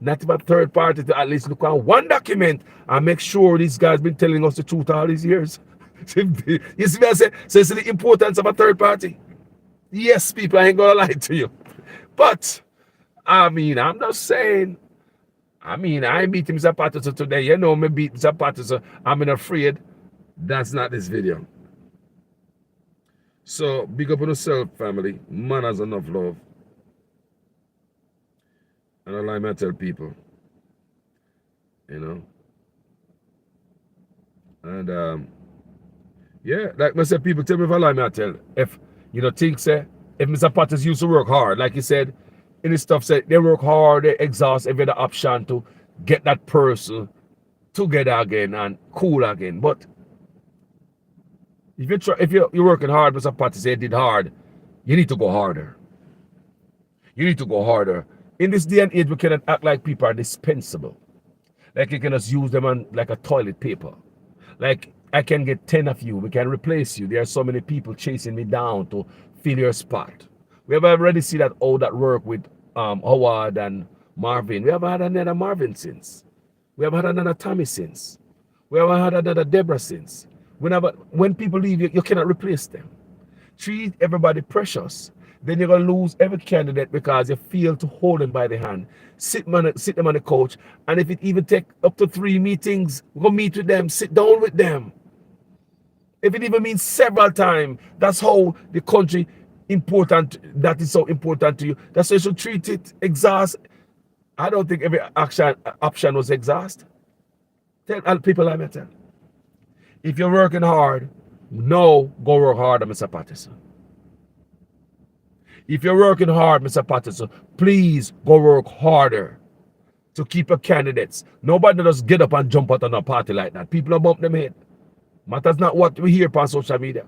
S5: Not even a third party to at least look at one document and make sure these guys been telling us the truth all these years. You see what I say? So it's the importance of a third party. Yes, people, I ain't gonna lie to you. But, I mean, I'm not saying, I ain't beating Mr. Patterson today. You know me beat Mr. Patterson. I'm not afraid. That's not this video. So, big up on yourself, family. Man has enough love. And I like to tell people, you know. And, yeah, like I said, people tell me if I lie, I tell. If, you know, think, say, if Mr. Patterson used to work hard, like he said, in his stuff, say, they work hard, they exhaust every other option to get that person together again and cool again. But if you're working hard, Mr. Patterson said did hard, you need to go harder. You need to go harder. In this day and age, we cannot act like people are dispensable. Like you can just use them on like a toilet paper. Like I can get 10 of you, we can replace you. There are so many people chasing me down to fill your spot. We have already seen that all that work with Howard and Marvin. We haven't had another Marvin since. We haven't had another Tommy since. We haven't had another Deborah since. When people leave, you cannot replace them. Treat everybody precious. Then you're going to lose every candidate because you fail to hold them by the hand. Sit them on the couch. And if it even take up to 3 meetings, go meet with them, sit down with them. If it even means several times, that's how the country that is so important to you. That's how you should treat it. Exhaust. I don't think every option was exhaust. Tell people like me, tell. If you're working hard, no, go work harder, Mr. Patterson. If you're working hard, Mr. Patterson, please go work harder to keep your candidates. Nobody just get up and jump out on a party like that. People don't bump them head. Matters not what we hear on social media.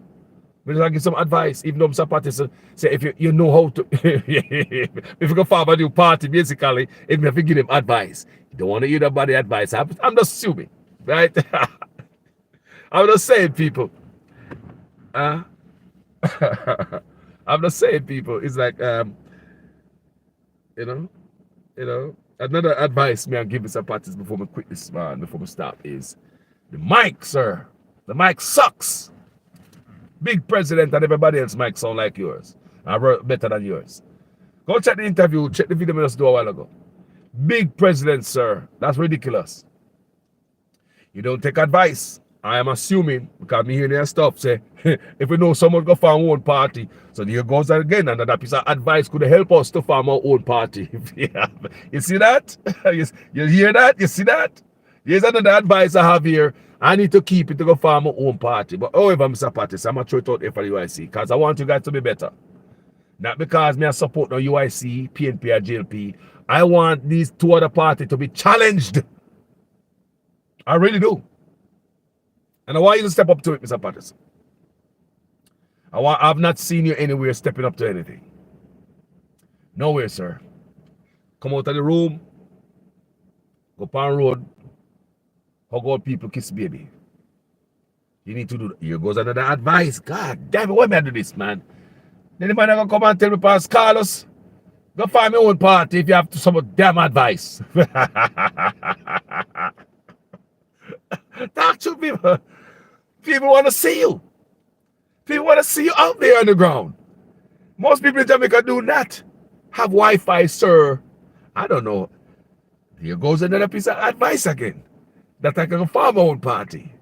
S5: We just give some advice, even though Mr. Patterson say if you know how to, if you go form a new party, basically, if you have to give them advice. You don't want to hear nobody advice. I'm just assuming, right? I'm just saying, people. I'm just saying, people. It's like, you know, another advice me I give Mr. Patterson before we quit this man, before we stop is the mic, sir. The mic sucks. Big president and everybody else mic sound like yours. I wrote better than yours. Go check the interview, check the video we just do a while ago. Big president, sir. That's ridiculous. You don't take advice. I am assuming, because me hearing their stuff, say, if we know someone go form our own party, so here goes again, another piece of advice could help us to form our own party. Yeah. You see that? You hear that? You see that? Here's another advice I have here. I need to keep it to go form my own party. But however, Mr. Patterson, I'm going to throw it out there for the UIC because I want you guys to be better. Not because me I support no UIC, PNP or JLP. I want these two other parties to be challenged. I really do. And I want you to step up to it, Mr. Patterson. I've not seen you anywhere stepping up to anything. Nowhere, sir. Come out of the room. Go down the road. Hug out people, kiss baby. You need to do that. Here goes another advice. God damn it, why am I do this, man? Then the man gonna come and tell me, Pastor Carlos, go find my own party if you have some damn advice. Talk to people. People want to see you. People want to see you out there on the ground. Most people in Jamaica do not have Wi-Fi, sir. I don't know. Here goes another piece of advice again. That I can form my own party.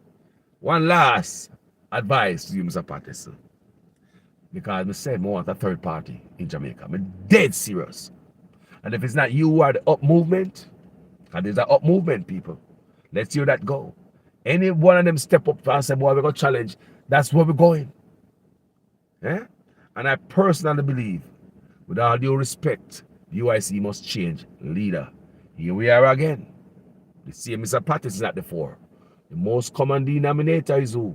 S5: One last advice to you, Mr. Patterson. Because I said I want a third party in Jamaica. I'm dead serious. And if it's not you who are the up movement, and there's an up movement, people, let's hear that go. Any one of them step up and say, boy, we're going to challenge, that's where we're going. Yeah? And I personally believe, with all due respect, the UIC must change leader. Here we are again. The same Mr. Patterson at the fore. The most common denominator is who?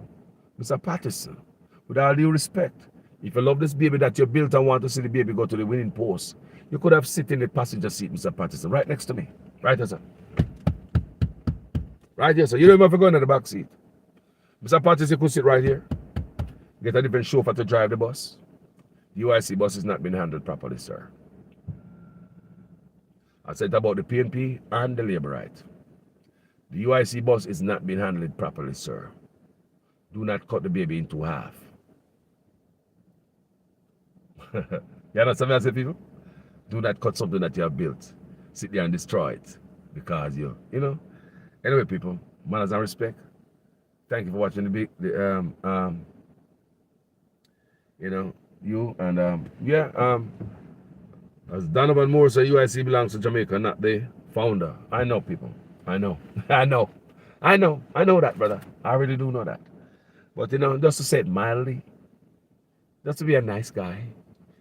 S5: Mr. Patterson. With all due respect, if you love this baby that you built and want to see the baby go to the winning post, you could have sit in the passenger seat, Mr. Patterson, right next to me. Right here, sir. Right here, sir. You don't even have to go into the back seat. Mr. Patterson could sit right here. Get a different chauffeur to drive the bus. The UIC bus is not being handled properly, sir. I said about the PNP and the labor right. The UIC bus is not being handled properly, sir. Do not cut the baby into half. You understand what I say, people? Do not cut something that you have built. Sit there and destroy it. Because you know. Anyway, people, manners and respect. Thank you for watching as Donovan Moore said, UIC belongs to Jamaica, not the founder. I know, people. I know. I know that, brother. I really do know that. But just to say it mildly, just to be a nice guy.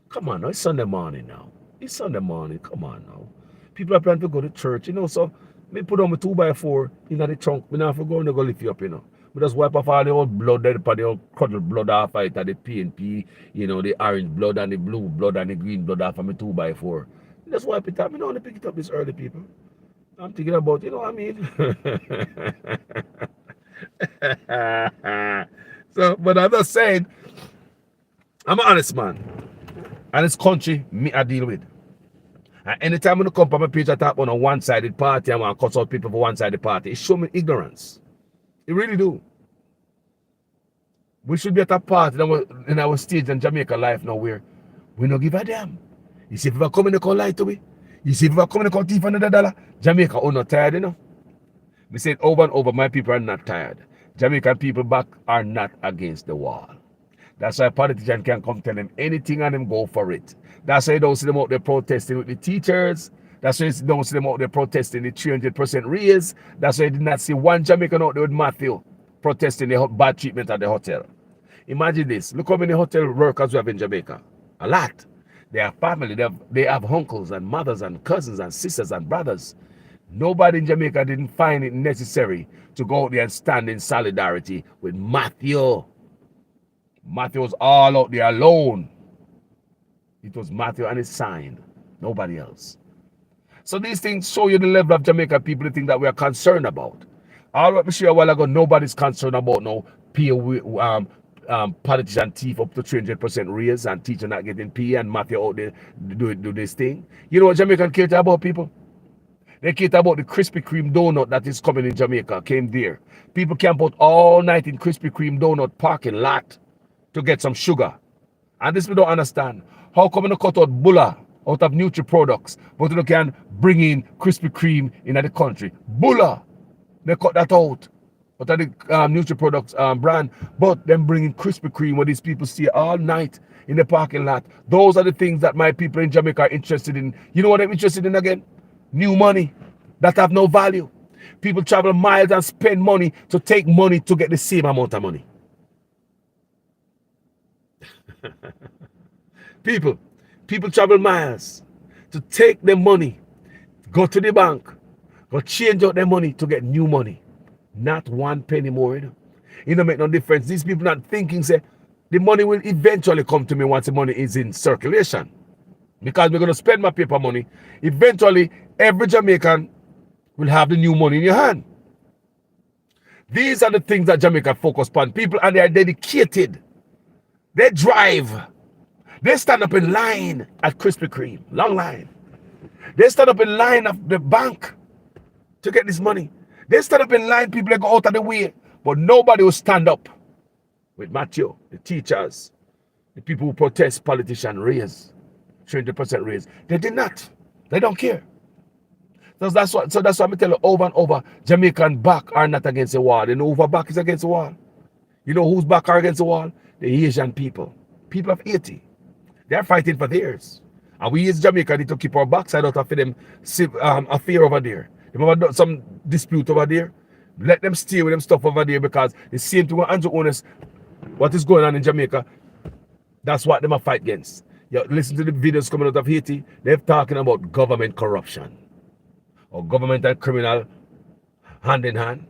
S5: Come on now, it's Sunday morning now. It's Sunday morning, come on now. People are planning to go to church, so me put on my 2x4 in the trunk. Me not for go and go lift you up, Me just wipe off all the old blood, the old cuddle blood off it, the PNP, the orange blood and the blue blood and the green blood off of my 2x4. Just wipe it up. I want to pick it up this early, people. I'm thinking about, what I mean? So, but I'm just saying, I'm an honest man. And this country, I deal with. And anytime when I come on my page, I talk on a one-sided party, I want to cut out people for one-sided party. It shows me ignorance. It really do. We should be at a part in our stage in Jamaica life now where we don't give a damn. You see, if I come in, they come lie to me. You see, if I come in, they come thief another dollar. Jamaica are not tired, We say it over and over, my people are not tired. Jamaican people back are not against the wall. That's why politicians can come tell them anything and them go for it. That's why you don't see them out there protesting with the teachers. That's why you don't see them out there protesting the 300% raise. That's why you did not see one Jamaican out there with Matthew protesting the bad treatment at the hotel. Imagine this. Look how many hotel workers we have in Jamaica. A lot. They have family. They have uncles and mothers and cousins and sisters and brothers. Nobody in Jamaica didn't find it necessary to go out there and stand in solidarity with Matthew. Matthew was all out there alone. It was Matthew and his sign. Nobody else. So these things show you the level of Jamaica people think that we are concerned about. All what we share a while ago, nobody's concerned about now politician thief up to 300% raise and teacher not getting pay and Matthew out there do this thing. You know what Jamaican care about, people? They care about the Krispy Kreme donut that is coming in Jamaica, came there. People camp out all night in Krispy Kreme donut parking lot to get some sugar. And this we don't understand. How come you cut out Bulla out of Nutri products, but you can bring in Krispy Kreme in the country? Bulla, they cut that out of the Nutri products brand, but them bringing Krispy Kreme where these people stay all night in the parking lot. Those are the things that my people in Jamaica are interested in. You know what I'm interested in again? New money that have no value. People travel miles and spend money to take money to get the same amount of money. People travel miles to take their money, go to the bank, go change out their money to get new money. Not one penny more. It don't make no difference. These people not thinking, say, the money will eventually come to me once the money is in circulation. Because we're going to spend my paper money. Eventually, every Jamaican will have the new money in your hand. These are the things that Jamaica focus on. People, and they are dedicated. They drive. They stand up in line at Krispy Kreme. Long line. They stand up in line at the bank to get this money. They stand up in line, people that go out of the way. But nobody will stand up with Matthew, the teachers, the people who protest politician raise, 300% raise. They did not. They don't care. So that's why I tell you over and over, Jamaican back are not against the wall. You know who back is against the wall? You know whose back are against the wall? The Asian people. People of Haiti. They're fighting for theirs. And we as Jamaica need to keep our backside out of them affair over there. They have some dispute over there. Let them stay with them stuff over there because the same thing with Andrew Owners, what is going on in Jamaica, that's what they are fight against. You listen to the videos coming out of Haiti, they're talking about government corruption or government and criminal hand in hand.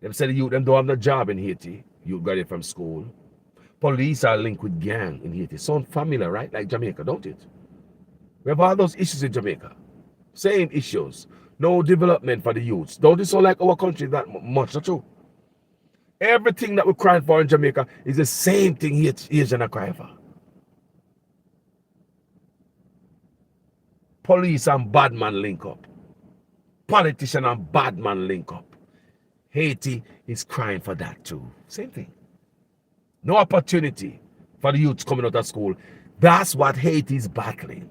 S5: Them say the youth them don't have no job in Haiti. Youth graduate from school. Police are linked with gang in Haiti. Sound familiar, right? Like Jamaica, don't it? We have all those issues in Jamaica. Same issues. No development for the youths. Don't it sound like our country that much? Not true. Everything that we're crying for in Jamaica is the same thing Asian are crying for. Police and bad man link up. Politician and bad man link up. Haiti is crying for that too. Same thing. No opportunity for the youths coming out of school. That's what Haiti is battling.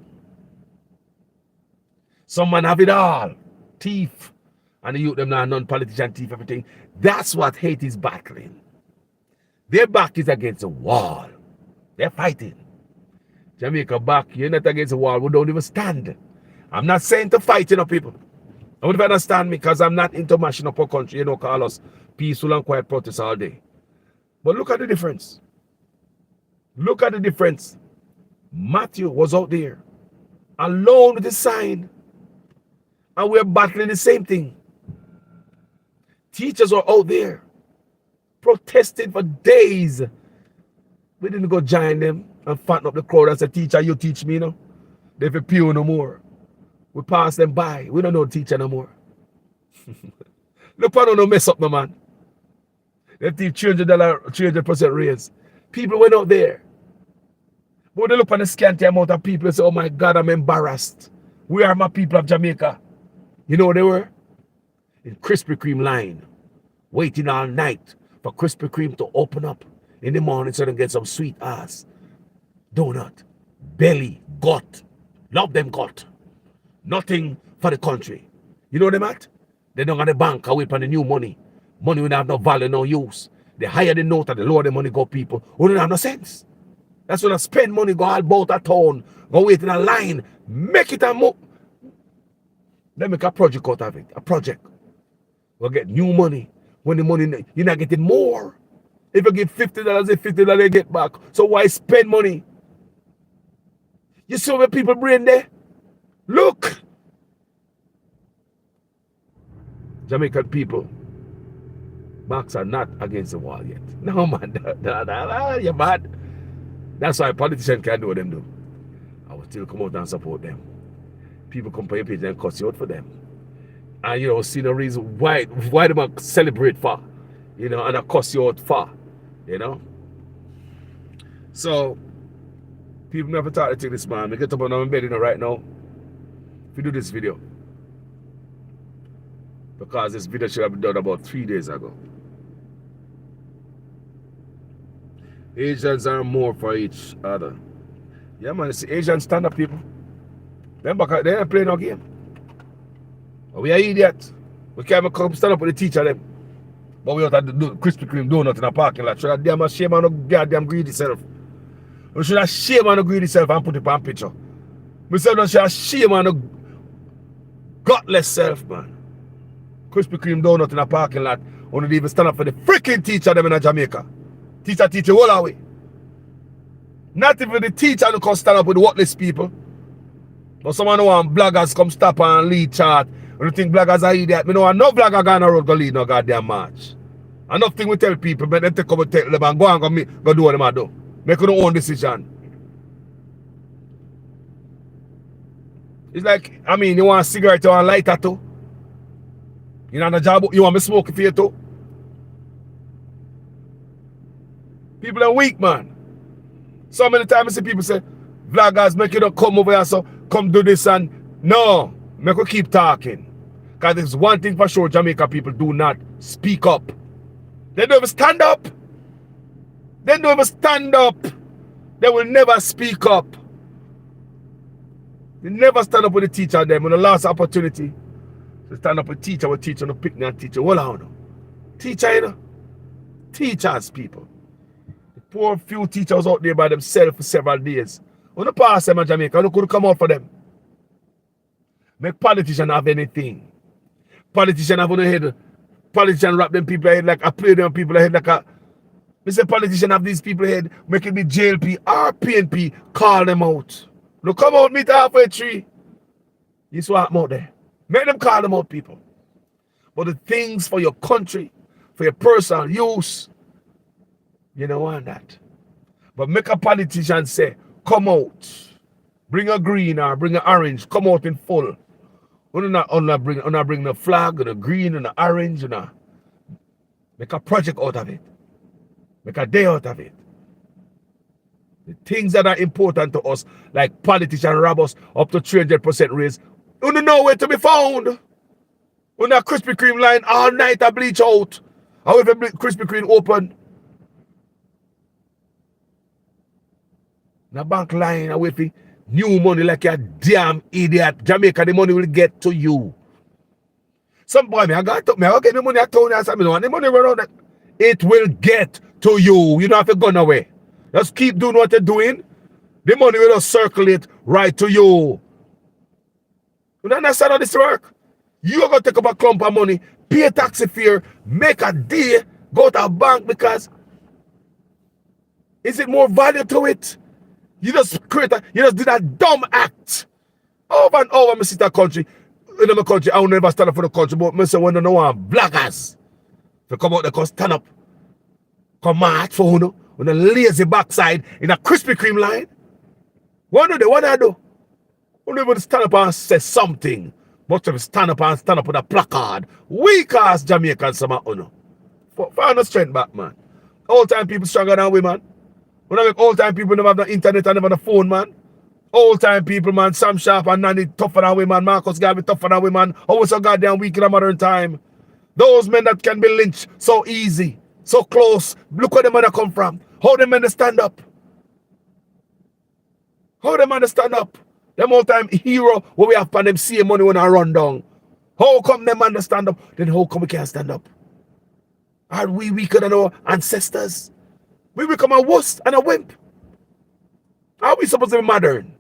S5: Some man have it all. Thief. And the youth them now non-politician thief, everything. That's what Haiti is battling. Their back is against the wall. They're fighting. Jamaica back, you're not against the wall. We don't even stand. I'm not saying to fight, people. I would understand me because I'm not into mashing up our country, call us peaceful and quiet protests all day. But look at the difference. Look at the difference. Matthew was out there alone with the sign. And we're battling the same thing. Teachers are out there protesting for days. We didn't go join them and fatten up the crowd and say, teacher, you teach me, They for pure no more. We pass them by. We don't know teacher no more. Look, I don't mess up, no man. They teach $300, 300% raise. People went out there. But they look at the scanty amount of people and say, oh my God, I'm embarrassed. Where are my people of Jamaica? You know where they were? In Krispy Kreme line. Waiting all night for Krispy Kreme to open up in the morning so they can get some sweet ass. Donut. Belly. Gut. Love them gut. Nothing for the country. You know them at? They don't have the bank away from the new money. Money will have no value, no use. The higher the note and the lower the money go people who don't have no sense. That's when I spend money, go all about a town, go wait in a line, make it a move. They make a project out of it. A project. We'll get new money. When the money, you're not getting more. If you give $50, if $50 you get back. So why spend money? You see where people brain there? Look. Jamaican people, backs are not against the wall yet. No, man. You're mad. That's why politicians can't do what them do. I will still come out and support them. People come for your page and cuss you out for them. And, see no reason why they might celebrate for, and I cuss you out for, So, people never thought to take this man. I get up on my bed, right now. If you do this video. Because this video should have been done about 3 days ago. Asians are more for each other. Yeah, man, it's Asian stand-up people. They ain't playing no game. But we are idiots. We can't come stand up with the teacher them. But we have to do Krispy Kreme donut in a parking lot. Should have damn shame on the goddamn greedy self. We should have shame on the greedy self and put it on picture. We said we should have shame on the gutless self, man. Krispy Kreme donut in a parking lot. Only even stand up for the freaking teacher them in Jamaica. Teacher all our way. Not even the teacher who can stand up with the worthless people. But someone who want bloggers come stop and lead chart. When you think bloggers are idiot, me know no blogger go on the road go lead no goddamn march. Enough thing we tell people, but them take come and tell them and go do what them do. Make your own decision. It's like, you want a cigarette, you want a lighter too. You know the job, you want me smoking for you too. People are weak, man. So many times I see people say, vloggers, make you not come over here, so come do this and no, make you keep talking. Because there's one thing for sure, Jamaica people do not speak up. They don't even stand up. They don't even stand up. They will never speak up. They never stand up with the teacher and them. When the last opportunity to stand up with teacher, will teach on the picnic and teacher. Well, I don't know. Teacher, Teachers, people. The poor few teachers out there by themselves for several days. When the pass them in Jamaica, you could come out for them. Make politicians have anything. Politicians have on the head. Politicians wrap them people head like I play them people head like a. Mr. Politician have these people head, make it be JLP or PNP, call them out. No, come out, meet halfway tree. You swap them out there. Make them call them out, people. But the things for your country, for your personal use, you don't want that. But make a politician say, come out. Bring a green or bring an orange. Come out in full. When not bring the flag, the green and the orange, make a project out of it. Make a day out of it. The things that are important to us, like politicians rob us up to 300% raise, you don't know where to be found. When that Krispy Kreme line all night I bleach out. However, Krispy Kreme open. The bank line away for new money like a damn idiot. Jamaica, the money will get to you. Some boy, I got get the money at town and something. The money around that. It will get to you. You don't have to go away. Just keep doing what you're doing. The money will just circulate right to you. You don't understand how this work? You're going to take up a clump of money, pay a taxi fare, make a deal, go to a bank because is it more value to it? You just did a dumb act. Over and over, my sister country. In my country, I will never stand up for the country, but I say when I know I'm blackers. If you come out, they can stand up. Come march for you on a lazy backside in a Krispy Kreme line. What do they? What I do? Who never stand up and say something? But if stand up with a placard. Weak ass Jamaicans, some of you. Find the strength back, man. All time people stronger than women. When I make all time people never have the internet and never the phone, man. All time people, man. Sam Sharp and Nanny tougher than women. Marcus Garvey tougher than women. Always so goddamn weak in a modern time. Those men that can be lynched so easy, so close. Look where the men come from. How the men stand up? How the men stand up? Them all time hero where we have for them same money when I run down. How come them man stand up? Then how come we can't stand up? Are we weaker than our ancestors? We become a wuss and a wimp. Are we supposed to be modern?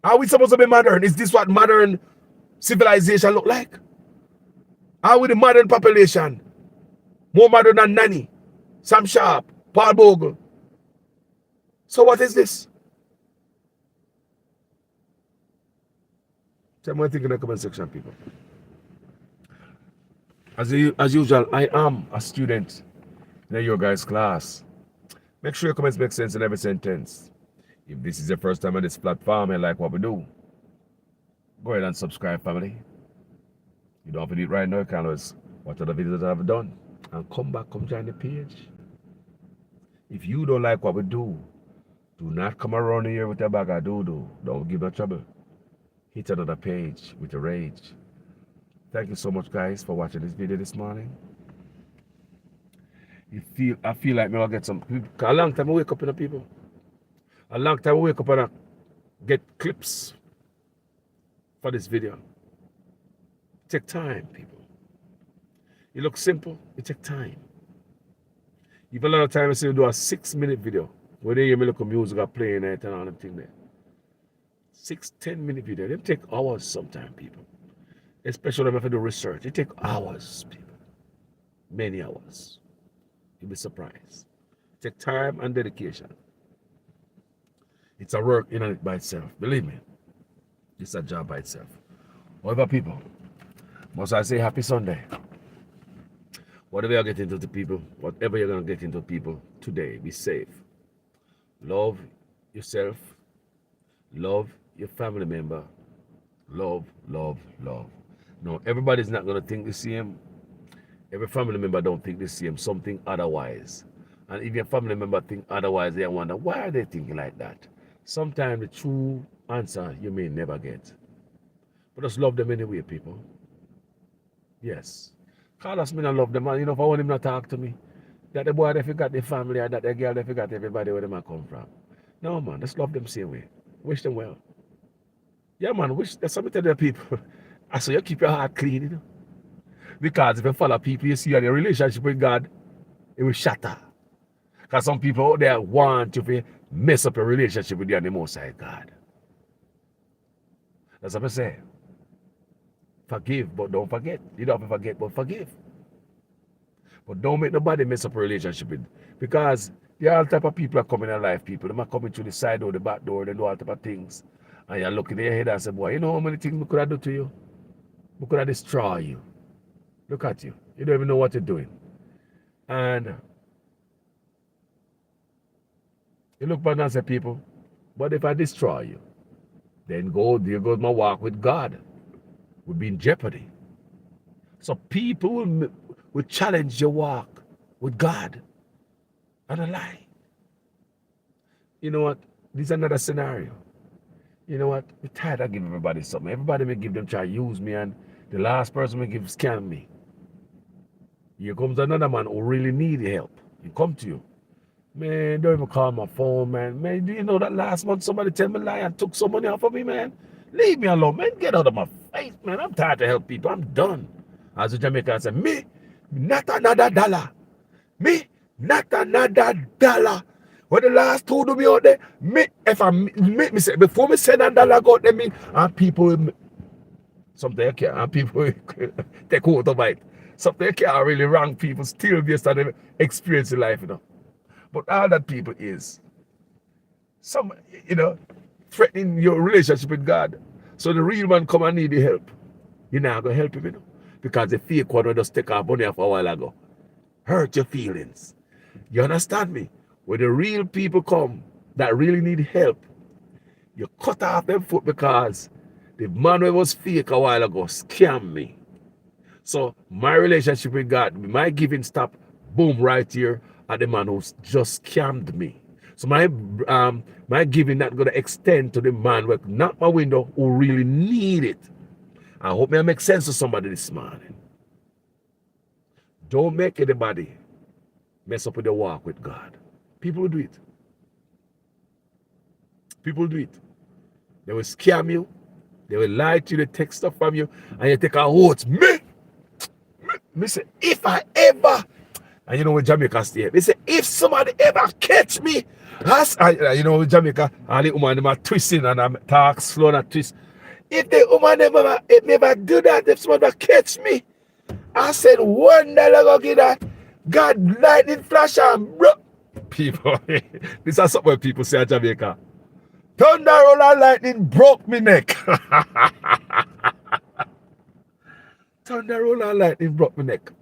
S5: Are we supposed to be modern? Is this what modern civilization look like? Are we the modern population? More modern than Nanny, Sam Sharp, Paul Bogle. So what is this? Tell me what you think in the comment section, people. As usual, I am a student in your guys' class. Make sure your comments make sense in every sentence. If this is your first time on this platform and like what we do, go ahead and subscribe, family. You don't have to do it right now. You can always watch other videos that I've done and come back, come join the page. If you don't like what we do not come around here with a bag of doo-doo. Don't give no trouble. Hit another page with a rage. Thank you so much, guys, for watching this video this morning. I feel like I'll get some. A long time I wake up in the people. A long time I wake up and I get clips for this video. Take time, people. It looks simple. It takes time. If a lot of time I say you do a 6-minute video, where they hear me look at music or playing it and all them thing there. 6-10-minute video. They take hours sometimes, people. Especially if I do research. It take hours, people. Many hours. You'll be surprised. It take time and dedication. It's a work in and by itself. Believe me. It's a job by itself. However, people, must I say happy Sunday. Whatever you're getting into people, whatever you're going to get into people today, be safe. Love yourself. Love your family member. Love, love, love. No, everybody's not going to think the same. Every family member don't think the same. Something otherwise. And if your family member think otherwise, they wonder, why are they thinking like that? Sometimes the true answer you may never get. But just love them anyway, people. Yes. Carlos, me not love them, man. You know, if I want him to talk to me, that the boy they forgot their family, or that the girl they forgot everybody where they might come from. No, man, just love them same way. Wish them well. Yeah, man, that's something to the people. I say you keep your heart clean, you know. Because if you follow people, you see your relationship with God, it will shatter. Because some people out there want you to mess up your relationship with you and the Most High God. That's what I say. Forgive, but don't forget. You don't have to forget, but forgive. But don't make nobody mess up a relationship with. Because there are all type of people that come in your life, people. They might come in through the side door, the back door, they do all type of things. And you're looking in your head and say, boy, you know how many things we could have done to you? who could have destroyed you. Look at you. You don't even know what you're doing. And you look back and say, people, but if I destroy you, then there goes my walk with God. We'll be in jeopardy. So people will challenge your walk with God. And a lie. You know what? This is another scenario. You know what? We're tired of giving everybody something. Everybody may give them try to use me, and the last person may give scam me. Here comes another man who really need help. He come to you. Man, don't even call my phone, man. Man, do you know that last month somebody tell me lie and took some money off of me, man? Leave me alone, man. Get out of my face, man. I'm tired to help people. I'm done. As a Jamaican said, me, not another dollar. Me, not another dollar. When the last two do me out there, me, if I me say, before me send a dollar go out there, me, and people, something I can't, and people take out of it. Something I can't really wrong people still based on them experiencing life, you know. But all that people is, some, you know, threatening your relationship with God. So the real man come and need the help. You're not going to help him, you know. Because the fake one will just take off money off a while ago. Hurt your feelings. You understand me? When the real people come that really need help, you cut off them foot because the man who was fake a while ago scammed me. So my relationship with God, my giving stop, boom, right here at the man who just scammed me. So my giving not going to extend to the man who knocked my window who really need it. I hope that makes sense to somebody this morning. Don't make anybody mess up with their walk with God. People will do it. People will do it. They will scam you. They will lie to you. They take stuff from you. And you take a oath. Me say, if I ever, and you know what Jamaica stay, they say, if somebody ever catch me, you know with Jamaica, all the woman them are twisting and I'm talk slow and twist. If the woman never do that, if somebody catch me, I said $1 go get that. God lightning flash and bro. People, this is something people say in Jamaica. Thunder roll and lightning broke me neck. Thunder roll and lightning broke me neck.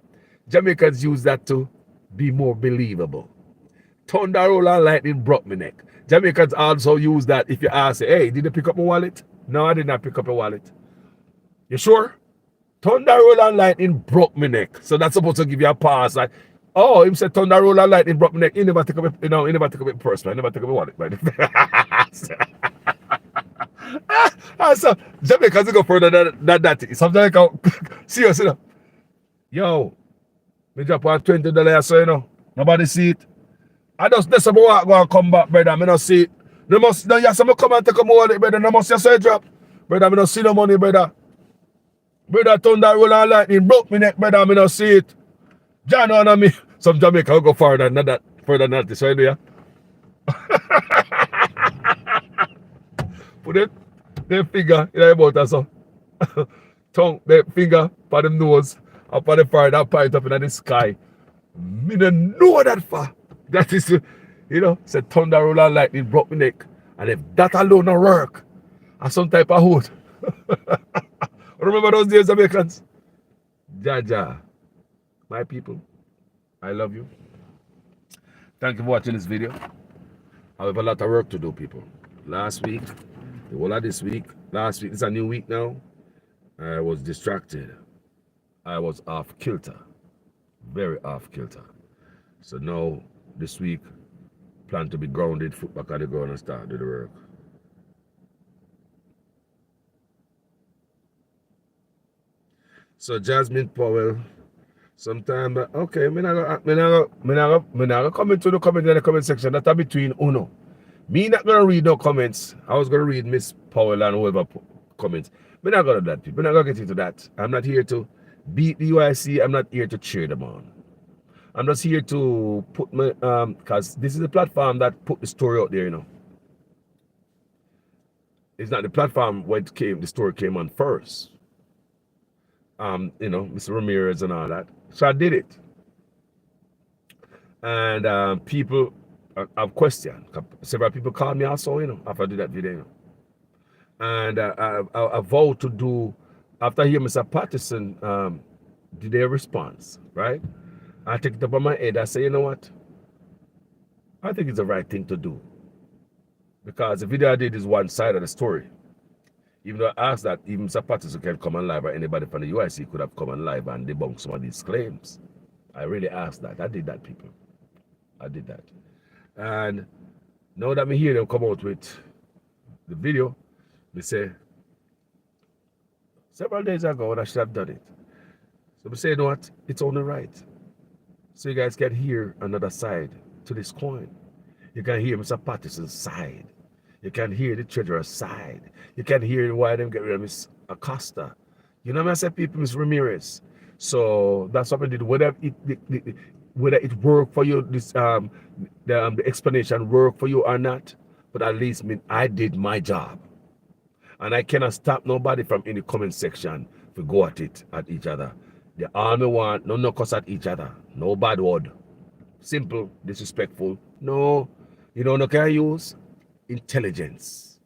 S5: Jamaicans use that to be more believable. Thunder roll and lightning broke me neck. Jamaicans also use that if you ask, hey, did you pick up my wallet? No, I did not pick up your wallet. You sure? Thunder roll and lightning broke me neck. So that's supposed to give you a pass. Like, oh, him said thunder roll and lightning broke me neck. He never took up, he never took up a purse, man. He never took up a wallet, man. So Jamaicans go further than that. Some Jamaica, serious, you know. Yo, me drop on $20 so you know. Nobody see it. I just this about go and come back, brother. Me not see it. No must no yes, me come and take a wallet, brother. No must just say drop. Brother, me not see no money, brother. Brother, thunder roll and lightning broke me neck, brother. Me not see it. John and me. Some Jamaica will go further than that. Further than that. So you know, yeah. Put it, their finger in the mouth or so. Tongue, their finger for them nose, up on the fire, that point up in the sky. Me don't know that far. That is, you know, said thunder roll and lightning broke my neck. And if that alone don't work, I some type of hood. Remember those days, Americans? Jaja, my people, I love you. Thank you for watching this video. I have a lot of work to do, people. Last week, the whole of this week, last week, it's a new week now. I was distracted. I was off kilter. Very off kilter. So now, this week, plan to be grounded, foot back on the ground and start do the work. So Jasmine Powell, sometime, okay, me not gonna comment to the comment in the comment section. That's between Uno. Me not gonna read no comments. I was gonna read Miss Powell and whoever comments. Me not gonna do that, people. Me not gonna get into that. I'm not here to beat the UIC. I'm not here to cheer them on. I'm just here to put my because this is a platform that put the story out there, you know. It's not the platform where it came, the story came on first. You know, Mr. Ramirez and all that. So I did it. And people have questioned. Several people called me also, you know, after I did that video. You know. And I vowed to do after hearing Mr. Patterson did their response, right? I take it up on my head. I say, you know what? I think it's the right thing to do. Because the video I did is one side of the story. Even though I asked that even Mr. Patterson can come on live, or anybody from the UIC could have come on live and debunk some of these claims. I really asked that. I did that, people. I did that. And now that me hear them come out with the video, they say, several days ago when I should have done it. So we say, you know what? It's only right. So you guys can hear another side to this coin. You can hear Mr. Patterson's side. You can hear the treasurer's side. You can hear why them get rid of Miss Acosta. You know what I said, people, Miss Ramirez. So that's what I did. Whether it worked for you, this the explanation worked for you or not, but at least I did my job. And I cannot stop nobody from in the comment section to go at each other. The army want no cuss at each other. No bad word. Simple, disrespectful. No, you know, no can use intelligence.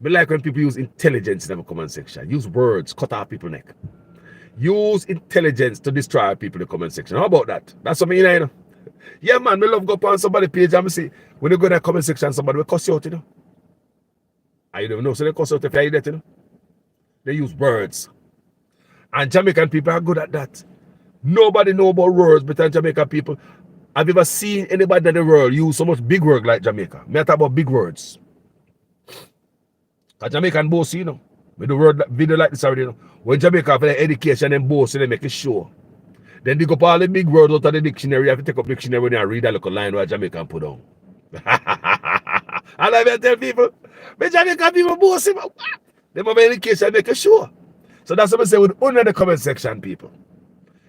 S5: Me like when people use intelligence in the comment section. Use words, cut off people's neck. Use intelligence to destroy people in the comment section. How about that? That's what you know. Yeah, man, me love go up on somebody's page and me see when you go in the comment section, somebody will cuss you out, you know. I don't know, so they cuss out if you that, you know. They use words. And Jamaican people are good at that. Nobody know about words better than Jamaican people. Have you ever seen anybody in the world use so much big word like Jamaica? Me talk about big words. Because Jamaican boast, you know. We do word video like this already, you know. When Jamaica for their education and boast, they make it show. Then they go up all the big words out of the dictionary. You have to take up dictionary when you read a little line where Jamaican put on. I like to tell people, but Jamaican people boast him. They have education and make it show. So that's what I say with under the comment section, people.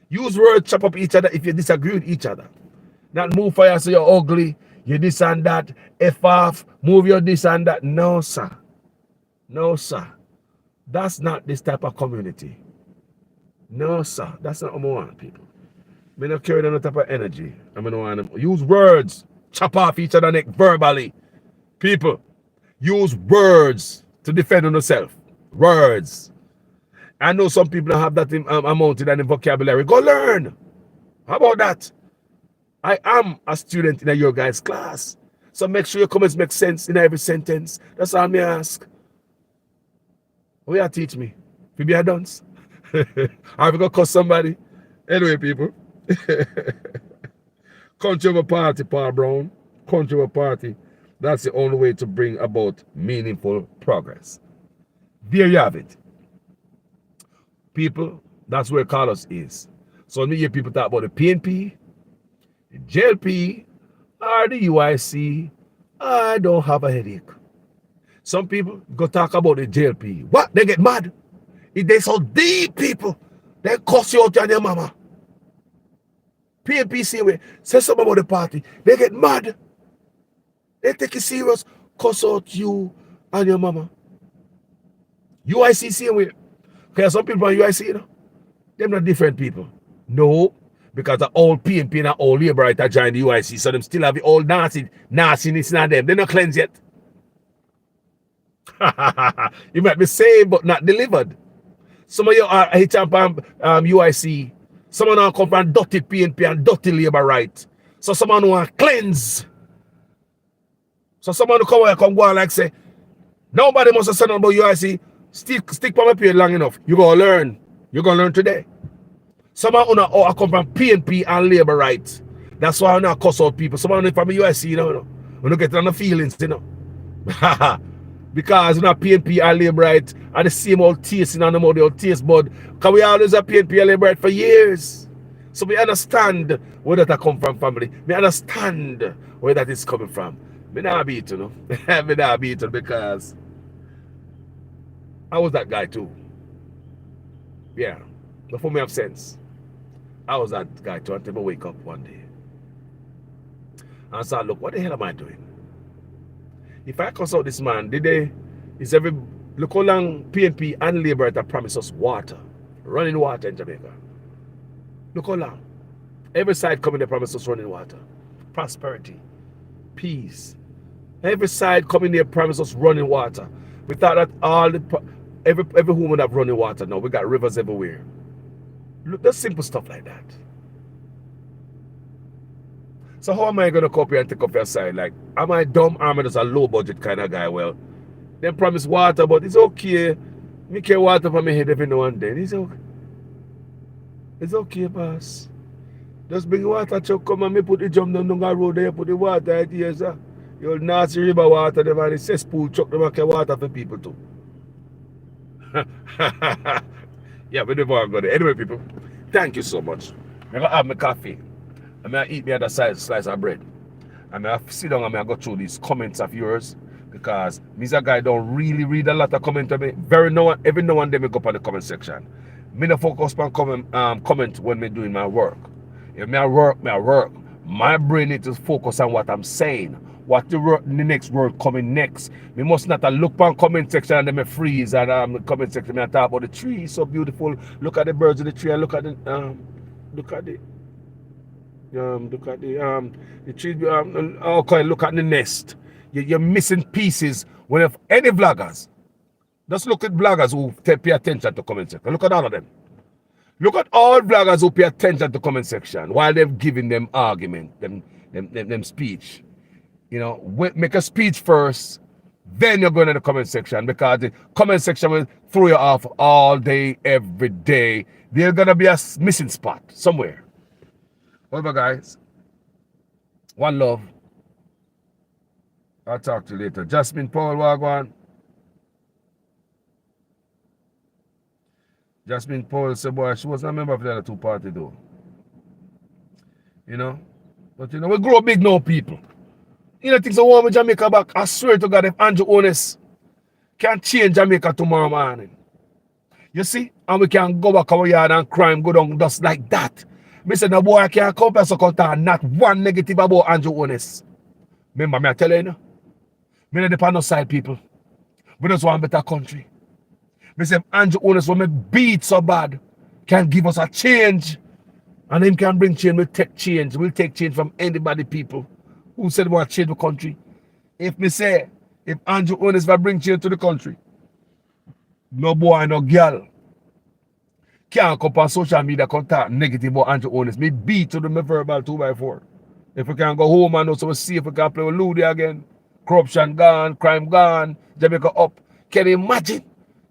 S5: Use words, chop up each other if you disagree with each other. Not move for you so you're ugly, you this and that, F off, move your this and that. No, sir. No, sir. That's not this type of community. No, sir. That's not what I want, people. I don't carry that type of energy. I don't want them. Use words, chop off each other neck verbally. People, use words to defend yourself. Words. I know some people don't have that amount in the vocabulary. Go learn. How about that? I am a student in your guys' class. So make sure your comments make sense in every sentence. That's all me ask. What you teach me? If you be a dunce? Or if you go cuss somebody? Anyway, people. Country over party, Paul Brown. Country over party. That's the only way to bring about meaningful progress. There you have it. People, that's where Carlos is. So when you hear people talk about the PNP, the JLP, or the UIC, I don't have a headache. Some people go talk about the JLP. What? They get mad. If they so deep, people, they cuss you out on your mama. PNP same way. Say something about the party. They get mad. They take it serious. Cuss out you and your mama. UIC same way. Because some people on UIC, you know, they're not different people. No, because the old PNP and the old labor right join the UIC, so them still have the old nastiness in them. They're not cleansed yet. You might be saved but not delivered. Some of you are UIC. Some of them come from dirty PNP and dirty labor right. So someone who are cleanse. So someone who come go and like say, nobody must have said about UIC. Stick on my page long enough. You're going to learn. You're going to learn today. Someone who come from PNP and labor rights. That's why I not cuss out people. Someone from the USC, you know. We don't get on the feelings, you know. Because you know, PNP and labor rights are the same old taste in the mouth, the old taste bud. Because we always have PNP and labor rights for years. So we understand where that come from, family. We understand where that is coming from. Me not beat, you know. Me not beat it because I was that guy too. Yeah. Before me have sense. I was that guy too until I wake up one day. And I said, look, what the hell am I doing? If I consult this man, look how long PNP and Labour that promise us water. Running water in Jamaica. Look how long. Every side coming they promise us running water. Prosperity. Peace. Every side coming there promise us running water. We thought that all the every woman have running water now. We got rivers everywhere. Look, there's simple stuff like that. So how am I gonna come here and take off your side? Like, am I dumb or am I just a low budget kind of guy? Well, they promise water, but it's okay. Me care water for my head every now and then. It's okay, boss. Just bring water truck come and me put the jump down the road there, put the water right here, sir. Your nasty river water, them and the cesspool truck, them and carry water for people too. Yeah, we never go there. Anyway, people, thank you so much. I'm gonna have my coffee. I'm gonna eat me other slice of bread. I'm gonna sit down and I'm gonna go through these comments of yours because me a guy don't really read a lot of comments to me. Every now and then me go up on the comment section. Me no focus on comment when me doing my work. If me I work. My brain needs to focus on what I'm saying. What the next word coming next. Me must not look on comment section and then me freeze and the comment section me I talk about the tree so beautiful. Look at the birds in the tree and look at the tree. Okay, look at the nest. You're missing pieces. When if any vloggers, just look at vloggers who pay attention to comment section. Look at all of them. Look at all vloggers who pay attention to comment section while they're giving them argument, them speech. You know, make a speech first, then you're going to the comment section because the comment section will throw you off all day, every day. There's going to be a missing spot somewhere. Whatever, guys. One love. I'll talk to you later. Jasmine Paul, Wagwan. Jasmine Paul said, boy, she wasn't a member of the other two party though. You know? But you know, we grow big now, people. You know, things I want with Jamaica back. I swear to God, if Andrew Honest can change Jamaica tomorrow morning. You see? And we can go back our yard and crime go down just like that. Me say, no boy, I can't come back so not one negative about Andrew Honest. Remember me, I tell you, me not depend on side people. We just want a better country. Me say, if Andrew Honest, when me beat so bad, can give us a change. And him can bring change, we'll take change. We'll take change from anybody, people who said we want to change the country. If me say, if Andrew Honest will bring change to the country, no boy, no girl can't come on social media contact negative about Andrew Honest. Me beat to them verbal 2x4. If we can go home and also see if we can play with Ludi again. Corruption gone, crime gone, Jamaica up. Can you imagine?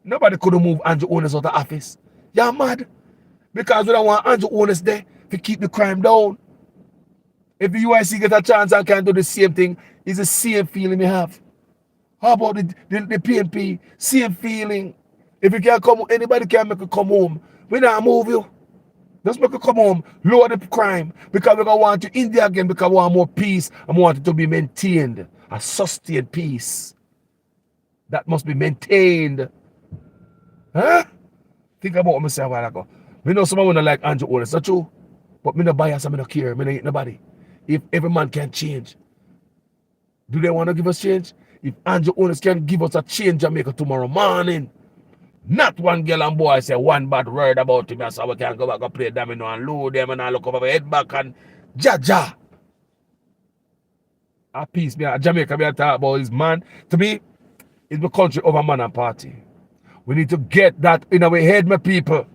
S5: Nobody could move Andrew Honest out of office. You're mad. Because we don't want Andrew Honest there to keep the crime down. If the UIC get a chance and can do the same thing, it's the same feeling we have. How about the PNP? Same feeling. If you can come, anybody can make you come home. We not move you. Just make you come home, lower the crime. Because we don't want you in there again because we want more peace and we want it to be maintained. A sustained peace. That must be maintained. Huh? Think about what I said a while ago. We know someone don't like Andrew Honest, not true. But me no bias and me no care. Me no hate nobody. If every man can change, do they want to give us change? If Andrew Honest can give us a change Jamaica tomorrow morning, not one girl and boy say one bad word about him, so we can go back and play domino and load them and I look over my head back and jaja. A peace, me a Jamaica me a talk about his man. To me, it's the country over man and party. We need to get that in our head, my people.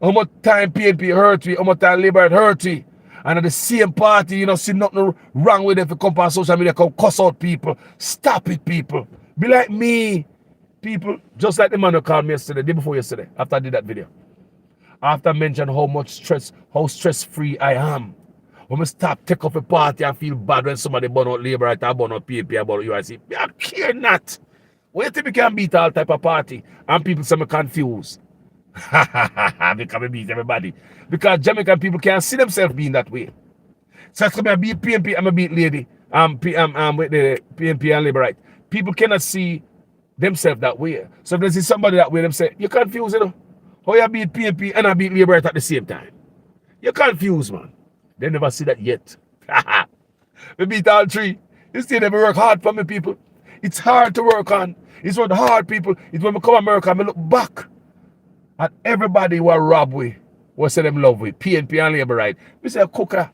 S5: How much time PNP hurt we, how much time Labour hurt we. And at the same party, you know, see nothing wrong with it if you come on social media, come cuss out people. Stop it, people. Be like me. People, just like the man who called me yesterday, day before yesterday, after I did that video. After I mentioned how much stress, how stress-free I am. When I stop, take off a party and feel bad when somebody burn out Labour, right, I burn out PNP, I burn out UIC. I care not. When you think we can beat all type of party and people say me confused. Because we beat everybody. Because Jamaican people can't see themselves being that way. So I'm going to beat PNP, I'm going to beat Lady, with the PNP and Labour, right? People cannot see themselves that way. So if they see somebody that way, them say, you're confused, you know? How you beat PNP and I beat Labour right at the same time? You're confused, man. They never see that yet. We beat all three. You see, they work hard for me, people. It's hard to work on. It's what hard, people. It's when we come to America and we look back at everybody who rob we, who say them love we, PNP and Labour, right? We say, cooker.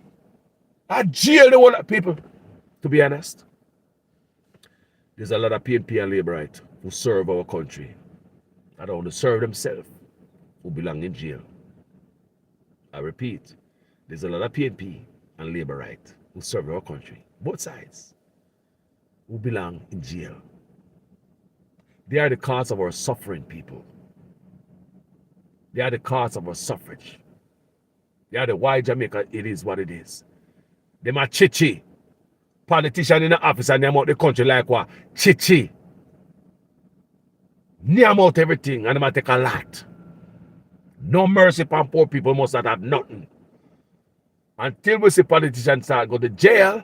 S5: I jail the whole lot of people. To be honest, there's a lot of PNP and Labour, right, who serve our country. that don't serve themselves who belong in jail. I repeat, there's a lot of PNP and labor right who serve our country, both sides, who belong in jail. They are the cause of our suffering, people. They are the cause of our suffrage. They are the why Jamaica it is what it is. Them are chichi. Politician in the office and them out the country like what? Chichi. Name out everything and them take a lot. No mercy upon poor people must not have nothing. Until we see politicians start go to jail,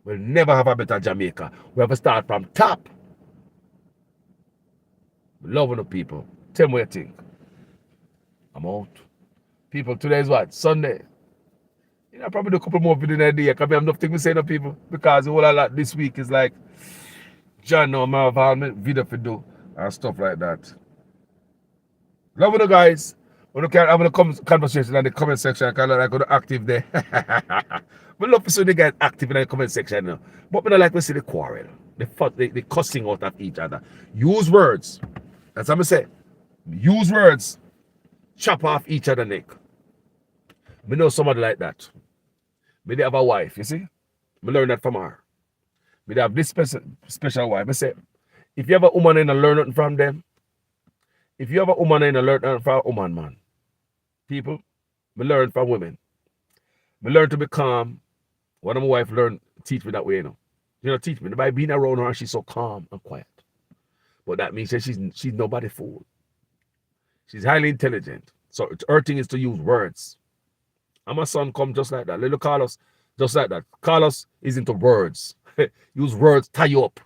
S5: we'll never have a better Jamaica. We have to start from top. Loving the people. Tell me what you think. I'm out. People, today is what? Sunday. You know, probably do a couple more videos in a day. Because I have nothing to say to people. Because the whole lot this week is like, John, no, I have all my video to do and stuff like that. Love you guys. When you can have a conversation in the comment section, I can go active there. We love to see the guys active in the comment section now. But we don't like to see the quarrel. The cussing out of each other. Use words. That's what I say. Use words. Chop off each other neck. We know somebody like that. We have a wife, you see? We learn that from her. We have this special wife. I say, if you have a woman and learn nothing from them, if you have a woman and learn nothing from a woman, man, people, we learn from women. We learn to be calm. One of my wife learned, teach me that way, you know. You know, teach me. By being around her, she's so calm and quiet. But that means that she's nobody fool. She's highly intelligent. So her thing is to use words. And my son come just like that. Little Carlos, just like that. Carlos is into words. Use words, tie you up.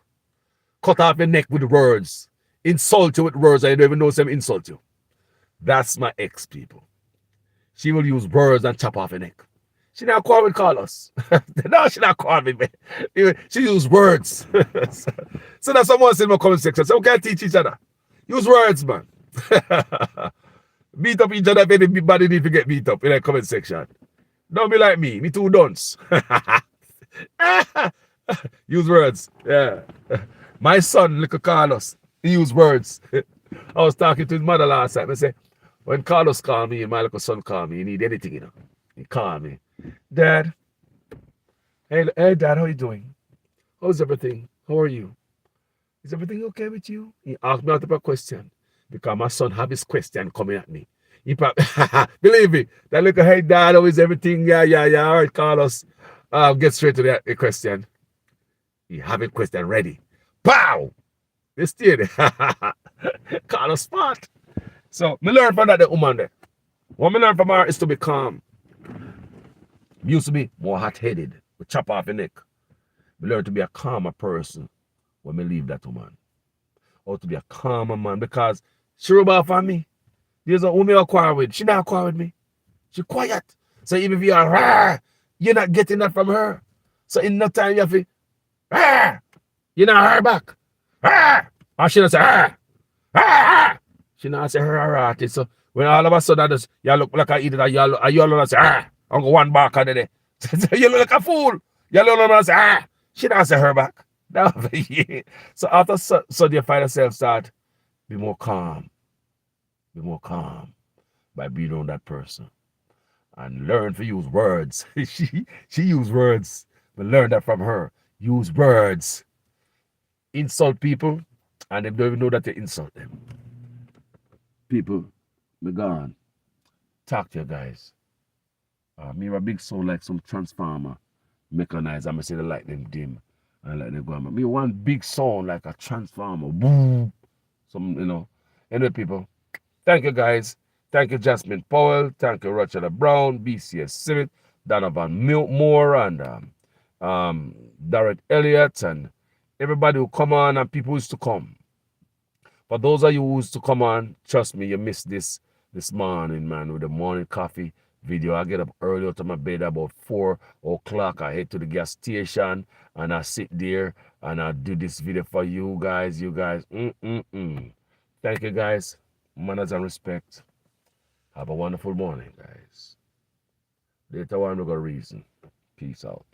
S5: Cut off your neck with words. Insult you with words and you don't even know them insult you. That's my ex, people. She will use words and chop off your neck. She not quarrel with Carlos. No, she not quarrel with me. She use words. So that's someone said in my comment section. So we can teach each other. Use words, man. Beat up each other if anybody need to get beat up in the comment section. Don't be like me. Me too dunce. Use words. Yeah. My son, little Carlos, he use words. I was talking to his mother last time. I said, when Carlos called me, my little son called me, he need anything, you know. He called me. Dad. Hey, Dad, how you doing? How's everything? How are you? Is everything okay with you? He asked me a question. Because my son have his question coming at me. He probably, believe me, that little, hey, Dad, how is everything? Yeah. All right, Carlos. Get straight to the question. He have a question ready. Pow! This did. Carlos smart. So, me learn from that woman there. What me learn from her is to be calm. Me used to be more hot-headed. We chop off your neck. Me learn to be a calmer person when me leave that woman. Or to be a calmer man because she rub off on me. There's a woman I quarrel with. She not quarrel with me. She quiet. So even if you are rah, you're not getting that from her. So in no time you have to rah, you not her back. Rah! Or she not say rah, rah. She not say rah. So when all of a sudden just, you look like a idiot, you alone say rah. I'm go one back under there. You look like a fool. You alone say rah. She not say her back. No, yeah. So after so you find yourself start be more calm. Be more calm by being around that person. And learn to use words. she use words. But learn that from her. Use words. Insult people and they don't even know that they insult them. People, me gone. Talk to you guys. Me have a big sound like some transformer mechanized. I'm gonna say the light them dim. And let them go. Me one big sound like a transformer. Boom. Some, you know. Anyway, people. Thank you, guys. Thank you, Jasmine Powell. Thank you, Rochella Brown, BCS Civic, Donovan Moore, and Darrett Elliott, and everybody who come on and people who used to come. For those of you who used to come on, trust me, you missed this morning, man, with the morning coffee video. I get up early out of my bed about 4 o'clock. I head to the gas station and I sit there and I do this video for you guys. Thank you, guys. Manners and respect. Have a wonderful morning, guys. Later on, we got reason. Peace out.